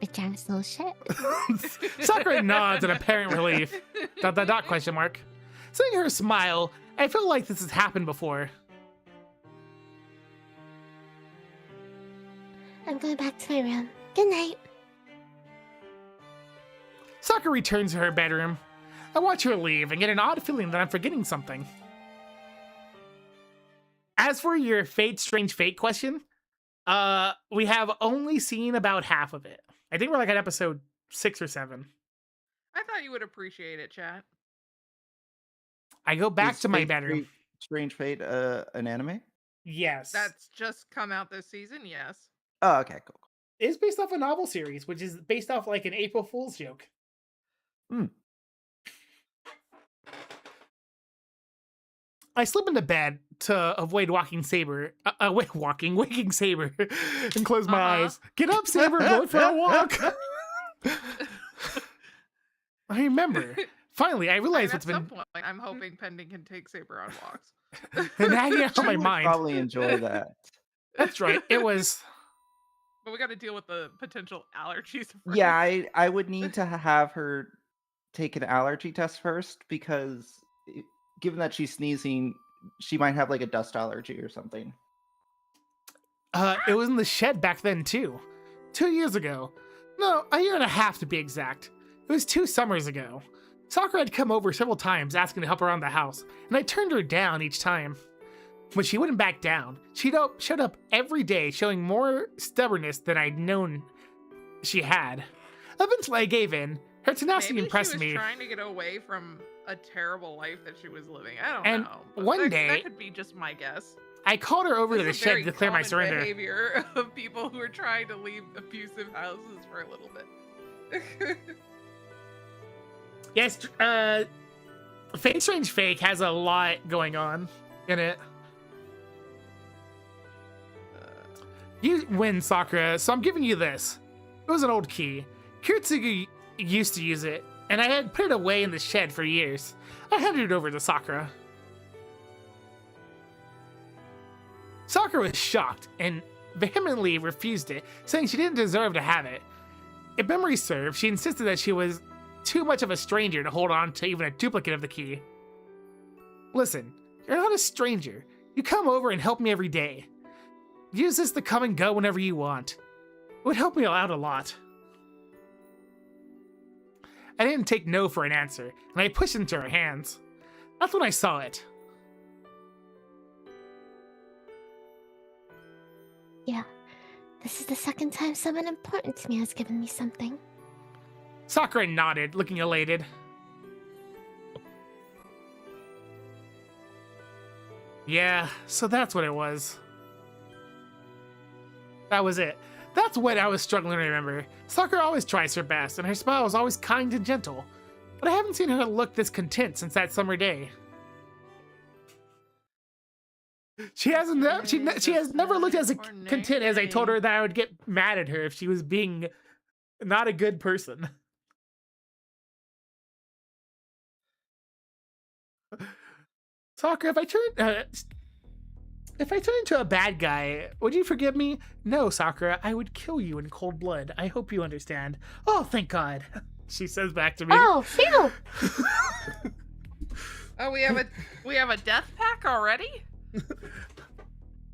Bitch ass little shit. Sakura nods in apparent relief. ... question mark. Seeing her smile, I feel like this has happened before. I'm going back to my room. Good night. Sakura returns to her bedroom. I watch her leave and get an odd feeling that I'm forgetting something. As for your Fate Strange Fate question, we have only seen about half of it. I think we're like at episode 6 or 7. I thought you would appreciate it, chat. I go back Is to my Fate- bedroom. Strange Fate an anime? Yes. That's just come out this season, yes. Oh, okay, cool. It's based off a novel series, which is based off like an April Fool's joke. I slip into bed to avoid waking Saber, waking Saber, and close my eyes. Get up, Saber, go for a walk. I remember. Finally, I realized at what's been some point, I'm hoping Pending can take Saber on walks. been hanging out on my She would mind. probably enjoy that. That's right. It was. But we got to deal with the potential allergies. first. Yeah, I would need to have her take an allergy test first because given that she's sneezing, she might have like a dust allergy or something. It was in the shed back then too. 2 years ago. No, a year and a half to be exact. It was 2 summers ago. Sakura had come over several times asking to help around the house, and I turned her down each time. But she wouldn't back down. She showed up every day, showing more stubbornness than I'd known she had. Eventually, I gave in. Her tenacity Maybe impressed she was me. trying to get away from a terrible life that she was living. I don't And know. but one that, day- that could be just my guess. I called her over to the This is shed very to declare my common surrender. behavior of people who are trying to leave abusive houses for a little bit. Yes, Fate Strange Fake has a lot going on in it. You win, Sakura, so I'm giving you this. It was an old key. Kiritsugu used to use it, and I had put it away in the shed for years. I handed it over to Sakura. Sakura was shocked and vehemently refused it, saying she didn't deserve to have it. If memory served, she insisted that she was too much of a stranger to hold on to even a duplicate of the key. Listen, you're not a stranger. You come over and help me every day. Use this to come and go whenever you want. It would help me out a lot. I didn't take no for an answer, and I pushed into her hands. That's when I saw it. Yeah. This is the second time someone important to me has given me something. Sakura nodded, looking elated. Yeah, so that's what it was. That was it. That's what I was struggling to remember. Sakura always tries her best, and her smile is always kind and gentle. But I haven't seen her look this content since that summer day. She hasn't. She has never looked as Or content as I told nay. her that I would get mad at her if she was being not a good person. Sakura, if I turn into a bad guy, would you forgive me? No, Sakura, I would kill you in cold blood. I hope you understand. Oh, thank God. She says back to me. Oh, phew! Oh, we have a death pack already?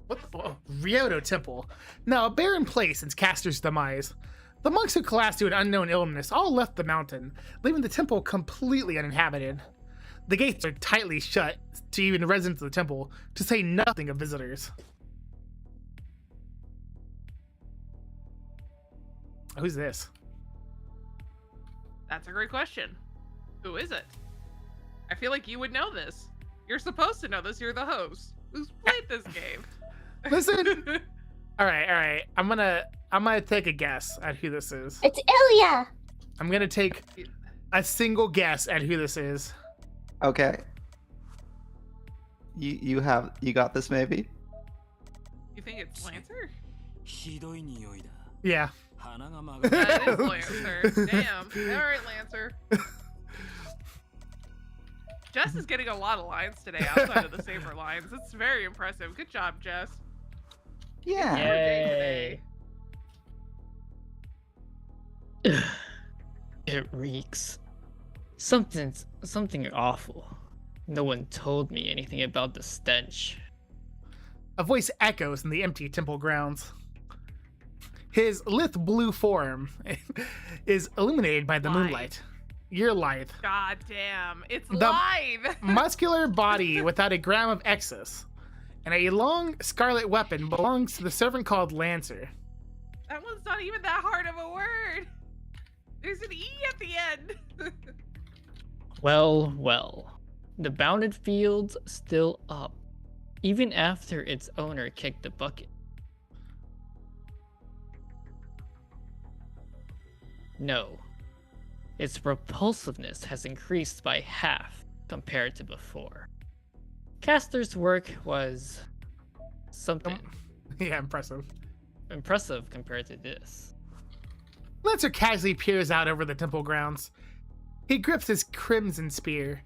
What the Ryoto Temple. Now a barren place since Castor's demise. The monks who collapsed due to an unknown illness all left the mountain, leaving the temple completely uninhabited. The gates are tightly shut to even residents of the temple, to say nothing of visitors. Who's this? That's a great question. Who is it? I feel like you would know this. You're supposed to know this. You're the host. Who's played this game? Listen. All right. I'm gonna take a guess at who this is. It's Ilya! I'm gonna take a single guess at who this is. Okay. You got this maybe? You think it's Lancer? ひどい匂いだ。 Yeah. 鼻が曲がる。 That is Lancer. Damn. All right, Lancer. Jess is getting a lot of lines today outside of the Saber lines. It's very impressive. Good job, Jess. Yeah. Your day today. It reeks. Something awful. No one told me anything about the stench. A voice echoes in the empty temple grounds. His lithe blue form is illuminated by the Lithe. moonlight. You're lithe. God damn. It's The- live. Muscular body without a gram of excess. And a long scarlet weapon belongs to the servant called Lancer. That one's not even that hard of a word. There's an E at the end. Well. The bounded field's still up, even after its owner kicked the bucket. No. Its repulsiveness has increased by half compared to before. Castor's work was something Yeah, impressive. impressive compared to this. Lancer casually peers out over the temple grounds. He grips his crimson spear.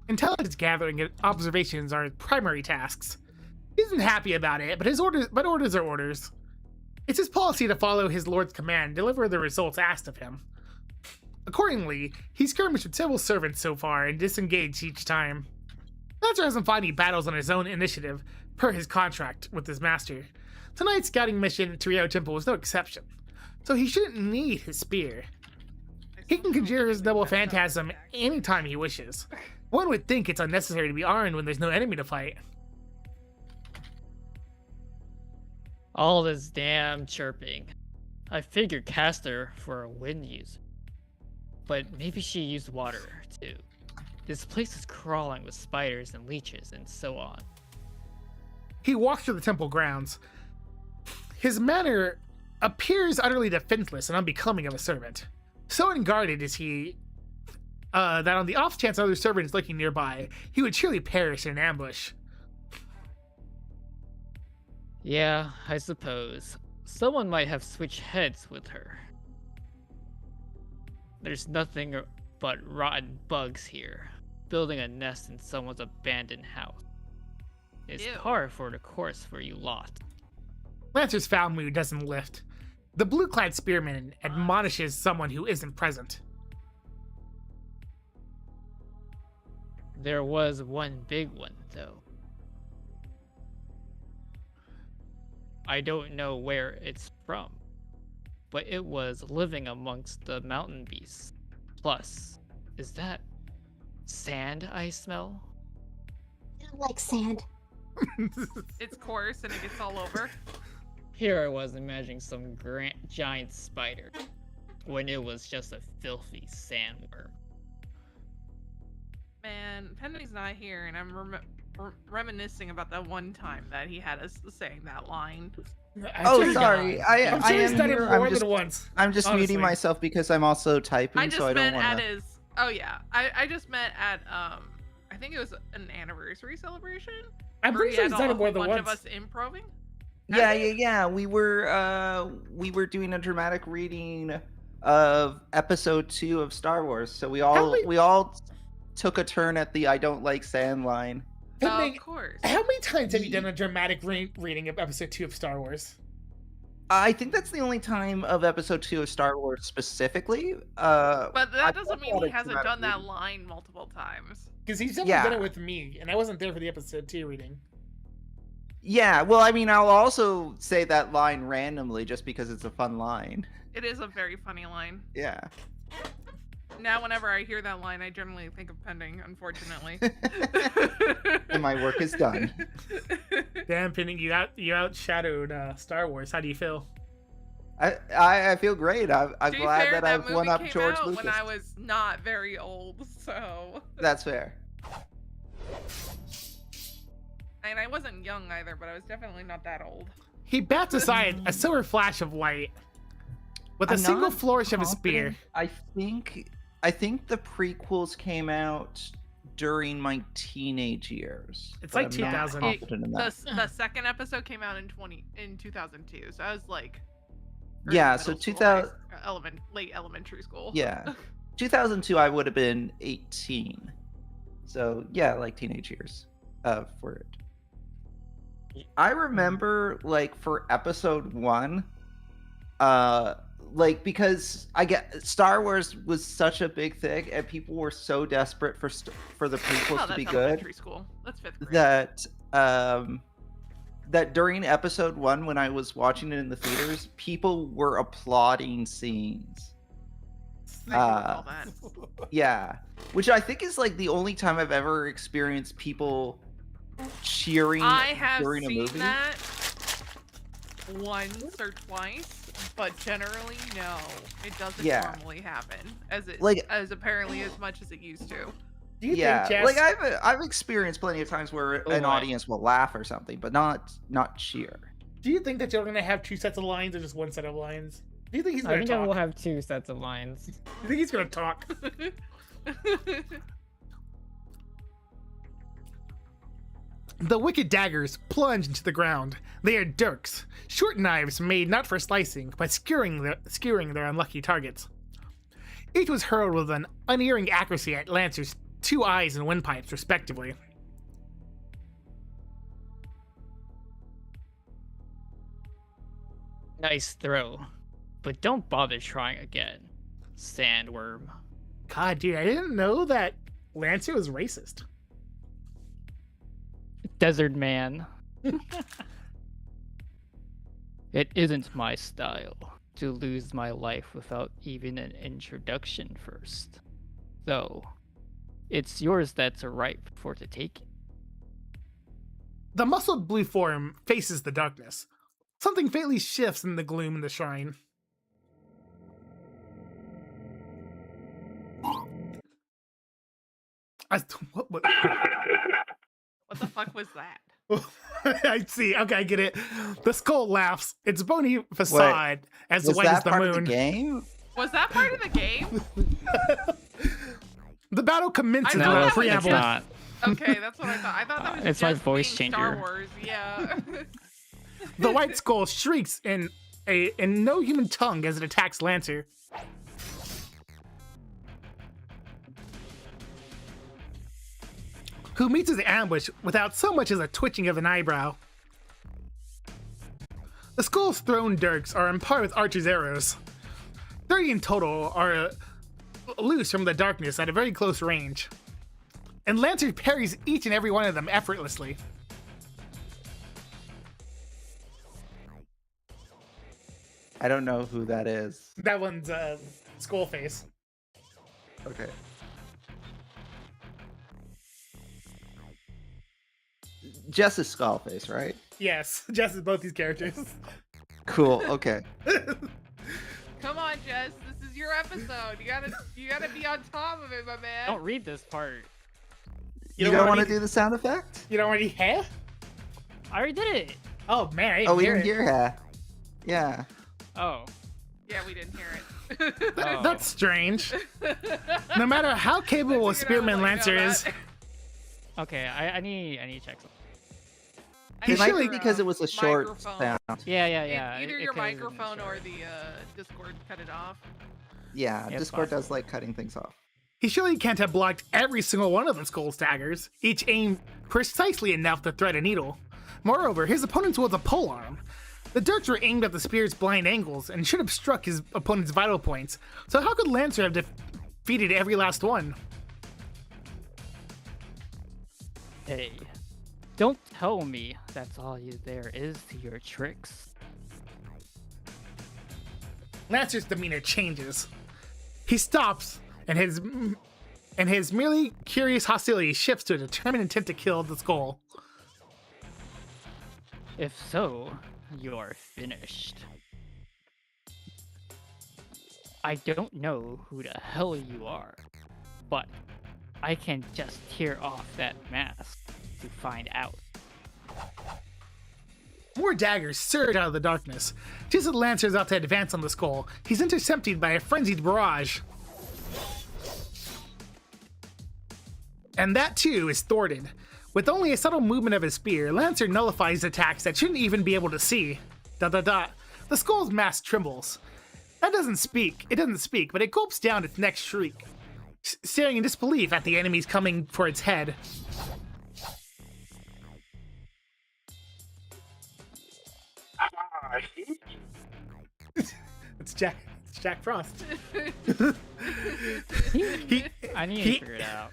Intelligence gathering and observations are his primary tasks. He isn't happy about it, but orders are orders. It's his policy to follow his lord's command and deliver the results asked of him. Accordingly, he's skirmished with several servants so far and disengaged each time. Lancer hasn't fought any battles on his own initiative, per his contract with his master. Tonight's scouting mission to Ryo Temple was no exception, so he shouldn't need his spear. He can conjure his double phantasm anytime he wishes. One would think it's unnecessary to be armed when there's no enemy to fight. All this damn chirping. I figured Castor for a wind user. But maybe she used water, too. This place is crawling with spiders and leeches and so on. He walks through the temple grounds. His manner appears utterly defenseless and unbecoming of a servant. So unguarded is he that on the off chance other servant is lurking nearby, he would surely perish in an ambush. Yeah, I suppose. Someone might have switched heads with her. There's nothing but rotten bugs here, building a nest in someone's abandoned house. It's Ew. par for the course for you lot. Lancer's foul mood doesn't lift. The blue-clad spearman admonishes someone who isn't present. There was one big one, though. I don't know where it's from, but it was living amongst the mountain beasts. Plus, is that sand I smell? I don't like sand. It's coarse and it gets all over. Here I was imagining some giant spider, when it was just a filthy sandworm. Man, Penny's not here, and I'm reminiscing about that one time that he had us saying that line. Oh, sorry. I'm sure he's am done it here. more than once. I'm just honestly. muting myself because I'm also typing, I just so I don't meant want at to. his. Oh yeah, I just meant at I think it was an anniversary celebration I'm Where pretty you sure had he's done a it more whole than bunch of once. us improving. Yeah. We were doing a dramatic reading of episode 2 of Star Wars. So we all took a turn at the I don't like sand line. Pending, Of course. how many times have you done a dramatic reading of episode 2 of Star Wars? I think that's the only time of episode 2 of Star Wars specifically. But I've that doesn't mean done he a hasn't dramatic done that reading. line multiple times. Because he's definitely done Yeah. it with me, and I wasn't there for the episode 2 reading. Yeah, well, I mean, I'll also say that line randomly just because it's a fun line. It is a very funny line. Yeah. Now, whenever I hear that line, I generally think of Pending, unfortunately. And my work is done. Damn, Pending, you outshadowed Star Wars. How do you feel? I feel great. I'm To be glad fair, that I've movie won up came George out Lucas. when I was not very old, so. That's fair. And I wasn't young either, but I was definitely not that old. He bats aside a silver flash of light with a I'm single not flourish of his spear. confident. I think the prequels came out during my teenage years. It's but like I'm not 2000. confident in that. The second episode came out in 2002, so I was like. Yeah, early so middle school, 2000 late elementary school. Yeah. 2002 I would have been 18. So, yeah, like teenage years for it. I remember like for episode 1 like because Star Wars was such a big thing and people were so desperate for the prequels Oh, to be that's good elementary school. That's 5th grade. that during episode 1 when I was watching it in the theaters, people were applauding scenes. I can recall that. Yeah, which I think is like the only time I've ever experienced people cheering I have during a seen movie. that once or twice, but generally no, it doesn't Yeah. normally happen as apparently as much as it used to. Do you Yeah, think, Jess? like I've experienced plenty of times where an my. audience will laugh or something, but not cheer. Do you think that you're gonna have 2 sets of lines or just 1 set of lines? Do you think he's I gonna think I talk? will have 2 sets of lines. Do you think he's gonna talk? The wicked daggers plunge into the ground. They are dirks, short knives made not for slicing, but skewering their unlucky targets. Each was hurled with an unerring accuracy at Lancer's 2 eyes and windpipes, respectively. Nice throw. But don't bother trying again. Sandworm. God, dude, I didn't know that Lancer was racist. Desert man. It isn't my style to lose my life without even an introduction first. Though, it's yours that's a right for the taking. The muscled blue form faces the darkness. Something faintly shifts in the gloom in the shrine. What? What the fuck was that? I see. Okay, I get it. The skull laughs. Its bony facade as Was white as that the part moon. of the game? Was that part of the game? The battle commences I know with a that was preamble. just- Okay, that's what I thought. I thought that was It's just my voice being Star changer. Wars. Yeah. The white skull shrieks in no human tongue as it attacks Lancer. Who meets his ambush without so much as a twitching of an eyebrow. The skull's thrown dirks are on par with Archer's arrows. 30 in total are loose from the darkness at a very close range. And Lancer parries each and every one of them effortlessly. I don't know who that is. That one's skull face. Okay. Jess is Skullface, right? Yes, Jess is both these characters. Cool. Okay. Come on, Jess. This is your episode. You gotta be on top of it, my man. Don't read this part. You don't don't wanna want to be- do the sound effect? You don't already have? I already did it. Oh man, I didn't Oh, we hear didn't it. hear her. Yeah. Oh. Yeah, we didn't hear it. Oh. That's strange. No matter how capable a I figured I would Spearman let you know Lancer is, that. Okay, I need to check something. He It might be surely- because it was a short microphone. sound. Yeah. Either it your could've been microphone or short. the Discord cut it off. Yeah, Yeah, Discord does possible. like cutting things off. He surely can't have blocked every single one of the skull's daggers, each aimed precisely enough to thread a needle. Moreover, his opponent's was a polearm. The darts were aimed at the spear's blind angles and should have struck his opponent's vital points, so how could Lancer have defeated every last one? Hey, don't tell me that's all there is to your tricks. Lancer's demeanor changes. He stops, and his merely curious hostility shifts to a determined intent to kill the skull. If so, you're finished. I don't know who the hell you are, but I can just tear off that mask to find out. More daggers surge out of the darkness. Just as Lancer is about to advance on the skull, he's intercepted by a frenzied barrage. And that too is thwarted. With only a subtle movement of his spear, Lancer nullifies attacks that shouldn't even be able to see. ... The skull's mask trembles. It doesn't speak, but it gulps down its next shriek, staring in disbelief at the enemies coming for its head. It's Jack Frost. I need he- to figure it out.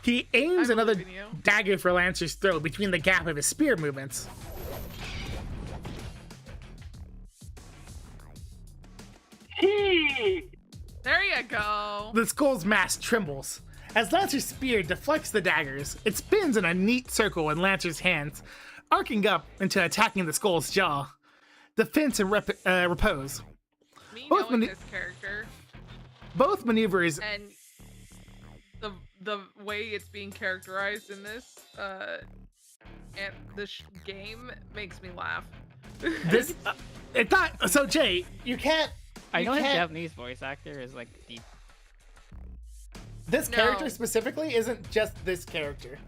He aims I'm another believing you. dagger for Lancer's throat between the gap of his spear movements. There you go. The skull's mask trembles. As Lancer's spear deflects the daggers, it spins in a neat circle in Lancer's hands, arcing up into attacking the skull's jaw. Defense and repose. Me Both knowing mani- this character Both maneuvers. and the way it's being characterized in this and this game makes me laugh. This. It's not. So Jay, you can't. I you know his can't- Japanese voice actor is like deep. This No. character specifically isn't just this character.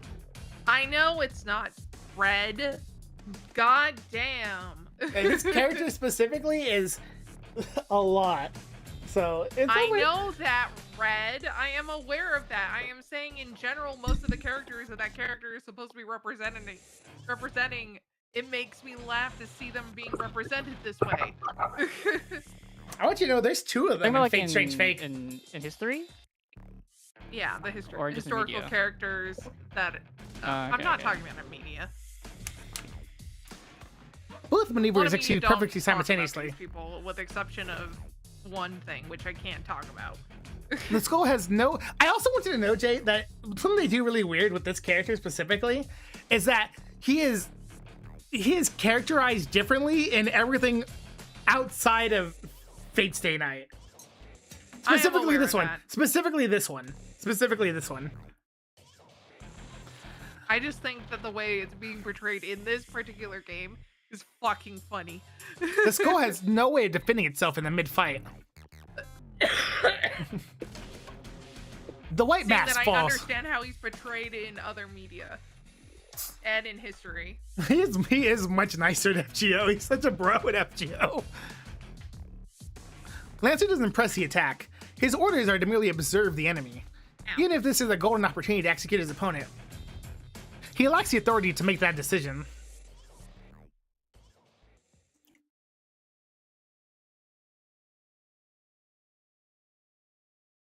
I know it's not Fred. God damn. And this character specifically is a lot. So it's I only- know that, Red. I am aware of that. I am saying in general, most of the characters that character is supposed to be representing, it makes me laugh to see them being represented this way. I want you to know there's two of them Think in about like Fate Strange Fake. in history. Yeah, the Or just in historical media. characters that I'm Okay, not okay. talking about in media. Both A lot maneuvers of media execute don't perfectly talk about simultaneously. these people, with the exception of one thing, which I can't talk about. The skull has no. I also want you to know, Jay, that something they do really weird with this character specifically is that he is characterized differently in everything outside of Fate Stay Night. I am Specifically aware this of one. that. Specifically this one. Specifically this one. I just think that the way it's being portrayed in this particular game is fucking funny. The skull has no way of defending itself in the mid-fight. The white Seeing mask that I falls. understand how he's portrayed in other media and in history. He is much nicer at FGO. He's such a bro at FGO. Lancer doesn't press the attack. His orders are to merely observe the enemy. Even if this is a golden opportunity to execute his opponent, he lacks the authority to make that decision.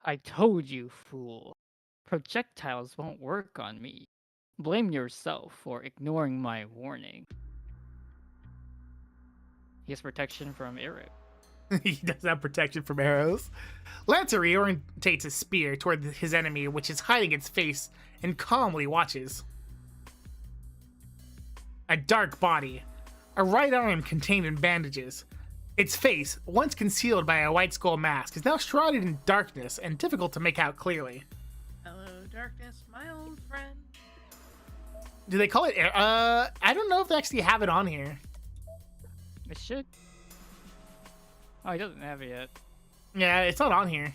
I told you, fool. Projectiles won't work on me. Blame yourself for ignoring my warning. He has protection from Eric. He does have protection from arrows. Lancer reorientates his spear toward his enemy, which is hiding its face, and calmly watches. A dark body, a right arm contained in bandages. Its face, once concealed by a white skull mask, is now shrouded in darkness and difficult to make out clearly. Hello, darkness, my old friend. Do they call it? I don't know if they actually have it on here. It should. Oh, he doesn't have it yet. Yeah, it's not on here.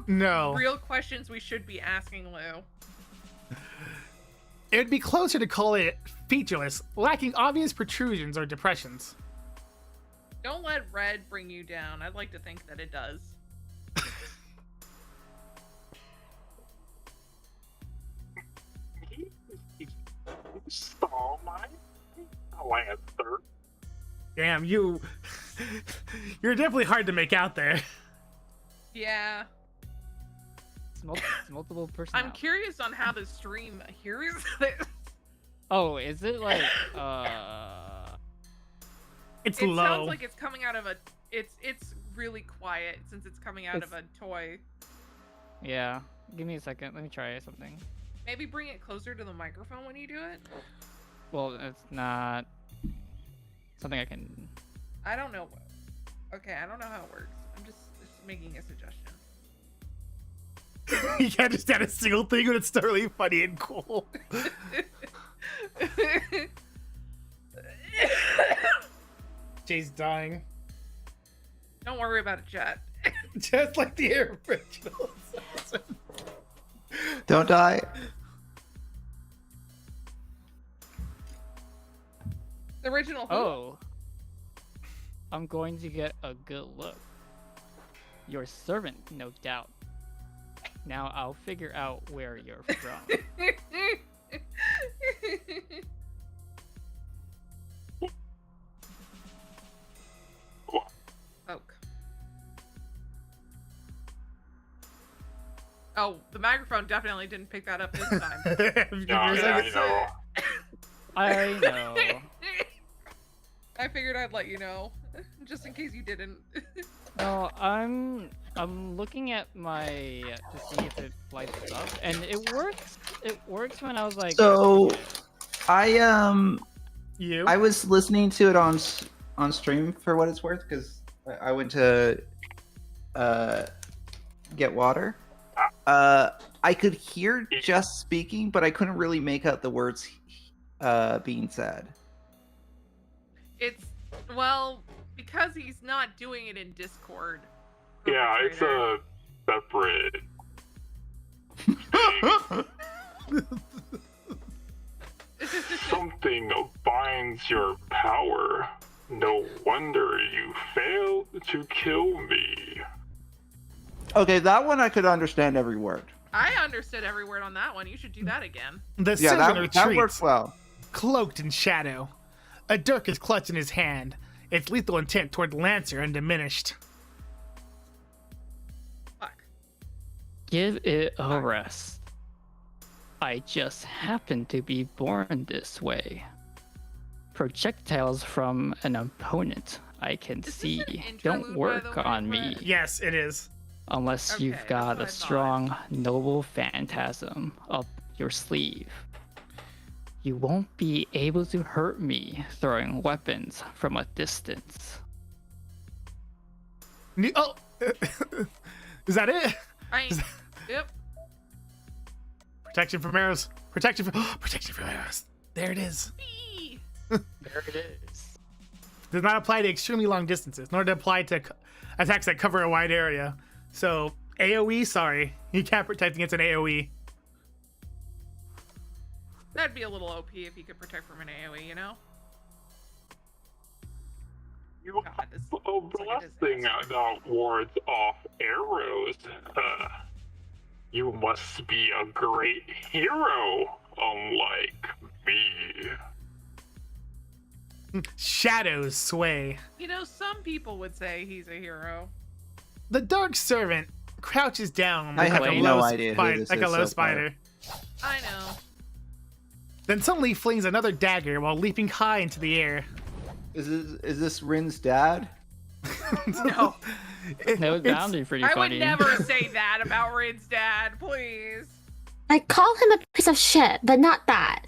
No. real questions we should be asking Lou. It would be closer to call it featureless, lacking obvious protrusions or depressions. Don't let red bring you down. I'd like to think that it does. Stall my answer. Damn, you're definitely hard to make out there. Yeah. It's multiple person. I'm curious on how the stream hears this. Oh, is it like It's It low. sounds like it's coming out of a. It's really quiet since it's coming out of a toy. Yeah. Give me a second. Let me try something. Maybe bring it closer to the microphone when you do it. Well, it's not something I can. I don't know. Okay, I don't know how it works. I'm just making a suggestion. You can't just add a single thing when it's totally funny and cool. Jay's dying. Don't worry about it, chat. Just like the original. Don't die. The original. Who? Oh. I'm going to get a good look. Your servant, no doubt. Now I'll figure out where you're from. Oak. Oh, the microphone definitely didn't pick that up this time. Yeah, you know. I know. I figured I'd let you know, just in case you didn't. No, I'm looking at my to see if it lights up, and it works. It works when I was like. So, I You? I was listening to it on stream for what it's worth because I went to get water. I could hear just speaking, but I couldn't really make out the words being said. It's well because he's not doing it in Discord. Yeah, it's Perpetrator. a separate. Something binds your power. No wonder you failed to kill me. Okay, that one I could understand every word. I understood every word on that one. You should do that again. The Yeah, servant that retreats, works well. cloaked in shadow. A dirk is clutched in his hand, its lethal intent toward Lancer undiminished. Fuck. Give it a rest. I just happen to be born this way. Projectiles from an opponent I can Is this see an interlude, don't by work the way, on me Brett? Yes, it is. unless Okay, you've that's got what I a thought. strong, noble phantasm up your sleeve. You won't be able to hurt me throwing weapons from a distance. Oh, is that it? I. Yep. Protection from arrows. Protection from arrows. There it is. Eee. There it is. Does not apply to extremely long distances, nor to apply to attacks that cover a wide area. So AOE, sorry, you can't protect against an AOE. That'd be a little OP if you could protect from an AoE, you know? You God, this have a looks like a blessing disaster. that wards off arrows. You must be a great hero, unlike me. Shadows sway. You know, some people would say he's a hero. The dark servant crouches down I like have a no low, idea who this like a is low so far. spider. I know. Then suddenly flings another dagger while leaping high into the air. Is this Rin's dad? No. That was bound to be pretty I funny. would never say that about Rid's dad, please. I call him a piece of shit, but not that.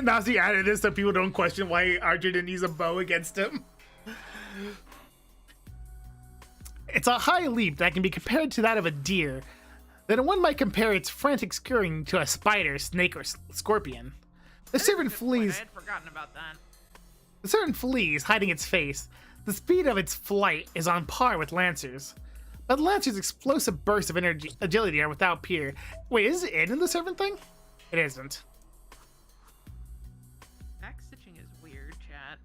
Nazi added this so people don't question why Archer didn't use a bow against him. It's a high leap that can be compared to that of a deer. Then one might compare its frantic scurrying to a spider, snake, or scorpion. The servant Good point. I flees. had forgotten about that. The servant flees, hiding its face. The speed of its flight is on par with Lancer's. But Lancer's explosive bursts of agility are without peer. Wait, is it in the servant thing? It isn't. Back stitching is weird, chat.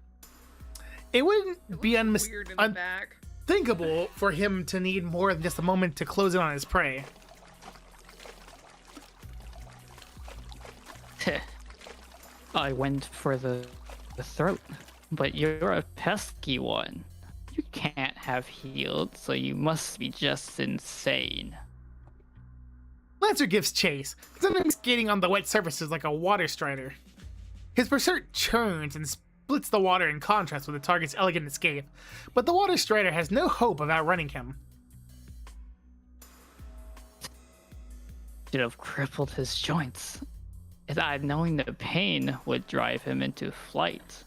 It wouldn't It be looks weird in the back. unthinkable for him to need more than just a moment to close in on his prey. I went for the throat, but you're a pesky one. You can't have healed, so you must be just insane. Lancer gives chase, sometimes skating on the wet surfaces like a water strider. His pursuit churns and splits the water in contrast with the target's elegant escape, but the water strider has no hope of outrunning him. Should have crippled his joints. Knowing the pain would drive him into flight.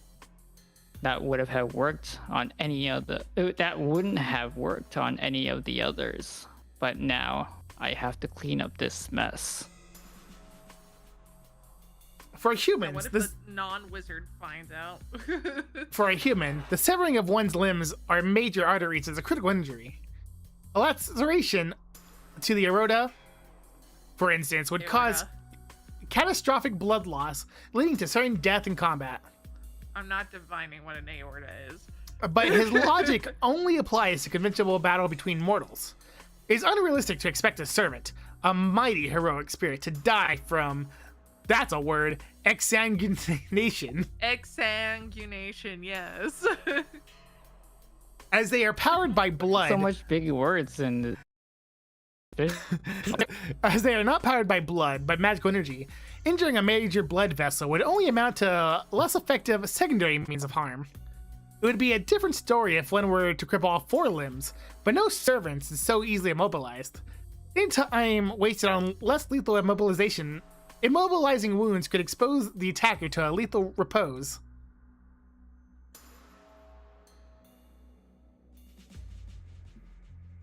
That would have worked on any other. That wouldn't have worked on any of the others. But now I have to clean up this mess. For Now, humans, what if this the non-wizard finds out? For a human, the severing of one's limbs or major arteries is a critical injury. A laceration to the aorta, for instance, would cause catastrophic blood loss, leading to certain death in combat. I'm not divining what an aorta is. But his logic only applies to conventional battle between mortals. It is unrealistic to expect a servant, a mighty heroic spirit, to die from, that's a word, exsanguination. Exsanguination, yes. As they are powered by blood. So much big words and. As they are not powered by blood, but magical energy, injuring a major blood vessel would only amount to less effective secondary means of harm. It would be a different story if one were to cripple all 4 limbs, but no servants is so easily immobilized. In time wasted on less lethal immobilization, immobilizing wounds could expose the attacker to a lethal repose.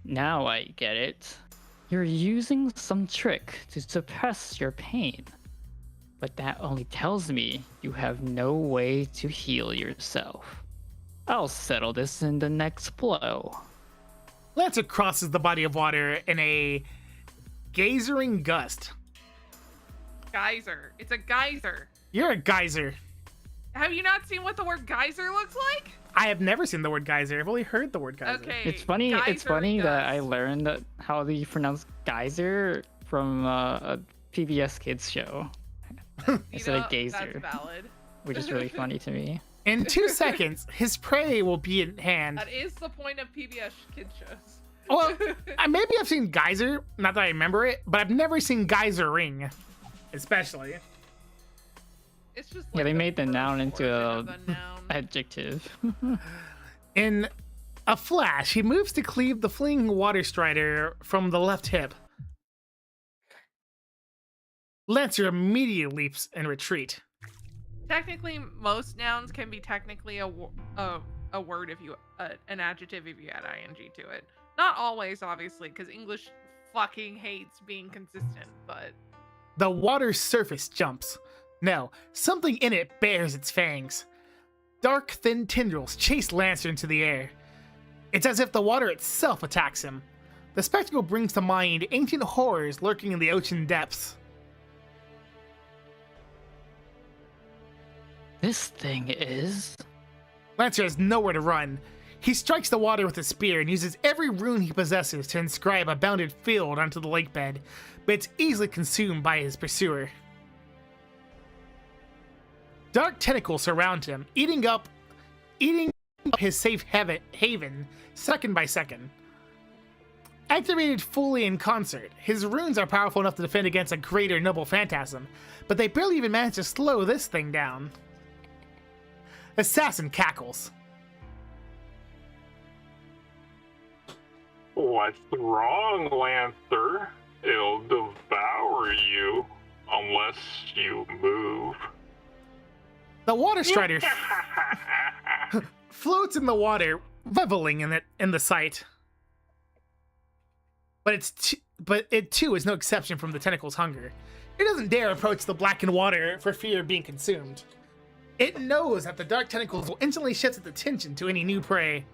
Now I get it. You're using some trick to suppress your pain. But that only tells me you have no way to heal yourself. I'll settle this in the next blow. Lancer crosses the body of water in a geysering gust. Geyser. It's a geyser. You're a geyser. Have you not seen what the word geyser looks like? I have never seen the word geyser. I've only heard the word geyser. Okay. It's funny. It's geyser funny that I dust. learned that how do you pronounce geyser from a PBS Kids show You instead know, of gazer, That's valid. which is really funny to me. In 2 seconds, his prey will be in hand. That is the point of PBS kids shows. Well, maybe I've seen geyser, not that I remember it, but I've never seen geyser ring, especially. It's just Yeah, like they the made the noun first into portion a of the noun. adjective. In a flash, he moves to cleave the fleeing water strider from the left hip. Lancer immediately leaps in retreat. Technically, most nouns can be technically a word if you an adjective if you add ing to it. Not always, obviously, because English fucking hates being consistent. But The water's surface jumps. No, something in it bares its fangs. Dark, thin tendrils chase Lancer into the air. It's as if the water itself attacks him. The spectacle brings to mind ancient horrors lurking in the ocean depths. This thing is. Lancer has nowhere to run. He strikes the water with a spear and uses every rune he possesses to inscribe a bounded field onto the lake bed, but it's easily consumed by his pursuer. Dark tentacles surround him, eating up his safe haven second by second. Activated fully in concert, his runes are powerful enough to defend against a greater noble phantasm, but they barely even manage to slow this thing down. Assassin cackles. What's wrong, Lancer? It'll devour you unless you move. The water strider floats in the water, reveling in the sight. But it too is no exception from the tentacle's hunger. It doesn't dare approach the blackened water for fear of being consumed. It knows that the dark tentacles will instantly shift its attention to any new prey.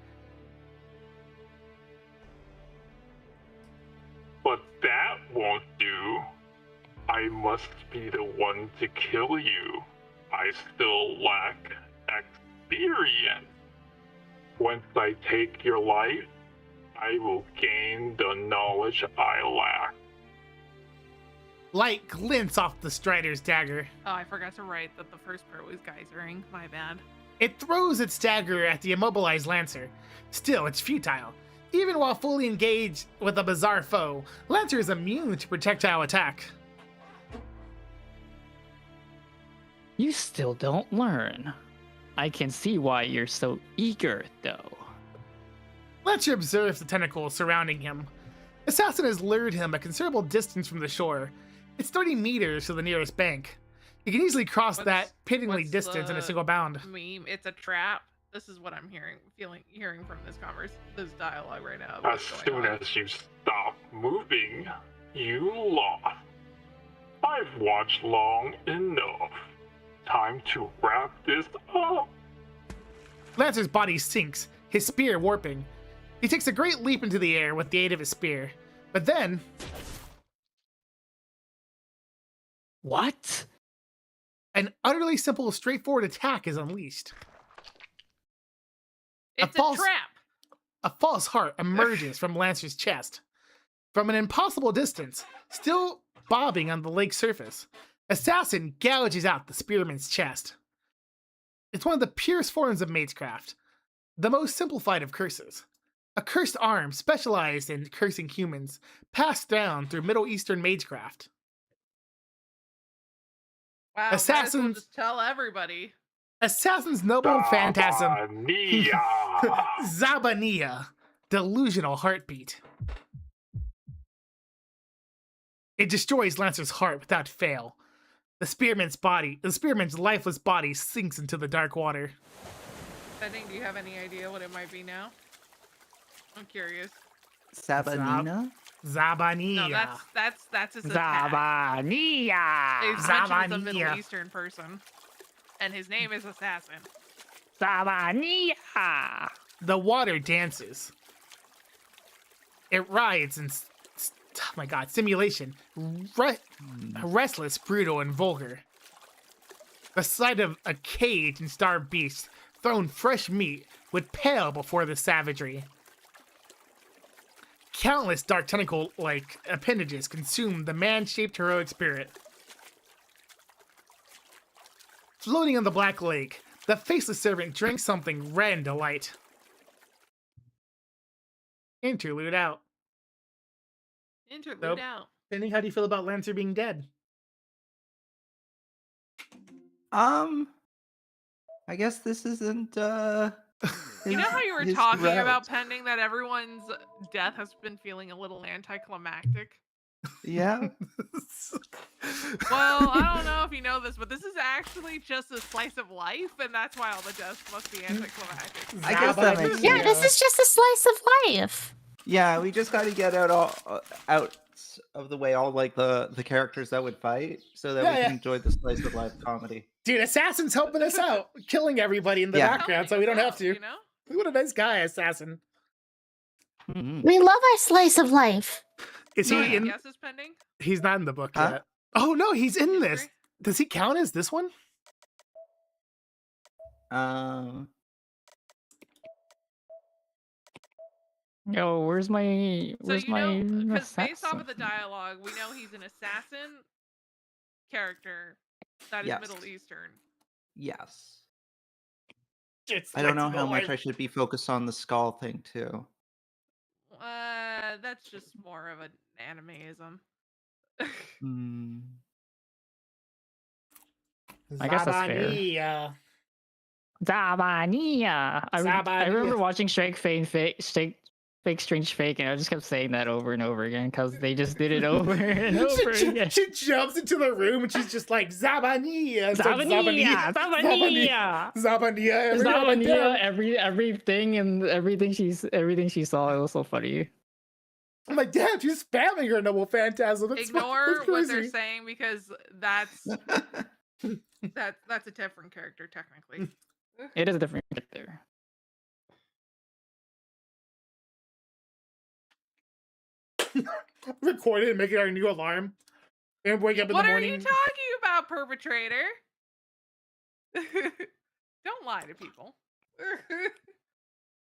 I must be the one to kill you. I still lack experience. Once I take your life, I will gain the knowledge I lack. Light glints off the Strider's dagger. Oh, I forgot to write that the first part was geysering. My bad. It throws its dagger at the immobilized Lancer. Still, it's futile. Even while fully engaged with a bizarre foe, Lancer is immune to projectile attack. You still don't learn. I can see why you're so eager, though. Lancer observes the tentacles surrounding him. Assassin has lured him a considerable distance from the shore. It's 30 meters to the nearest bank. You can easily cross that piddingly what's distance in a the single bound. Meme. It's a trap. This is what I'm hearing from this dialogue right now. As What's going soon on. as you stop moving, you lost. I've watched long enough. Time to wrap this up. Lancer's body sinks, his spear warping. He takes a great leap into the air with the aid of his spear. But then, What? an utterly simple, straightforward attack is unleashed. It's a false- trap. A false heart emerges from Lancer's chest. From an impossible distance, still bobbing on the lake's surface, Assassin gouges out the spearman's chest. It's one of the purest forms of magecraft, the most simplified of curses. A cursed arm specialized in cursing humans, passed down through Middle Eastern magecraft. Wow. Might as well Assassins- just tell everybody. Assassin's noble phantasm, Nia. Zabania, delusional heartbeat. It destroys Lancer's heart without fail. The spearman's lifeless body sinks into the dark water. Bending, do you have any idea what it might be now? I'm curious. Sabanina? Zabania. No, that's his attack. Zabania! It's mentioned as a Middle Zabania. Eastern person, and his name is Assassin. Zabania! The water dances. It rides in, oh my god, simulation. Restless, brutal, and vulgar. The sight of a caged and starved beast thrown fresh meat would pale before the savagery. Countless dark tentacle-like appendages consume the man-shaped heroic spirit. Floating on the black lake, the faceless servant drinks something red in delight. Interlude out. Interlude Nope. out. Penny, how do you feel about Lancer being dead? I guess this isn't You know how you were his talking about route. Pending that everyone's death has been feeling a little anticlimactic? Yeah. Well, I don't know if you know this, but this is actually just a slice of life, and that's why all the deaths must be anticlimactic. I guess that makes Yeah, sense. this is just a slice of life. Yeah, we just got to get out of the way all like the characters that would fight, so that we Yeah, can enjoy the slice of life comedy. Dude, Assassin's helping us out, killing everybody in the Yeah. background, so we don't have to. You know? What a nice guy, Assassin. Mhm. We love our slice of life. Is So he any in? guesses pending? He's not in the book Huh? yet. Oh no, he's in this. History? Does he count as this one? Um, Yo, where's my So where's you my know, because based off of assassin? the dialogue, we know he's an assassin character that is Yes. Middle Eastern. yes. It's I don't know like how the much life- I should be focused on the skull thing too. That's just more of an animeism. Hmm. I guess that's fair. Zabania. Zabania! I remember Zabania. watching Fake Strange Fake, and I just kept saying that over and over again because they just did it over and over again. She jumps into the room and she's just like Zabania. and starts Zabania! Zabania! Zabania. Every now and then. Zabania! Everything and everything she saw, it was so funny. I'm like, damn, she's spamming her noble phantasm. That's Ignore what they're crazy. saying because that's a different character technically. It is a different character. Record it and make it our new alarm. And wake up in What the are morning. you talking about, perpetrator? Don't lie to people.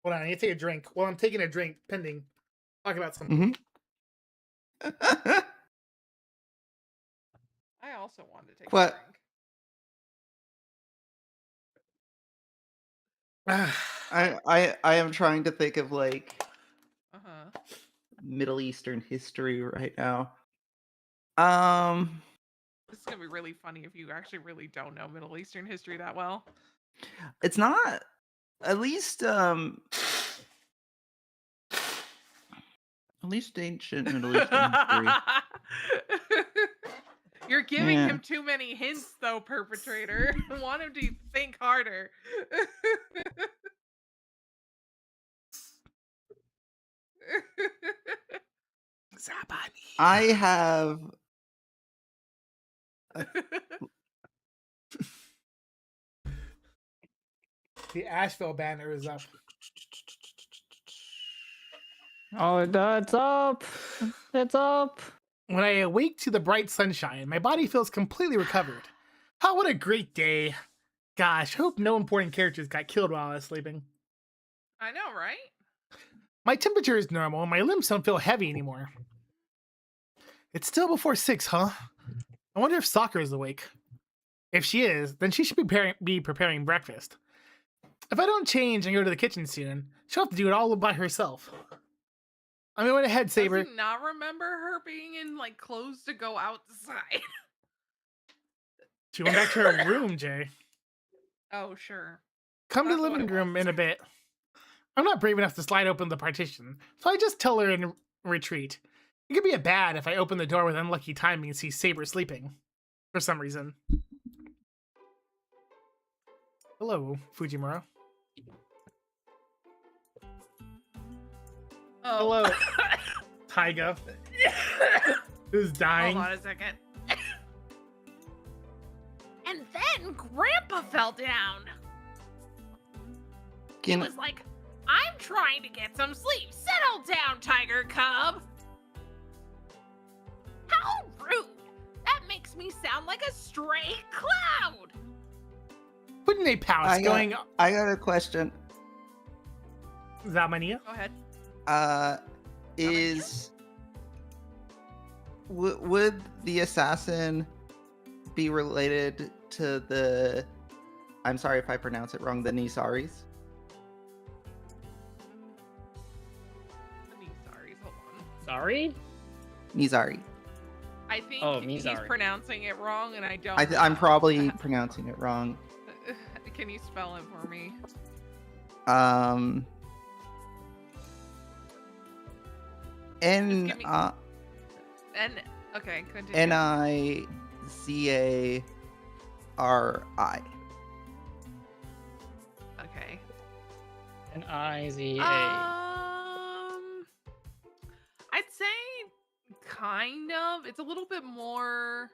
Hold on, I need to take a drink. Well, I'm taking a drink, pending. Talk about something. Mhm. I also wanted to take What? a drink. I am trying to think of like Uh-huh. Middle Eastern history right now. This is gonna be really funny if you actually really don't know Middle Eastern history that well. It's not at least ancient Middle Eastern history. You're giving Yeah. him too many hints, though, perpetrator. I want him to think harder. I have The Asheville banner is up. Oh, that's up. It's up. When I awake to the bright sunshine, my body feels completely recovered. Oh, what a great day. Gosh, hope no important characters got killed while I was sleeping. I know, right? My temperature is normal and my limbs don't feel heavy anymore. It's still before 6, huh? I wonder if Sakura is awake. If she is, then she should be preparing breakfast. If I don't change and go to the kitchen soon, she'll have to do it all by herself. I'm going ahead, Saber. Does he not remember her being in like clothes to go outside? She went back to her room, Jay. Oh, sure. Come to That's the what living it room was. in a bit. I'm not brave enough to slide open the partition, so I just tell her in retreat. It could be a bad if I open the door with unlucky timing and see Saber sleeping. For some reason. Hello, Fujimura. Oh. Hello, Taiga. Who's dying? Hold on a second. And then Grandpa fell down. He Can was like, I'm trying to get some sleep. Settle down, Tiger Cub. How rude. That makes me sound like a stray cloud. Putting a pouch I going. got a question. Zamania? Go ahead. Is would the assassin be related to the? I'm sorry if I pronounce it wrong. The Nisaris. Sorry, hold on. Sorry? Nizari. I think Oh, he's Mizari. pronouncing it wrong, and I don't. I'm know. probably pronouncing it wrong. Can you spell it for me? N give me- Okay, continue. Nizari. Okay. N-I-Z-A. I'd say kind of. It's a little bit more.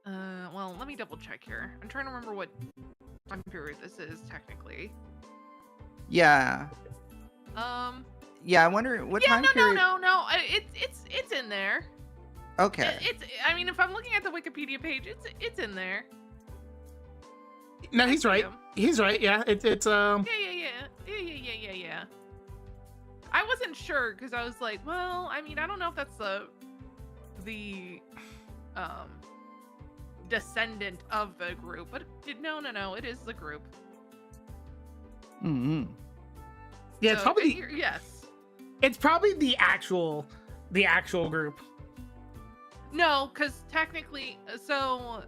Well, let me double check here. I'm trying to remember what time period this is technically. Yeah. Yeah, I wonder what Yeah, time period. no. It's in there. Okay. It's. I mean, if I'm looking at the Wikipedia page, it's in there. No, he's right. him. He's right. Yeah, it's Yeah. I wasn't sure because I was like, well, I mean, I don't know if that's the descendant of the group, but no, it is the group. Mm-hmm. Yeah, it's So, probably yes. it's probably the actual group. No, because technically, so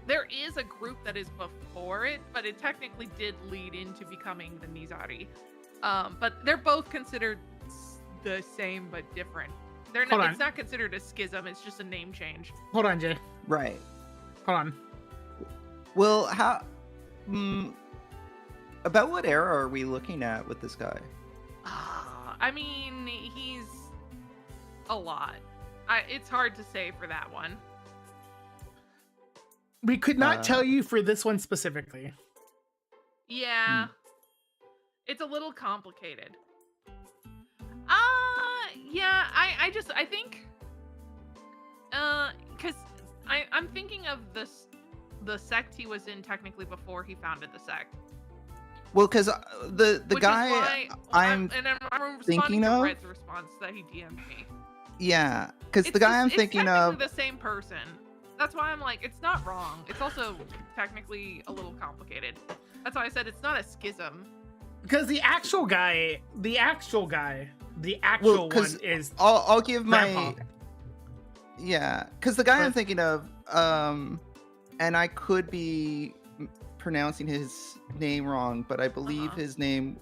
there is a group that is before it, but it technically did lead into becoming the Nizari. But they're both considered the same but different. They're Hold not. on. It's not considered a schism. It's just a name change. Hold on, Jay. Right. Hold on. Well, how? About what era are we looking at with this guy? I mean, he's a lot. It's hard to say for that one. We could not Uh, tell you for this one specifically. Yeah. It's a little complicated. Yeah, I think Because I'm thinking of the sect he was in technically before he founded the sect. Well, because the Which guy is why, I'm I'm thinking responding to of- Red's response that he DM'd me. yeah, because the It's guy just- I'm it's thinking technically of, the same person. That's why I'm like, it's not wrong. It's also technically a little complicated. That's why I said it's not a schism. Because the actual Well, 'cause one is I'll give my Grandpa. yeah, because the guy I'm But- thinking of, and I could be pronouncing his name wrong, but I believe Uh-huh. his name,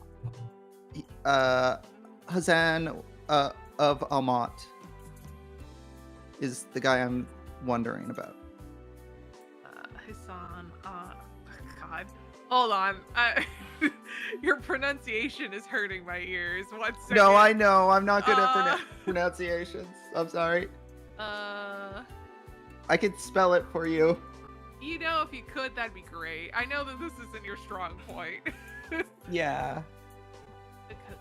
Hazan of Almat, is the guy I'm wondering about. Hassan. God. Hold on. Your pronunciation is hurting my ears. 1 second. No, I know. I'm not good at Uh, pronunciations. I'm sorry. Uh, I could spell it for you. you know, if you could, that'd be great. I know that this isn't your strong point. Yeah.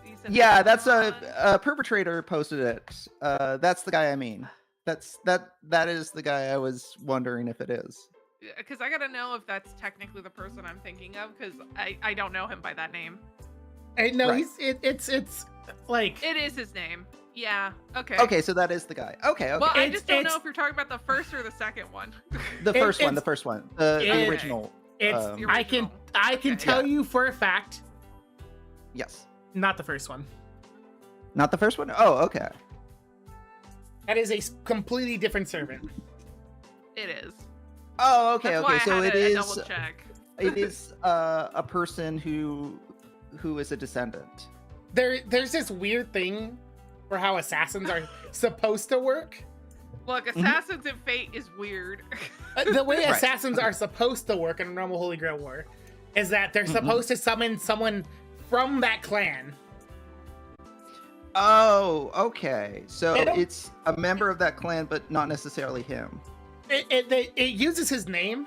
You said Yeah, that's Hassan? a perpetrator posted it. That's the guy I mean. That is the guy I was wondering if it is. Because I gotta know if that's technically the person I'm thinking of, because I don't know him by that name. no, Right. it's like It is his name. Yeah. Okay. Okay, so that is the guy. Okay, okay. Well, I It's- just don't know it's- if you're talking about the first or the second one. the first one, it's- the it- original. it's The I can original. I can Okay. tell Yeah. you for a fact, Yes. not the first one. Not the first one? Oh, okay. That is a completely different servant. It is. Oh, okay, That's okay. why So I had it to is double check. it is a person who is a descendant. There's this weird thing for how assassins are supposed to work. Look, Assassins in Fate is weird. The way Right. assassins are supposed to work in a normal Holy Grail war is that they're supposed to summon someone from that clan. Oh, okay. So They don't- it's a member of that clan, but not necessarily him. It uses his name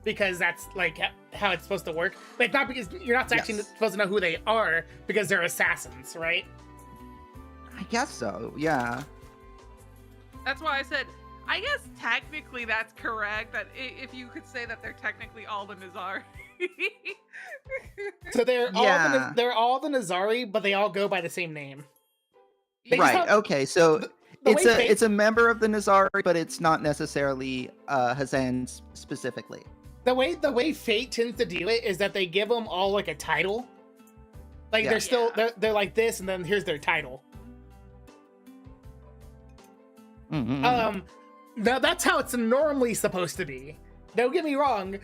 because that's like how it's supposed to work, but it's not because you're not actually Yes. supposed to know who they are because they're assassins, right? I guess so. Yeah. That's why I said, I guess technically that's correct. That if you could say that they're technically all the Nizar. So they're Yeah. all the Nazari, but they all go by the same name. They just Right. have- Okay. So the it's way a Fate- it's a member of the Nizari, but it's not necessarily Hazan specifically. the way Fate tends to do it is that they give them all like a title. Like Yeah. they're still they're like this, and then here's their title. Mhm. Now that's how it's normally supposed to be. Don't get me wrong,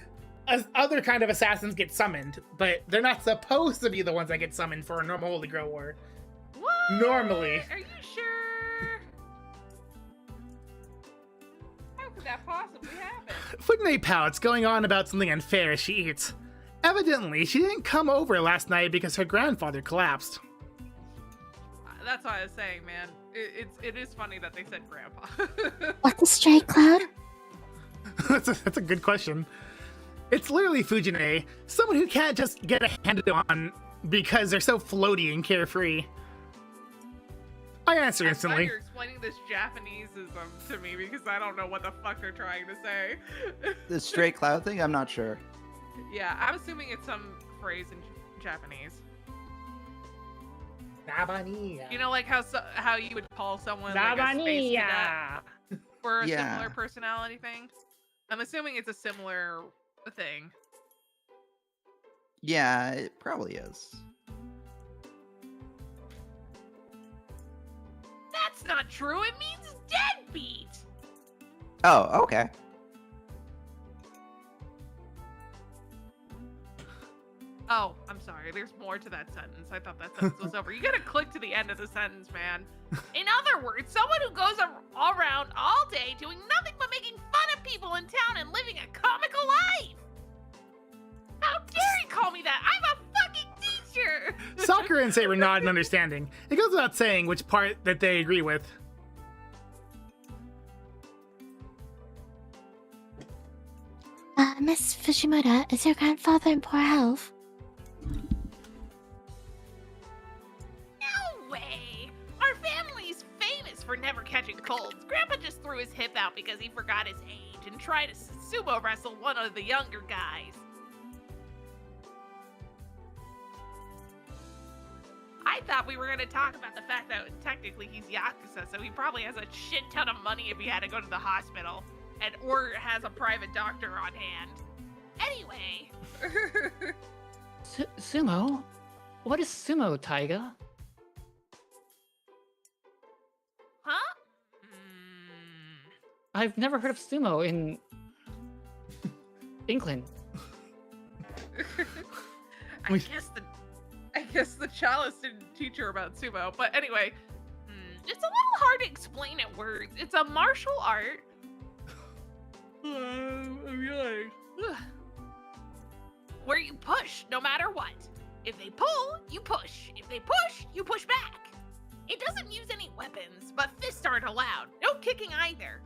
as other kind of assassins get summoned, but they're not supposed to be the ones that get summoned for a normal Holy Grail war. What? Normally. Are you sure? How could that possibly happen? Footnate Pouts going on about something unfair as she eats. Evidently, she didn't come over last night because her grandfather collapsed. That's what I was saying, man. It is funny that they said grandpa. What the stray cloud? That's a good question. It's literally Fujine, someone who can't just get handed on because they're so floaty and carefree. I answer I'm glad instantly. you're explaining this Japaneseism to me because I don't know what the fuck they're trying to say. The straight cloud thing. I'm not sure. Yeah, I'm assuming it's some phrase in Japanese. You know, like how you would call someone like a space cadet for a Yeah. similar personality thing. I'm assuming it's a similar thing. Yeah, it probably is. That's not true. It means deadbeat. Oh, okay. Oh, I'm sorry. There's more to that sentence. I thought that sentence was over. You gotta click to the end of the sentence, man. In other words, someone who goes all around all day doing nothing but making fun of people in town and living a comical life. How dare you call me that? I'm a fucking teacher. Sakura and Saber nod in understanding. It goes without saying which part that they agree with. Miss Fujimura, is your grandfather in poor health? No way. Our family's famous for never catching catching colds. Grandpa just threw his hip out because he forgot his age and tried to sumo wrestle one of the younger guys. I thought we were going to talk about the fact that technically he's Yakuza, so he probably has a shit ton of money if he had to go to the hospital, or has a private doctor on hand. Anyway. Sumo? What is sumo, Taiga? Huh? I've never heard of sumo in England. I guess the Chalice didn't teach her about sumo, but anyway, it's a little hard to explain in words. It's a martial art. Where you push no matter what. If they pull, you push. If they push, you push back. It doesn't use any weapons, but fists aren't allowed. No kicking either.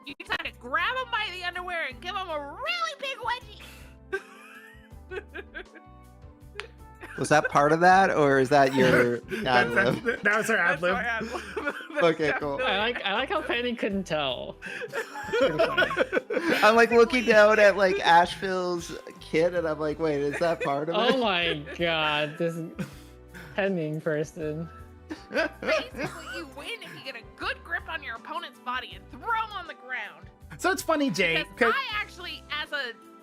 You just have to grab them by the underwear and give them a really big wedgie. Was that part of that, or is that your ad lib? That was her ad lib. Okay, cool. I like how Penny couldn't tell. I'm like looking down at like Asheville's kid, and I'm like, wait, is that part of it? Oh my god, this Penning person. Basically, you win if you get a good grip on your opponent's body and throw him on the ground. So it's funny, Jay. Because I actually, as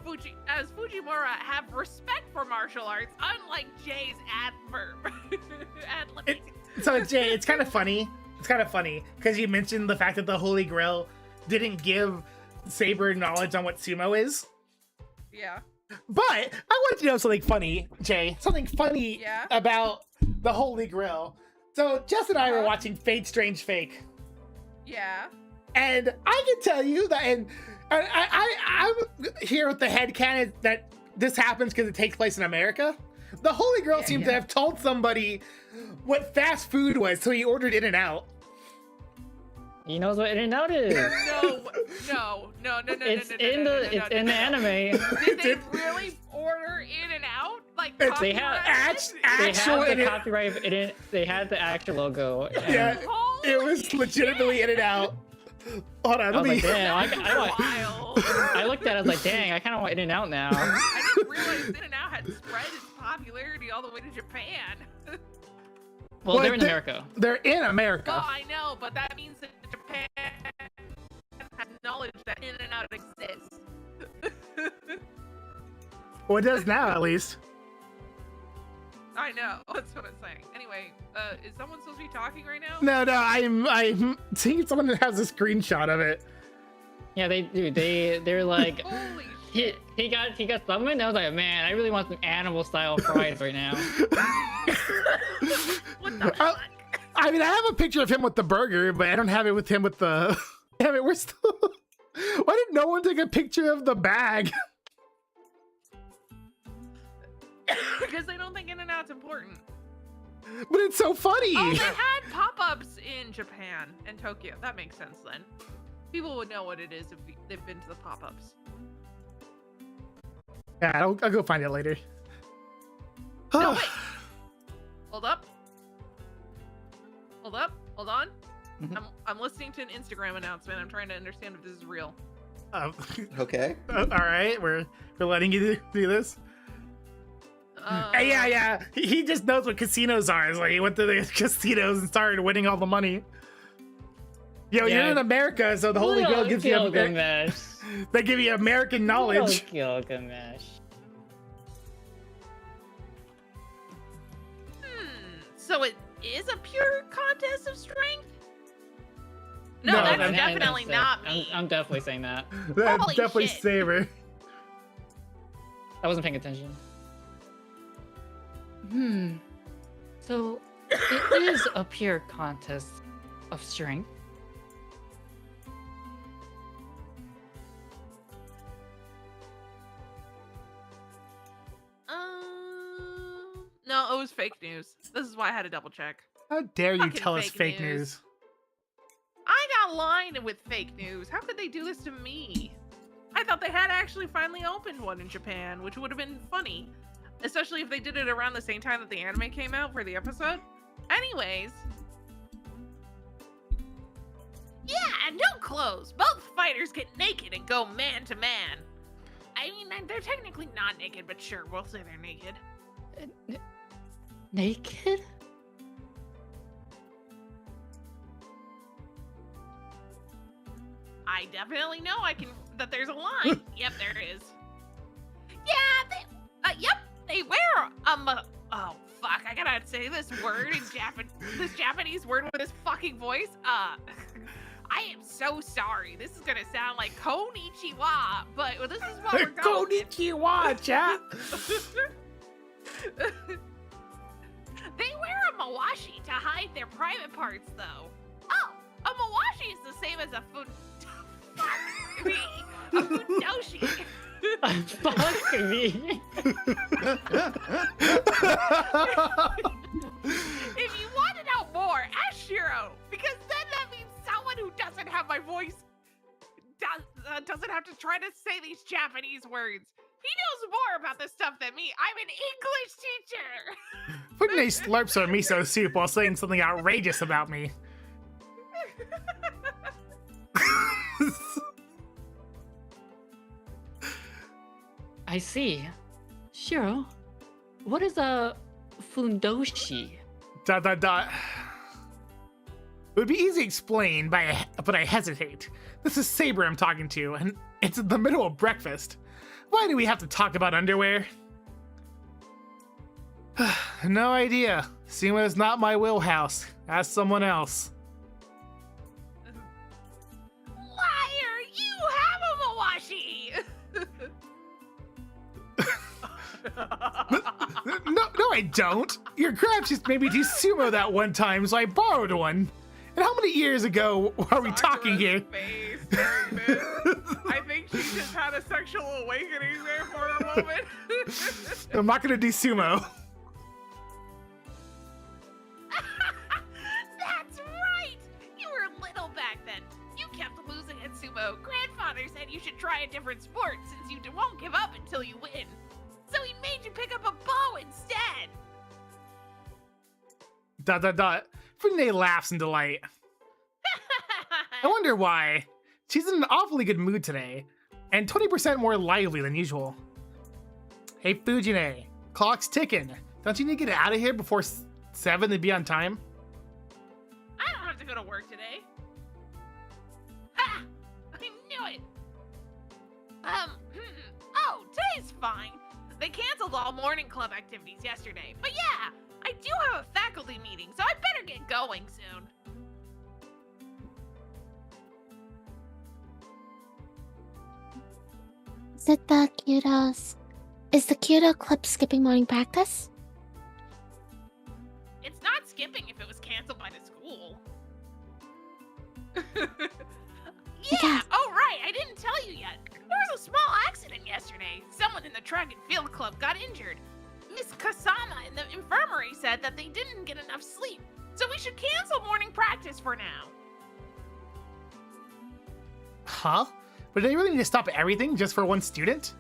Fujimura, have respect for martial arts, unlike Jay's ad-libbing. So Jay, it's kind of funny. It's kind of funny because you mentioned the fact that the Holy Grail didn't give Saber knowledge on what sumo is. Yeah. But I want to know something funny, Jay. Something funny about the Holy Grail. So Jess and I were watching Fate Strange Fake. Yeah. And I can tell you that, and I'm here with the headcanon that this happens because it takes place in America. The Holy Grail seems to have told somebody what fast food was, so he ordered In-N-Out. He knows what In-N-Out is. No. It's in the anime. Did they really order In-N-Out? Like they had the copyright. They had the actual logo. Yeah, it was legitimately In-N-Out. Hold on, let me. Like, damn, I looked at it, I was like, dang, I kind of want In-N-Out now. I didn't realize In-N-Out had spread its popularity all the way to Japan. Well, they're in America. They're in America. Well, I know, but that means that Japan has knowledge that In-N-Out exists. Well, it does now, at least. I know. That's what I'm saying. Anyway, is someone supposed to be talking right now? No, I'm seeing someone that has a screenshot of it. Yeah, they do. They're like, holy shit. He got summoned. I was like, man, I really want some animal style fries right now. What the fuck? I mean, I have a picture of him with the burger, but I don't have it with him with the. Damn it, we're still. Why did no one take a picture of the bag? Because they don't think In-N-Out's important. But it's so funny. Oh, they had pop-ups in Japan and Tokyo. That makes sense then. People would know what it is if they've been to the pop-ups. Yeah, I'll go find it later. No, wait. Hold up. Hold on. Mhm. I'm listening to an Instagram announcement. I'm trying to understand if this is real. Okay. All right, we're letting you do this. Yeah. He just knows what casinos are. It's like he went to the casinos and started winning all the money. You're in America, so the Holy Grail gives you Gilgamesh. They give you American knowledge. Gilgamesh. So it is a pure contest of strength? No, that's I'm definitely not me. I'm definitely saying that. That's Holy definitely shit. Saber. I wasn't paying attention. So it is a pure contest of strength. No, it was fake news. This is why I had to double check. How dare you Fucking tell us fake fake news. news? I got lined with fake news. How could they do this to me? I thought they had actually finally opened one in Japan, which would have been funny. Especially if they did it around the same time that the anime came out for the episode. Anyways. Yeah, and no clothes. Both fighters get naked and go man to man. I mean, they're technically not naked, but sure, we'll say they're naked. Naked? I definitely know that there's a line. Yep, there is. Yeah, yep, they wear oh fuck, I gotta say this word in this Japanese word with this fucking voice. I am so sorry. This is gonna sound like konnichiwa, but this is what we're going with. Konnichiwa, chat. They wear a mawashi to hide their private parts, though. Oh, a mawashi is the same as a fudoshi. Fuck me. If you want to know more, ask Shiro, because then that means someone who doesn't have my voice doesn't have to try to say these Japanese words. He knows more about this stuff than me. I'm an English teacher. Funine slurps her miso soup while saying something outrageous about me. I see. Shiro, what is a fundoshi? ... It would be easy to explain, but I hesitate. This is Saber I'm talking to, and it's in the middle of breakfast. Why do we have to talk about underwear? No idea. Sumo is not my wheelhouse. Ask someone else. Liar! You have a mawashi! No, I don't. Your crab just made me do sumo that one time, so I borrowed one. And how many years ago are we talking here? Face during this. I think she just had a sexual awakening there for a moment. I'm not gonna do sumo. That's right! You were little back then. You kept losing at sumo. Grandfather said you should try a different sport since you won't give up until you win. So he made you pick up a bow instead. ... Funine laughs in delight. I wonder why. She's in an awfully good mood today, and 20% more lively than usual. Hey Fujine, clock's ticking. Don't you need to get out of here before 7 to be on time? I don't have to go to work today. Ha! I knew it! Oh, today's fine. They canceled all morning club activities yesterday. But yeah, I do have a faculty meeting, so I better get going soon. Is the Kyoto Club skipping morning practice? It's not skipping if it was canceled by the school. Yeah, oh right, I didn't tell you yet. There was a small accident yesterday. Someone in the track and field club got injured. Miss Kasama in the infirmary said that they didn't get enough sleep, so we should cancel morning practice for now. Huh? But do they really need to stop everything just for one student?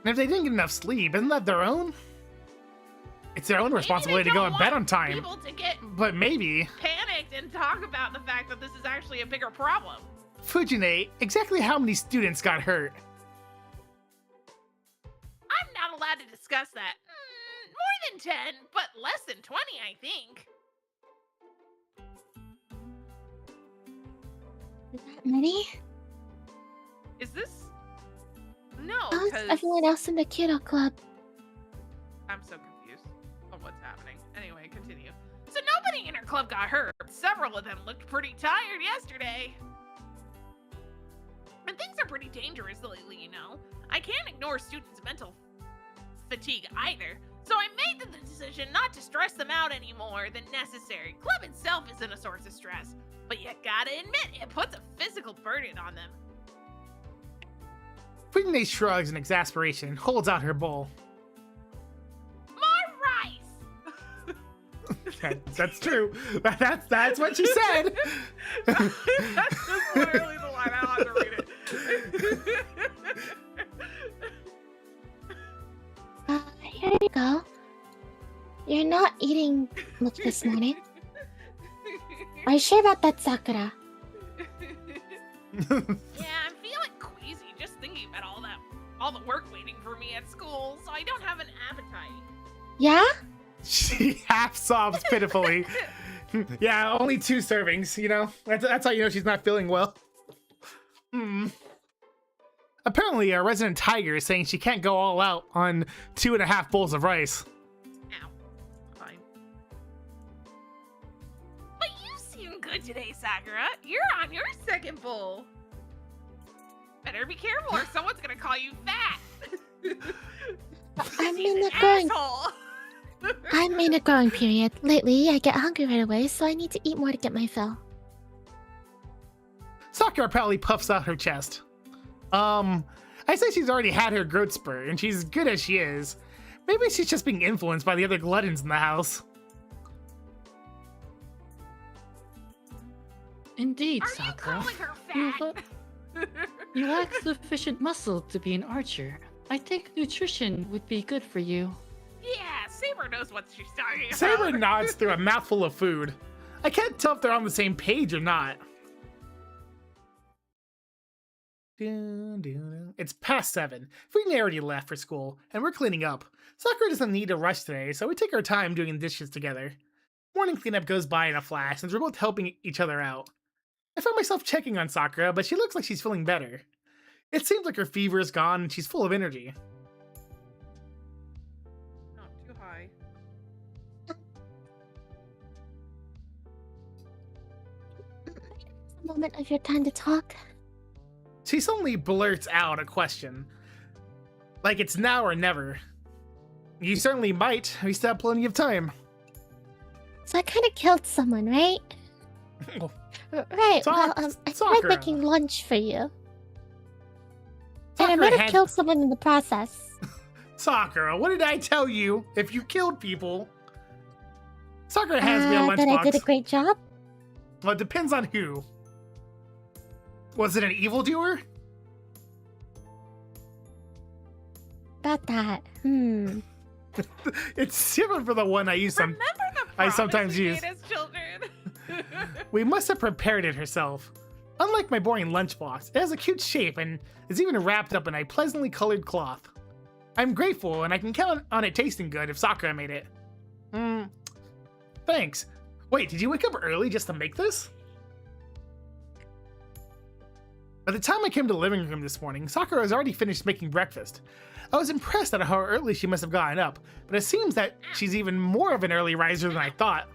And if they didn't get enough sleep, isn't that their own? It's their own responsibility to go to bed on time. People to get But maybe... panicked and talk about the fact that this is actually a bigger problem. Fujine, exactly how many students got hurt? I'm not allowed to discuss that. More than 10, but less than 20, I think. Is that many? Is this? No, How's because everyone else in the Kyoto Club? I'm so confused on what's happening. Anyway, continue. So nobody in our club got hurt. Several of them looked pretty tired yesterday. And things are pretty dangerous lately, you know. I can't ignore students' mental fatigue either. So I made the decision not to stress them out any more than necessary. Club itself isn't a source of stress, but you gotta admit, it puts a physical burden on them. Fujine shrugs in exasperation and holds out her bowl. More rice! That's true. That's what she said. That's just literally the line. I don't have to read it. Here you go. You're not eating much this morning. Are you sure about that, Sakura? Yeah, I'm feeling queasy just thinking about all the work waiting for me at school, so I don't have an appetite. Yeah? She half sobs pitifully. Yeah, only 2 servings, you know? That's how you know she's not feeling well. Apparently, our resident tiger is saying she can't go all out on 2.5 bowls of rice. Ow. Fine. But you seem good today, Sakura. You're on your 2nd bowl. Better be careful or someone's gonna call you fat. I'm He's in an the growing. asshole. I'm in a growing period. Lately, I get hungry right away, so I need to eat more to get my fill. Sakura proudly puffs out her chest. I say she's already had her growth spurt, and she's good as she is. Maybe she's just being influenced by the other gluttons in the house. Indeed, Are you Sakura. calling her You, fat? you lack sufficient muscle to be an archer. I think nutrition would be good for you. Yeah, Saber knows what she's talking about. Saber nods through a mouthful of food. I can't tell if they're on the same page or not. It's past 7. Feen already left for school, and we're cleaning up. Sakura doesn't need to rush today, so we take our time doing the dishes together. Morning cleanup goes by in a flash, since we're both helping each other out. I find myself checking on Sakura, but she looks like she's feeling better. It seems like her fever is gone and she's full of energy. Not too high. A moment of your time to talk. She suddenly blurts out a question. Like it's now or never. You certainly might. We still have plenty of time. So I kind of killed someone, right? Right. Well, I tried Sakura. making lunch for you. And I Sakura might have had- killed someone in the process. Sakura, what did I tell you? If you killed people. Sakura hands me a That I lunchbox. did a great job. Well, it depends on who. Was it an evildoer? About that. It's different for the one I use some. Remember the I promise sometimes we use. made as children? We must have prepared it herself. Unlike my boring lunchbox, it has a cute shape and is even wrapped up in a pleasantly colored cloth. I'm grateful, and I can count on it tasting good if Sakura made it. Thanks. Wait, did you wake up early just to make this? By the time I came to the living room this morning, Sakura has already finished making breakfast. I was impressed at how early she must have gotten up, but it seems that she's even more of an early riser than I thought.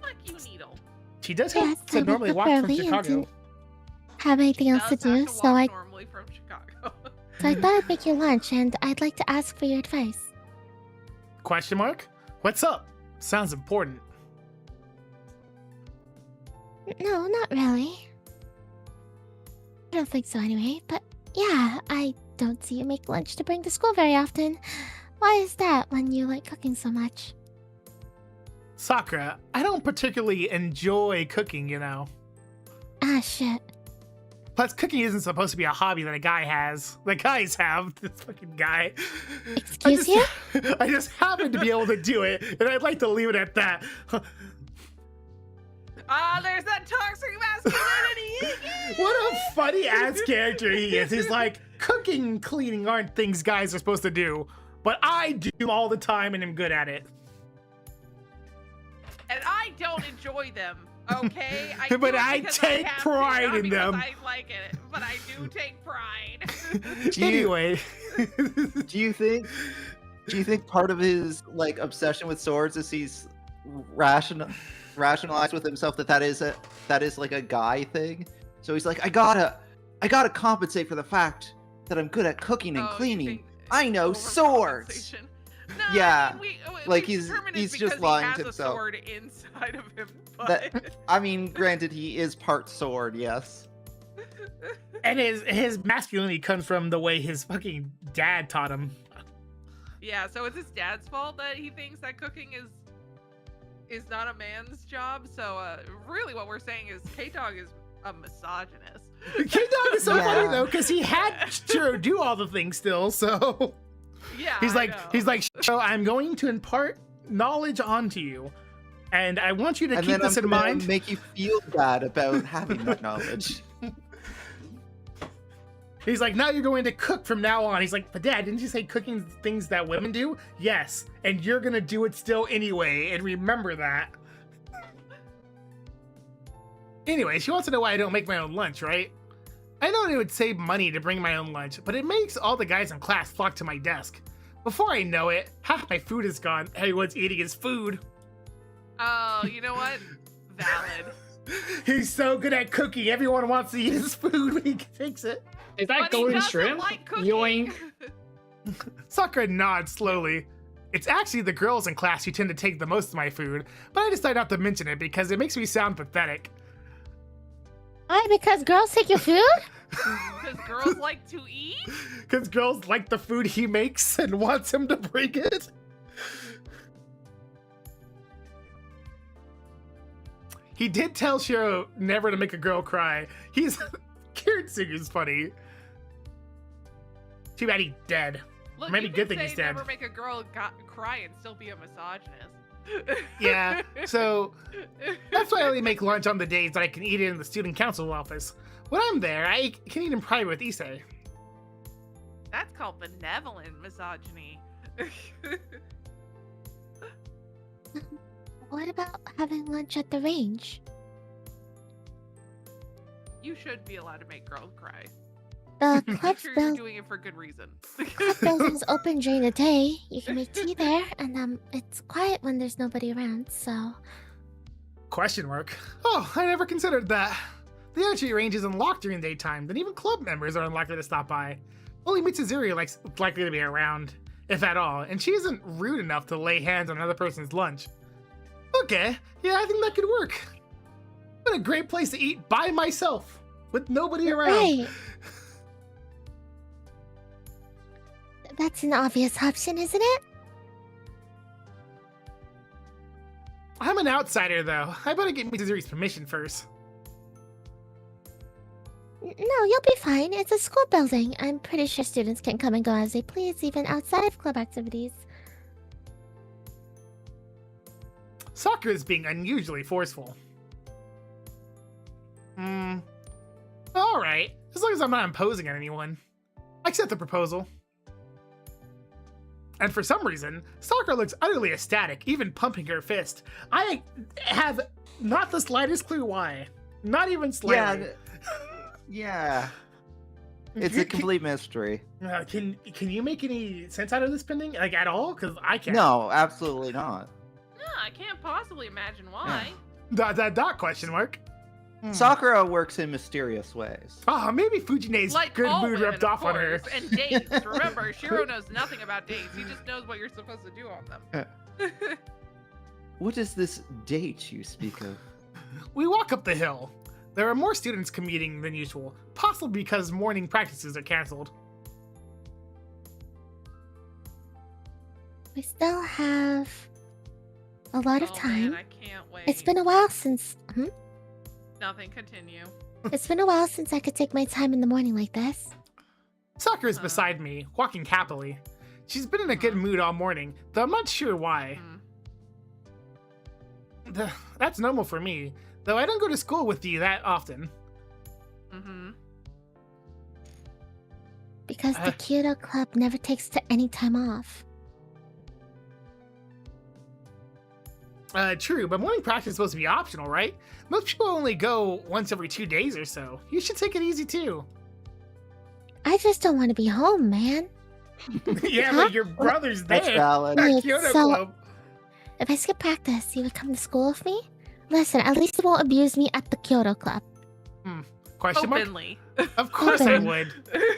Fuck you, Needle. She does Yes, have I to woke normally up walk from early and Chicago. didn't have anything else to Does have do, to so walk I normally from Chicago. thought I'd make you lunch, and I'd like to ask for your advice. Question mark? What's up? Sounds important. No, not really. I don't think so anyway, but yeah, I don't see you make lunch to bring to school very often. Why is that when you like cooking so much? Sakura, I don't particularly enjoy cooking, you know. Ah, shit. Plus, cooking isn't supposed to be a hobby that a guy has. The guys have. This fucking guy. Excuse you? I just happen to be able to do it, and I'd like to leave it at that. Ah, there's that toxic masculinity. What a funny ass character he is. He's like, cooking and cleaning aren't things guys are supposed to do, but I do all the time and am good at it. And I don't enjoy them. Okay, I But do it I because take have to, pride not in because them. I like it, but I do take pride. Anyway. Do you think part of his like obsession with swords is he's rationalized with himself that is like a guy thing? So he's like, I gotta compensate for the fact that I'm good at cooking and Oh, you cleaning. think I know swords. overcompensation. No, Yeah, I mean, like we he's determined he's it's just because lying he has to a himself. sword inside of him, but That I mean, granted, he is part sword, yes. And his masculinity comes from the way his fucking dad taught him. yeah. So it's his dad's fault that he thinks that cooking is not a man's job. So really, what we're saying is K-Dog is a misogynist. K-Dog is so Yeah. funny though, because he had to do all the things still, so Yeah, he's I know. like, so I'm going to impart knowledge onto you, and I want you to And keep then this I'm in gonna mind. make you feel bad about having that knowledge. He's like, now you're going to cook from now on. He's like, but Dad, didn't you say cooking things that women do? Yes, and you're gonna do it still anyway, and remember that. Anyway, she wants to know why I don't make my own lunch, right? I know it would save money to bring my own lunch, but it makes all the guys in class flock to my desk. Before I know it, half my food is gone. Everyone's eating his food. Oh, you know what? Valid. He's so good at cooking. Everyone wants to eat his food when he takes it. Is that But he golden doesn't shrimp? like cooking. Yoink. Sakura nods slowly. It's actually the girls in class who tend to take the most of my food, but I decided not to mention it because it makes me sound pathetic. Why? Because girls take your food? Because girls like to eat? Because girls like the food he makes and wants him to bring it. He did tell Shiro never to make a girl cry. He's... Kiritsugu's funny. Too bad he's dead. Look, Maybe you good can thing say he's dead. never make a girl cry and still be a misogynist. Yeah, so that's why I only make lunch on the days that I can eat it in the student council office. When I'm there, I can eat in private with Issei. That's called benevolent misogyny. What about having lunch at the range? You should be allowed to make girls cry. The Make club sure you're build doing it for good reason. building's open during the day. You can make tea there, and it's quiet when there's nobody around. So Question mark. Oh, I never considered that. The archery range is unlocked during daytime, then even club members are unlikely to stop by. Only Mitsuzuri likely to be around, if at all, and she isn't rude enough to lay hands on another person's lunch. Okay, yeah, I think that could work. What a great place to eat by myself, with nobody around. right. That's an obvious option, isn't it? I'm an outsider, though. I better get Mitsuzuri's permission first. No, you'll be fine. It's a school building. I'm pretty sure students can come and go as they please, even outside of club activities. Sakura is being unusually forceful. Alright, as long as I'm not imposing on anyone. I accept the proposal. And for some reason, Sakura looks utterly ecstatic, even pumping her fist. I have not the slightest clue why. Not even slightly. Yeah. It's a complete mystery. Can you make any sense out of this pending? Like, at all? Because I can't. No, absolutely not. No, I can't possibly imagine why. Dot question mark. Sakura works in mysterious ways. Oh, maybe Fujine's Like good all mood women, rubbed off on her. course, and dates. Remember, Shiro knows nothing about dates. He just knows what you're supposed to do on them. What is this date you speak of? We walk up the hill. There are more students commuting than usual, possibly because morning practices are canceled. We still have a lot of Oh, time. Man, I can't wait. It's been a while since. Nothing. Continue. It's been a while since I could take my time in the morning like this. Sakura's beside me, walking happily. She's been in a good mood all morning, though I'm not sure why. That's normal for me, though I don't go to school with you that often. Because the Kyoto Club never takes any time off. True, but morning practice is supposed to be optional, right? Most people only go once every 2 days or so. You should take it easy too. I just don't want to be home, man. Yeah, but your brother's there. That's valid. At Wait, Kyoto so- Club. If I skip practice, you would come to school with me? Listen, at least you won't abuse me at the Kyoto Club. Question mark? Openly. Of course I Open. would.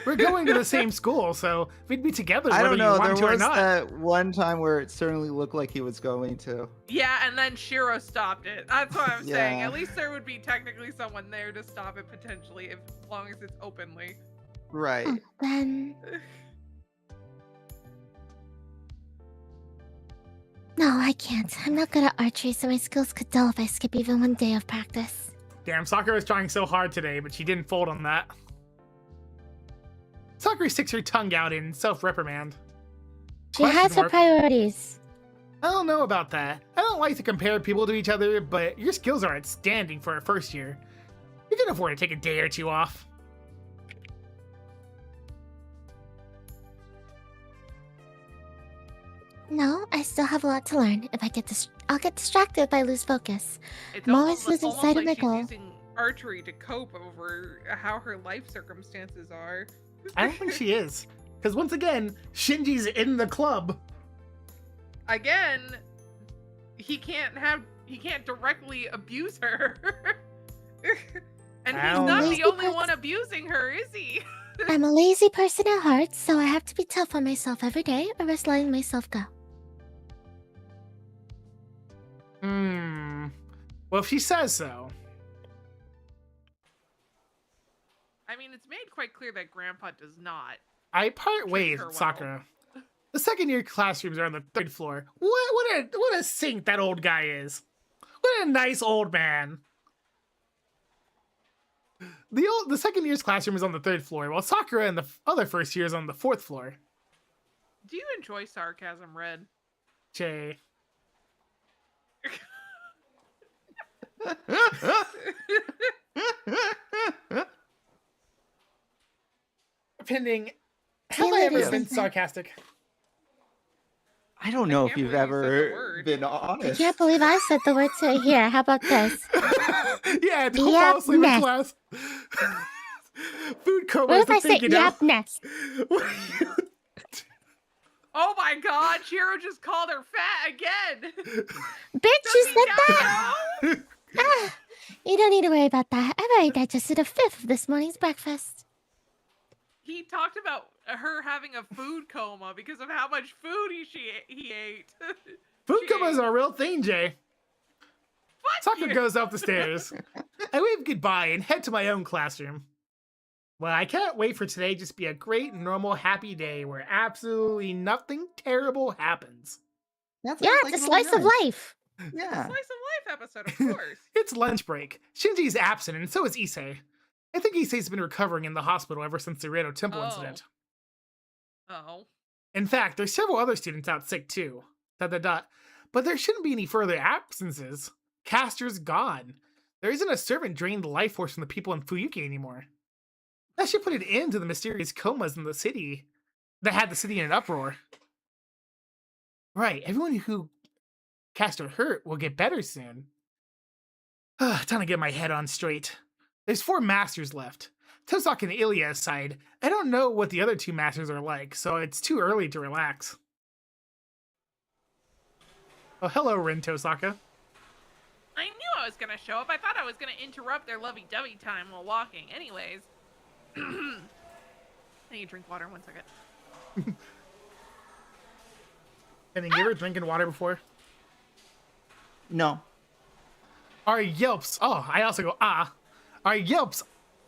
We're going to the same school, so we'd be together I whether don't know. you want There to or was not. that one time where it certainly looked like he was going to. Yeah, and then Shiro stopped it. That's what I'm saying. Yeah. At least there would be technically someone there to stop it potentially, as long as it's openly. Right. Oh, then. No, I can't. I'm not good at archery, so my skills could dull if I skip even one day of practice. Damn, Sakura was trying so hard today, but she didn't fold on that. Sakura sticks her tongue out in self-reprimand. She has Question her mark. priorities. I don't know about that. I don't like to compare people to each other, but your skills are outstanding for a first year. You can afford to take a day or two off. No, I still have a lot to learn. If I get I'll get distracted if I lose focus. It's I'm always losing almost sight of like my she's goal. using archery to cope over how her life circumstances are. I don't think she is. Because once again, Shinji's in the club. Again, he can't directly abuse her. And he's don't not know. the only one abusing her, is he? I'm a lazy person at heart, so I have to be tough on myself every day or risk letting myself go. Well, if she says so. I mean, it's made quite clear that Grandpa does not. I part ways her with well. Sakura. The second year classrooms are on the 3rd floor. What a saint that old guy is. What a nice old man. The second year's classroom is on the 3rd floor, while Sakura and the other first year is on the 4th floor. Do you enjoy sarcasm, Red? Jay. Depending, have I ever been sarcastic? I don't know if can't you've believe you said the ever word. been I honest. can't believe I said the words right here. How about this? Yeah, don't Yep, fall asleep in next. class. Food coma What is if the I thing, say you know? yap next? Oh my God, Shiro just called her fat again. Bitch, you said that! Now? Ah, you don't need to worry about that. I've already digested a fifth of this morning's breakfast. He talked about her having a food coma because of how much food he ate. Food She coma is ate. a real thing, Jay. Fuck Sakura you. goes up the stairs. I wave goodbye and head to my own classroom. Well, I can't wait for today to just be a great, normal, happy day where absolutely nothing terrible happens. That Yeah, sounds it's a like slice of really nice. life. Yeah. Slice of life episode, of course. It's lunch break. Shinji's absent, and so is Issei. I think Issei's been recovering in the hospital ever since the Rado Temple Oh. incident. Oh. In fact, there's several other students out sick too. ... But there shouldn't be any further absences. Castor's gone. There isn't a servant draining the life force from the people in Fuyuki anymore. That should put an end to the mysterious comas in the city that had the city in an uproar. Right, everyone who Castor hurt will get better soon. Time to get my head on straight. There's 4 masters left. Tosaka and Ilya aside, I don't know what the other 2 masters are like, so it's too early to relax. Oh, hello, Rin Tosaka. I knew I was gonna show up. I thought I was gonna interrupt their lovey-dovey time while walking. Anyways. I need to drink water 1 second. And you ever drinking water before? No. Our yelps, oh, I also go, our yelps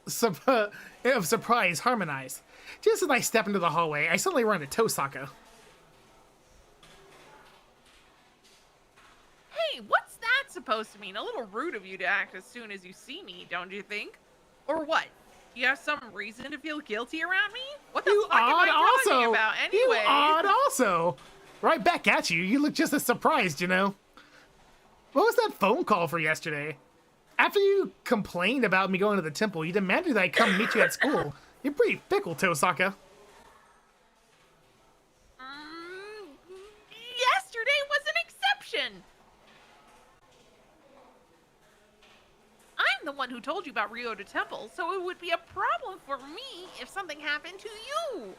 of surprise harmonize. Just as I step into the hallway, I suddenly run into Tosaka. Hey, what's that supposed to mean? A little rude of you to act as soon as you see me, don't you think? Or what? You have some reason to feel guilty around me? What the You fuck am I odd talking also. about You anyway? odd also. Right back at you. You look just as surprised, you know. What was that phone call for yesterday? After you complained about me going to the temple, you demanded that I come meet you at school. You're pretty fickle, Tosaka. Yesterday was an exception. I'm the one who told you about Ryoto Temple, so it would be a problem for me if something happened to you. ...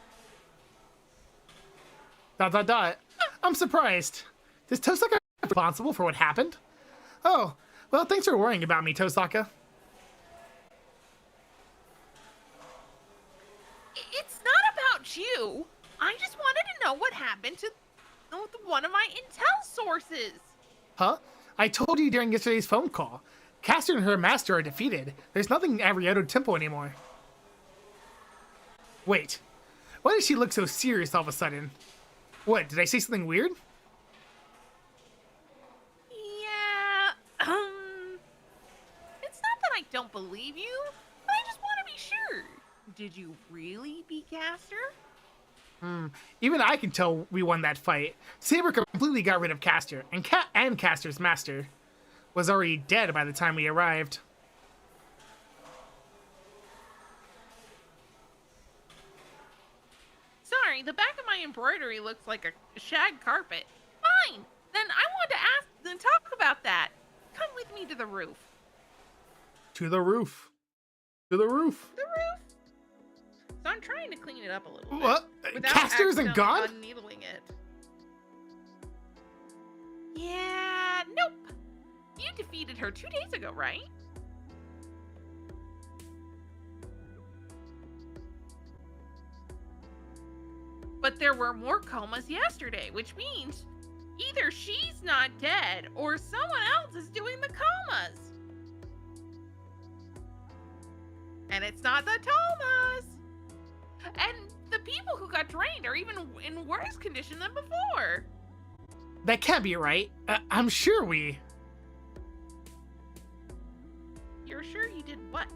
I'm surprised. Is Tosaka responsible for what happened? Oh, well, thanks for worrying about me, Tosaka. It's not about you. I just wanted to know what happened to one of my intel sources. Huh? I told you during yesterday's phone call. Castor and her master are defeated. There's nothing at Ryoto Temple anymore. Wait. Why does she look so serious all of a sudden? What, did I say something weird? Yeah, it's not that I don't believe you, but I just want to be sure. Did you really beat Castor? Even I can tell we won that fight. Saber completely got rid of Castor, and Castor's master was already dead by the time we arrived. Sorry, the back of my embroidery looks like a shag carpet. Fine. Then I want to ask and talk about that. Come with me to the roof. To the roof. To the roof. The roof. So I'm trying to clean it up a little bit. What? Without Caster isn't gone? accidentally unneedling it. Yeah, nope. You defeated her 2 days ago, right? But there were more comas yesterday, which means either she's not dead or someone else is doing the comas. And it's not the Tomas. And the people who got drained are even in worse condition than before. That can't be right. I'm sure we... You're sure you did what?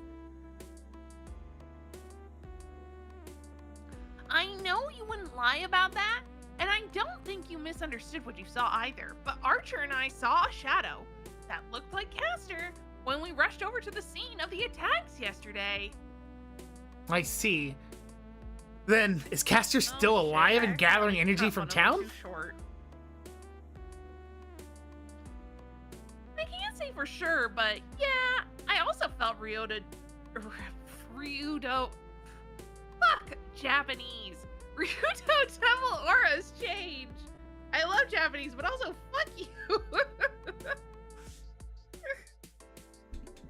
I know you wouldn't lie about that, and I don't think you misunderstood what you saw either, but Archer and I saw a shadow that looked like Castor when we rushed over to the scene of the attacks yesterday. I see. Then, is Castor still Oh, shit, alive I and gathering accidentally energy cut from one of town? them too short. I can't say for sure, but yeah, I also felt Ryudo. Fuck, Japanese. Ryudo Devil auras change. I love Japanese, but also fuck you.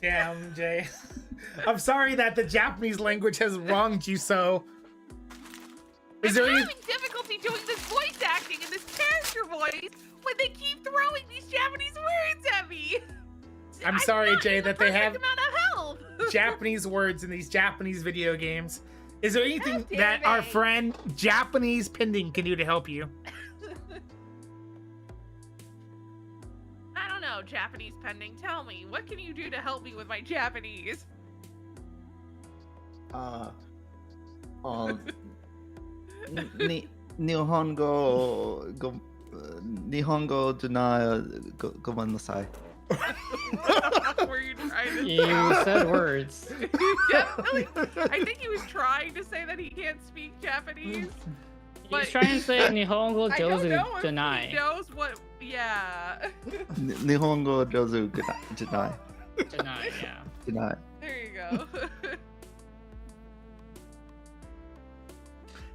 Damn, Jay. I'm sorry that the Japanese language has wronged you so. Is I'm there any... having difficulty doing this voice acting in this character voice when they keep throwing these Japanese words at me. I'm sorry, not Jay, in the that they have perfect amount of health. Japanese words in these Japanese video games. Is there anything God damn that our it. friend Japanese Pending can do to help you? I don't know, Japanese Pending. Tell me, what can you do to help me with my Japanese? Nihongo deny gomenasai. What were you trying to You say? said words. Definitely. I think he was trying to say that he can't speak Japanese. But He's trying to say Nihongo I don't know Jozu if deny. he knows what. Yeah. Nihongo doesn't deny. Deny, yeah. Deny. There you go.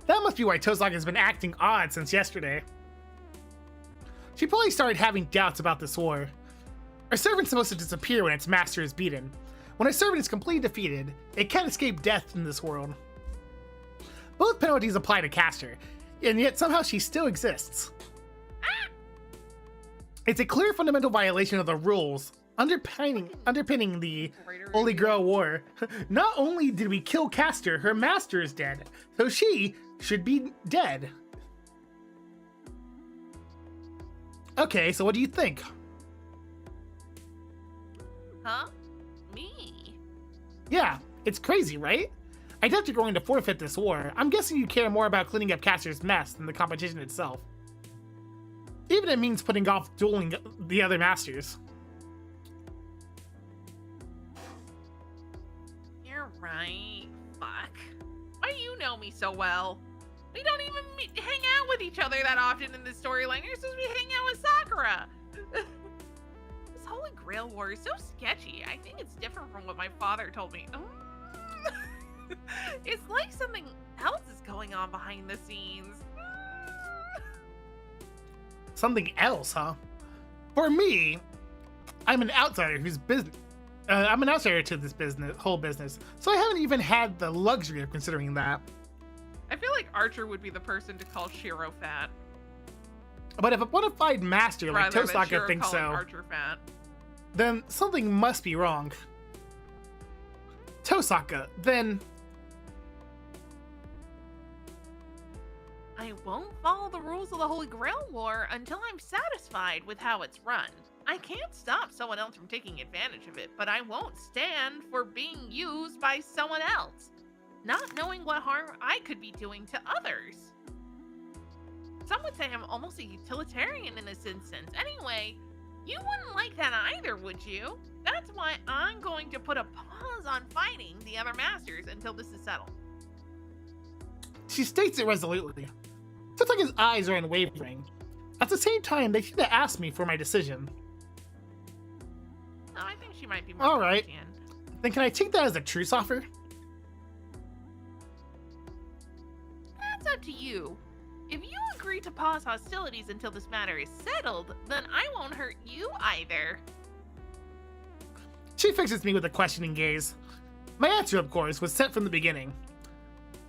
That must be why Tozak has been acting odd since yesterday. She probably started having doubts about this war. A servant's supposed to disappear when its master is beaten. When a servant is completely defeated, it can't escape death in this world. Both penalties apply to Castor, and yet somehow she still exists. It's a clear fundamental violation of the rules underpinning the Holy Grail War. Not only did we kill Castor, her master is dead, so she should be dead. Okay, so what do you think? Huh? Me? Yeah, it's crazy, right? I doubt you're going to forfeit this war. I'm guessing you care more about cleaning up Castor's mess than the competition itself. Even if it means putting off dueling the other masters. You're right. Fuck. Why do you know me so well? We don't even hang out with each other that often in this storyline. You're supposed to be hanging out with Sakura. This Holy Grail War is so sketchy. I think it's different from what my father told me. It's like something else is going on behind the scenes. Something else, huh? For me, I'm an outsider whose business. I'm an outsider to this whole business, so I haven't even had the luxury of considering that. I feel like Archer would be the person to call Shiro fat. But if a bona fide master like Rather than Tosaka Shiro thinks calling so, Archer fat. then something must be wrong. Tosaka, then I won't follow the rules of the Holy Grail War until I'm satisfied with how it's run. I can't stop someone else from taking advantage of it, but I won't stand for being used by someone else, not knowing what harm I could be doing to others. Some would say I'm almost a utilitarian in this instance. Anyway, you wouldn't like that either, would you? That's why I'm going to put a pause on fighting the other masters until this is settled. she states it resolutely. Tosaka's eyes are unwavering. At the same time, they seem to ask me for my decision. No, I think she might be more All right. understand. Then can I take that as a truce offer? That's up to you. If you agree to pause hostilities until this matter is settled, then I won't hurt you either. She fixes me with a questioning gaze. My answer, of course, was set from the beginning.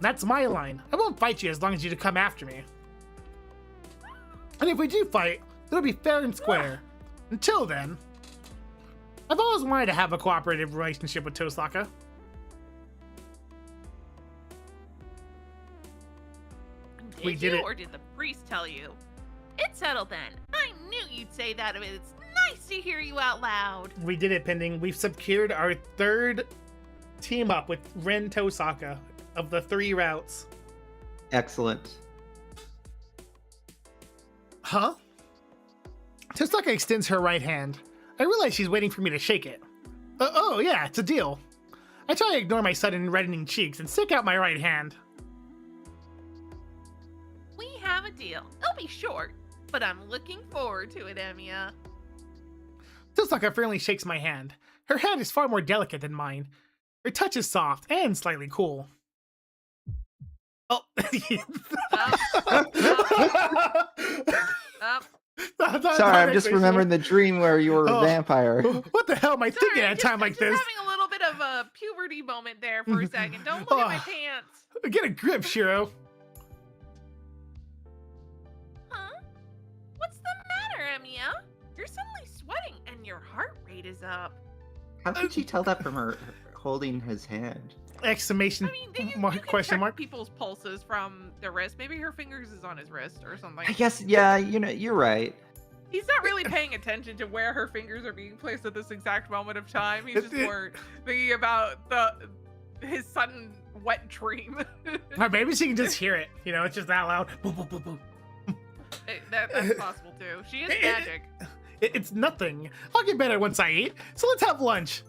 That's my line. I won't fight you as long as you come after me. And if we do fight, it'll be fair and square. Until then, I've always wanted to have a cooperative relationship with Tosaka. We did you, it. or did the priest tell you? It's settled then. I knew you'd say that. It's nice to hear you out loud. We did it, Pending. We've secured our third team up with Ren Tosaka of the 3 routes. Excellent. Huh? Tosaka extends her right hand. I realize she's waiting for me to shake it. Oh, yeah, it's a deal. I try to ignore my sudden reddening cheeks and stick out my right hand. We have a deal. It'll be short, but I'm looking forward to it, Emiya. Tosaka firmly shakes my hand. Her hand is far more delicate than mine. Her touch is soft and slightly cool. Oh. Sorry, I'm just remembering the dream where you were a vampire. What the hell am I thinking at a time like this? Having a little bit of a puberty moment there for a second. Don't look at my pants. Get a grip, Shiro. Huh? What's the matter, Emiya? You're suddenly sweating and your heart rate is up. How could you tell that from her holding his hand? Exclamation I mean, you mark, can question check mark. people's pulses from the wrist. Maybe her fingers is on his wrist or something. I guess, yeah, you know, you're right. He's not really paying attention to where her fingers are being placed at this exact moment of time. He's just more thinking about his sudden wet dream. Or maybe she can just hear it. You know, it's just that loud. Boom, boom, boom, boom. That's possible too. She is magic. It's nothing. I'll get better once I eat. So let's have lunch.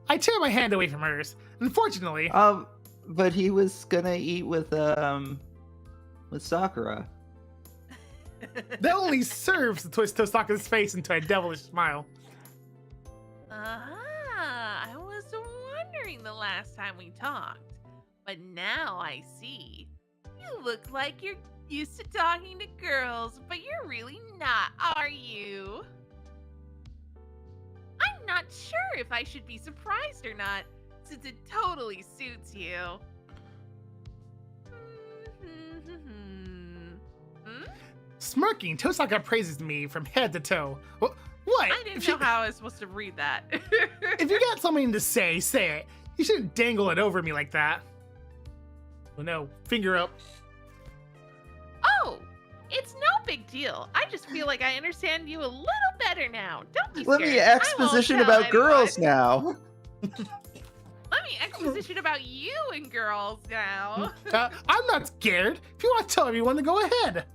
I tear my hand away from hers. Unfortunately, but he was gonna eat with Sakura. that only serves to twist Tosaka's face into a devilish smile. I was wondering the last time we talked, but now I see. You look like you're used to talking to girls, but you're really not, are you? I'm not sure if I should be surprised or not, since it totally suits you. Smirking, Tosaka praises me from head to toe. What? I didn't know how I was supposed to read that. If you got something to say it. You shouldn't dangle it over me like that. Oh no, finger up. Oh, it's no big deal. I just feel like I understand you a little better now. Don't be Let scared. me exposition about girls now. Let me exposition about you and girls now. I'm not scared. If you want to tell everyone, then go ahead.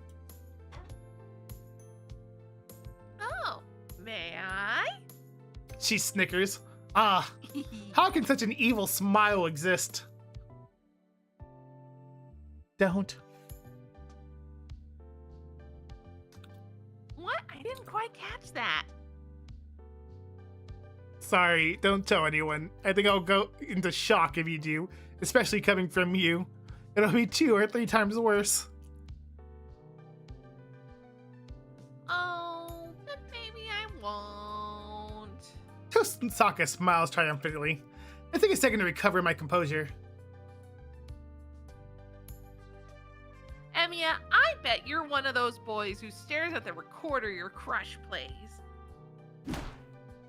Oh, may I? She snickers. How can such an evil smile exist? Don't. What? I didn't quite catch that. Sorry, don't tell anyone. I think I'll go into shock if you do, especially coming from you. It'll be 2 or 3 times worse. Oh, but maybe I won't. Tosaka smiles triumphantly. I take a second to recover my composure. Emiya, I bet you're one of those boys who stares at the recorder your crush plays.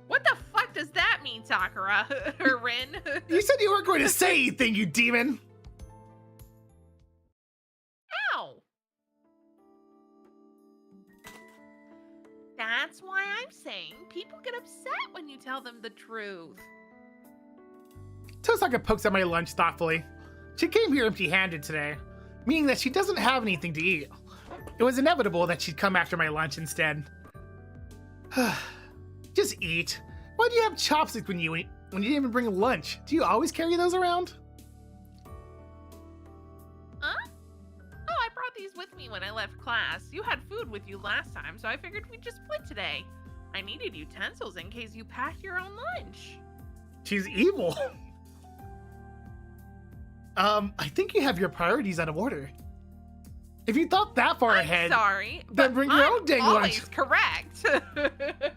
What the fuck does that mean, Sakura? Or Rin? You said you weren't going to say anything, you demon! Ow! That's why I'm saying people get upset when you tell them the truth. Tosaka pokes at my lunch thoughtfully. She came here empty-handed today, meaning that she doesn't have anything to eat. It was inevitable that she'd come after my lunch instead. Just eat. Why do you have chopsticks when you eat? When you didn't even bring lunch? Do you always carry those around? Huh? Oh, I brought these with me me when I left class. You had food with you last time, so I figured we'd just split today. I needed utensils in case you packed your own lunch. She's evil. I think you have your priorities out of order. If you thought that far I'm ahead, sorry, then but bring your I'm own dang always lunch. correct. Don't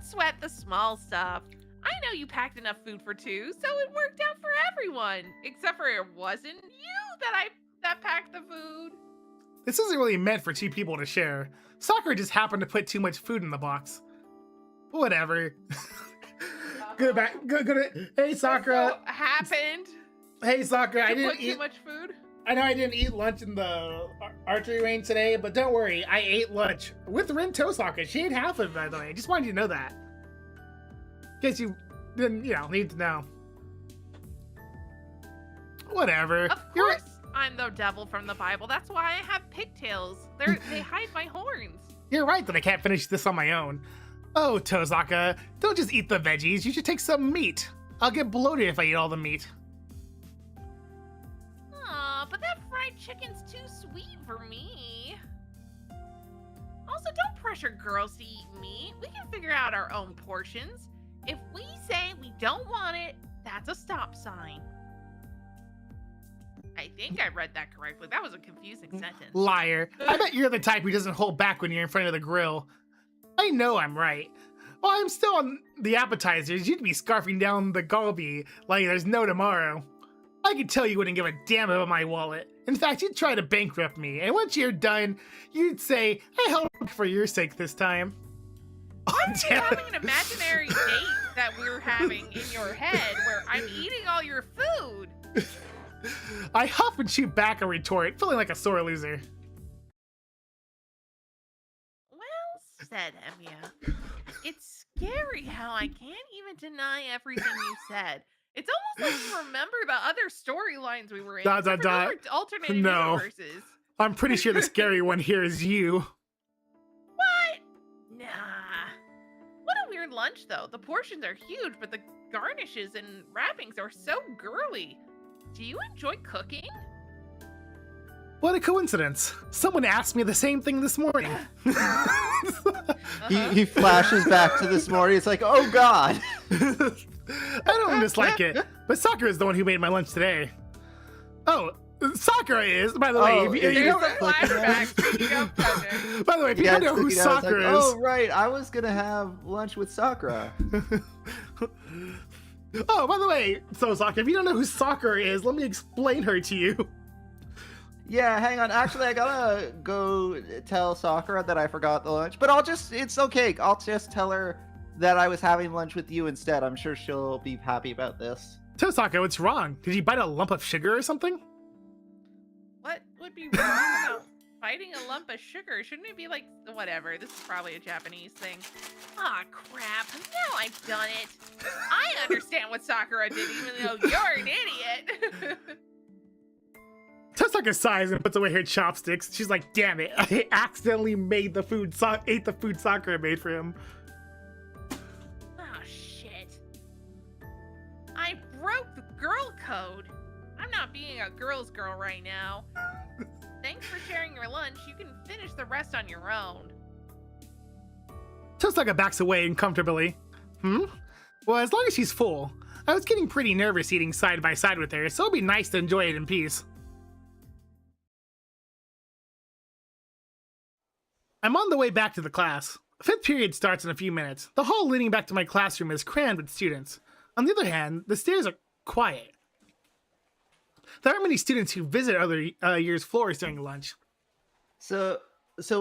sweat the small stuff. I know you packed enough food for two, so it worked out for everyone. Except for it wasn't you that packed the food. This isn't really meant for two people to share. Sakura just happened to put too much food in the box. Whatever. Go back. Go to. Hey, Sakura. So happened. Hey, Sakura. I You didn't put eat too much food. I know I didn't eat lunch in the archery range today, but don't worry, I ate lunch with Rin Tosaka. She ate half of it, by the way. I just wanted you to know that. In case you didn't, need to know. Whatever. Of course, I'm the devil from the Bible. That's why I have pigtails. They hide my horns. You're right that I can't finish this on my own. Oh, Tosaka, don't just eat the veggies. You should take some meat. I'll get bloated if I eat all the meat. Aw, but that fried chicken's too sweet for me. Also, don't pressure girls to eat meat. We can figure out our own portions. If we say we don't want it, that's a stop sign. I think I read that correctly. That was a confusing sentence. Liar. I bet you're the type who doesn't hold back when you're in front of the grill. I know I'm right. While I'm still on the appetizers, you'd be scarfing down the galbi like there's no tomorrow. I could tell you wouldn't give a damn about my wallet. In fact, you'd try to bankrupt me, and once you're done, you'd say, I helped for your sake this time. Why are you having an imaginary date that we're having in your head where I'm eating all your food? I huff and shoot back a retort, feeling like a sore loser. Well said, Emiya. It's scary how I can't even deny everything you said. It's almost like you remember the other storylines we were in. Dot, except dot, for those were alternating No. universes. I'm pretty sure the scary one here is you. What? Nah. What a weird lunch, though. The portions are huge, but the garnishes and wrappings are so girly. Do you enjoy cooking? What a coincidence. Someone asked me the same thing this morning. He flashes back to this morning. It's like, oh god. I don't dislike it, but Sakura is the one who made my lunch today. Oh, Sakura is, by the way. Oh, If you There's don't- a flashback. Speaking of present. by the way, if you Yeah, don't know who it's cooking out. It's like, Sakura is, oh right, I was gonna have lunch with Sakura. oh, by the way, so Sakura, if you don't know who Sakura is, let me explain her to you. Yeah, hang on. Actually, I gotta go tell Sakura that I forgot the lunch. But it's okay. I'll just tell her that I was having lunch with you instead. I'm sure she'll be happy about this. Tosaka, what's wrong? Did you bite a lump of sugar or something? What would be wrong about biting a lump of sugar? Shouldn't it be like, whatever, this is probably a Japanese thing. Aw, crap. Now I've done it. I understand what Sakura did, even though you're an idiot. Tosaka sighs and puts away her chopsticks. She's like, damn it, I accidentally made the food, ate the food Sakura made for him. Oh, shit. I broke the girl code. I'm not being a girl's girl right now. Thanks for sharing your lunch. You can finish the rest on your own. Tosaka backs away uncomfortably. Well, as long as she's full. I was getting pretty nervous eating side by side with her, so it'd be nice to enjoy it in peace. I'm on the way back to the class. Fifth period starts in a few minutes. The hall leading back to my classroom is crammed with students. On the other hand, the stairs are quiet. There aren't many students who visit other years' floors during lunch. So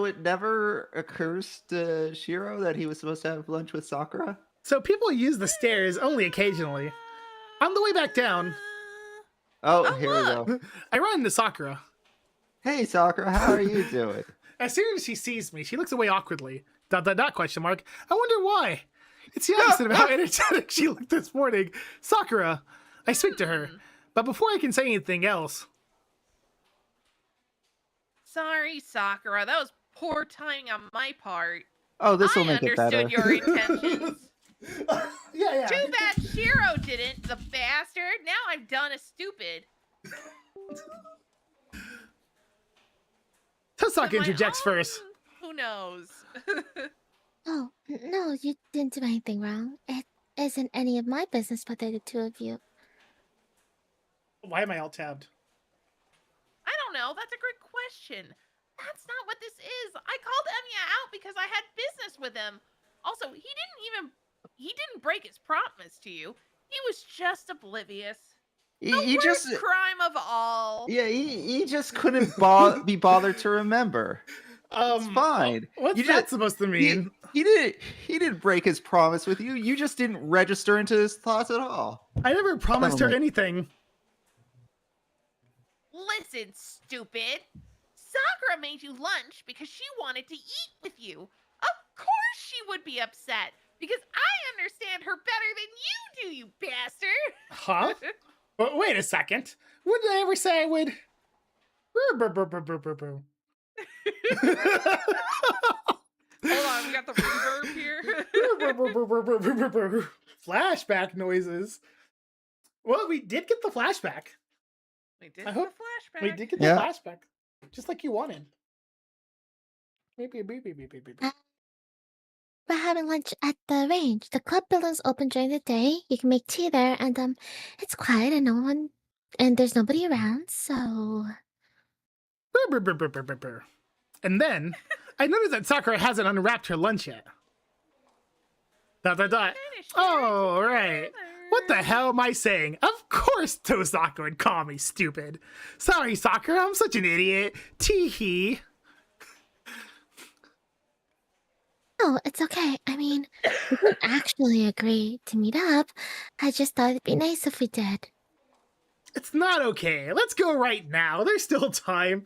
it never occurs to Shiro that he was supposed to have lunch with Sakura? So people use the stairs only occasionally. On the way back down, Oh, here we go. I run into Sakura. Hey Sakura, how are you doing? As soon as she sees me, she looks away awkwardly. ... question mark. I wonder why. It's the opposite of how energetic she looked this morning. Sakura. I speak to her. But before I can say anything else... Sorry, Sakura. That was poor timing on my part. Oh, this will make it better. I understood your intentions. Yeah. Too bad Shiro didn't, the bastard. Now I've done a stupid. Tosaka my interjects own, first. Who knows? Oh, no, you didn't do anything wrong. It isn't any of my business what the two of you. Why am I all tabbed? I don't know. That's a great question. That's not what this is. I called Emiya out because I had business with him. Also, he didn't break his promise to you. He was just oblivious. The He worst just crime of all. yeah, he just couldn't be bothered to remember. It's fine. What's You that just- supposed to mean? He didn't break his promise with you. You just didn't register into his thoughts at all. I never promised her Like- anything. Listen, stupid. Sakura made you lunch because she wanted to eat with you. Of course she would be upset because I understand her better than you do, you bastard. Huh? But wait a second. What did I ever say I would? Hold on, we got the reverb here. Flashback noises. Well, we did get the flashback. We did I the hope flashback. We did get the Yeah. flashback. Just like you wanted. Beep, beep, beep, beep, beep, beep, beep. We're having lunch at the range. The club building's open during the day. You can make tea there, and it's quiet and there's nobody around, so And then I noticed that Sakura hasn't unwrapped her lunch yet. Dot dot dot. Finish Oh, it right. What the together. hell am I saying? Of course Tosaka would call me stupid. Sorry, Sakura, I'm such an idiot. Tee-hee. oh, it's okay. I mean, we didn't actually agree to meet up. I just thought it'd be nice if we did. It's not okay. Let's go right now. There's still time.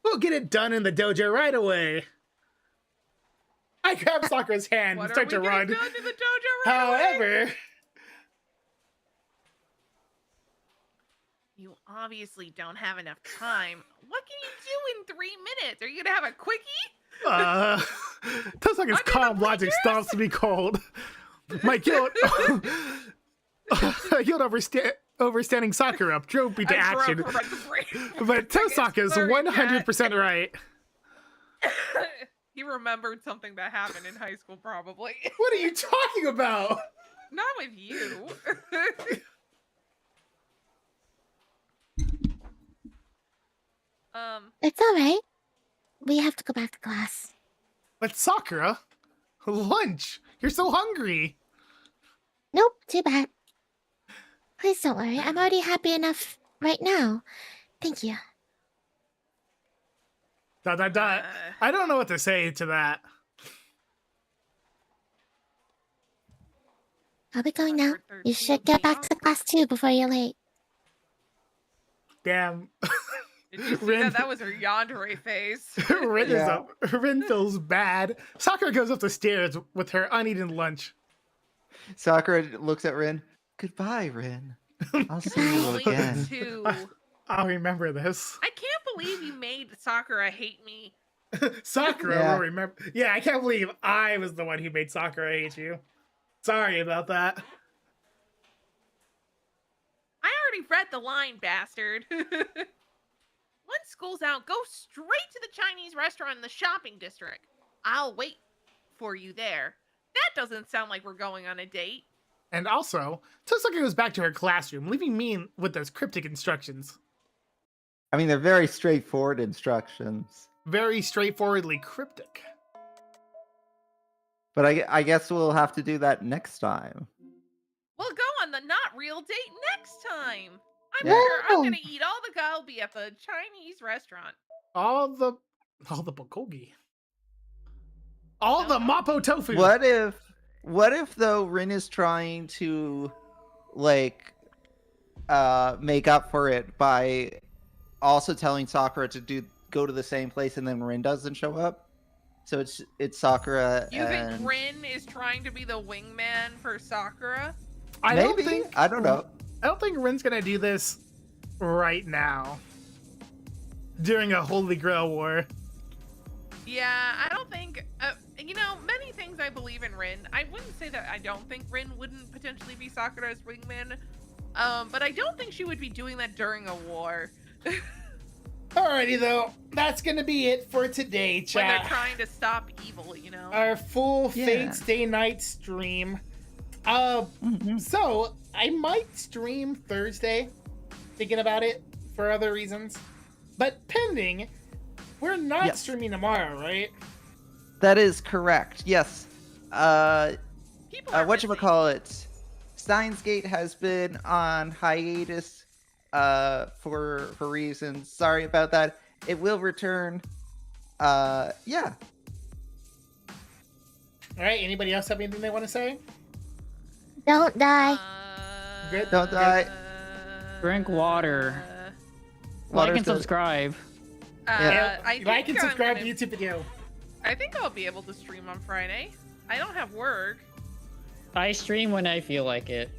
We'll get it done in the dojo right away. I grab Sakura's hand What and start are to we run. getting done in the dojo right away? However, You obviously don't have enough time. What can you do in 3 minutes? Are you gonna have a quickie? Tosaka's Under the calm logic bleachers? stops to be cold. My guilt, overstanding Sakura drove me to I action. broke her brain. But Tosaka's Exploding 100% right. He remembered something that happened in high school, probably. What are you talking about? Not with you. It's alright. We have to go back to class. But Sakura, lunch. You're so hungry. Nope, too bad. Please don't worry. I'm already happy enough right now. Thank you. Dot dot dot. I don't know what to say to that. I'll be going now. Awkward You 13 should get back to awkward. class too before you're late. Damn. Did you see Rin- that? That was her yandere face. Rin, Yeah. Rin feels bad. Sakura goes up the stairs with her uneaten lunch. Sakura looks at Rin. Goodbye, Rin. I'll see you Only again. 2. I'll remember this. I can't believe you made Sakura hate me. Sakura Yeah. will remember. Yeah, I can't believe I was the one who made Sakura hate you. Sorry about that. I already read the line, bastard. Once school's out, go straight to the Chinese restaurant in the shopping district. I'll wait for you there. That doesn't sound like we're going on a date. And also, Tosaka goes back to her classroom, leaving me with those cryptic instructions. I mean, they're very straightforward instructions. Very straightforwardly cryptic. But I guess we'll have to do that next time. We'll go on the not real date next time. I'm Yeah. sure I'm Wow. gonna eat all the galbi at the Chinese restaurant. All the bulgogi. All the No. mapo tofu. What if though Rin is trying to like make up for it by also telling Sakura to go to the same place and then Rin doesn't show up? So it's Sakura You and think Rin is trying to be the wingman for Sakura? I maybe I don't know. I don't think Rin's gonna do this right now. During a Holy Grail war. Yeah, I don't think. Many things I believe in Rin. I wouldn't say that I don't think Rin wouldn't potentially be Sakura's wingman. But I don't think she would be doing that during a war. Alrighty though, that's gonna be it for today, When they're chat. trying to stop evil, you know? Our full Yeah. Fate Stay Night stream. So I might stream Thursday, thinking about it for other reasons, but pending, we're not Yes. streaming tomorrow, right? That is correct. Yes. People are missing. Whatchamacallit? Steins Gate has been on hiatus for reasons. Sorry about that. It will return. Yeah. All right. Anybody else have anything they want to say? Don't die. Good. Don't die. Drink water. Water's Like and good. subscribe. Yeah, I like think and subscribe I'm to gonna- YouTube video. I think I'll be able to stream on Friday. I don't have work. I stream when I feel like it.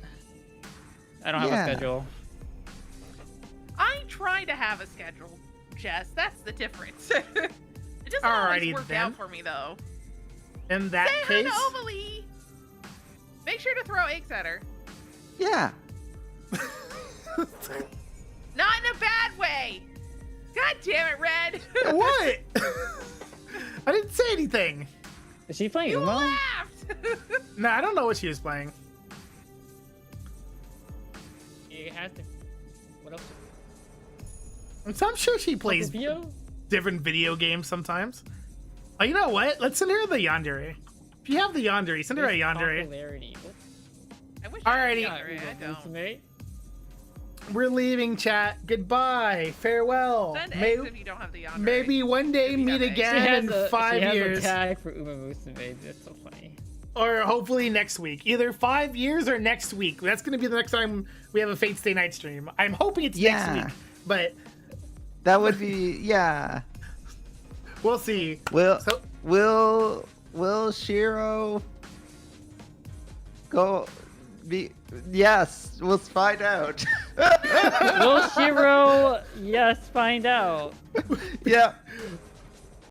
I don't have Yeah. a schedule. I try to have a schedule, Jess. That's the difference. It doesn't always Alrighty work then. out for me though. In that Say hi case, to Ovalie. Make sure to throw eggs at her. Yeah. Not in a bad way. God damn it, Red. what? I didn't say anything. Is she playing You Uno? laughed. No, I don't know what she was playing. It has to. What else? So I'm sure she plays Scorpio? different video games sometimes. Oh, you know what? Let's send her the yandere. If you have the yandere, send her a This yandere. popularity. What? I wish I had Alrighty. yandere, I don't. Mate? We're leaving, chat. Goodbye. Farewell. Send May- eggs if you don't have the yandere. maybe one day If you meet have eggs. again in 5 she has years. a tag for Uma Musume. That's so funny. Or hopefully next week. Either 5 years or next week. That's going to be the next time we have a Fate Stay Night stream. I'm hoping it's Yeah. next week. But That would be yeah. we'll see. Will So- will Shiro go be yes, we'll find out. Will Shiro? Yes, find out. Yeah.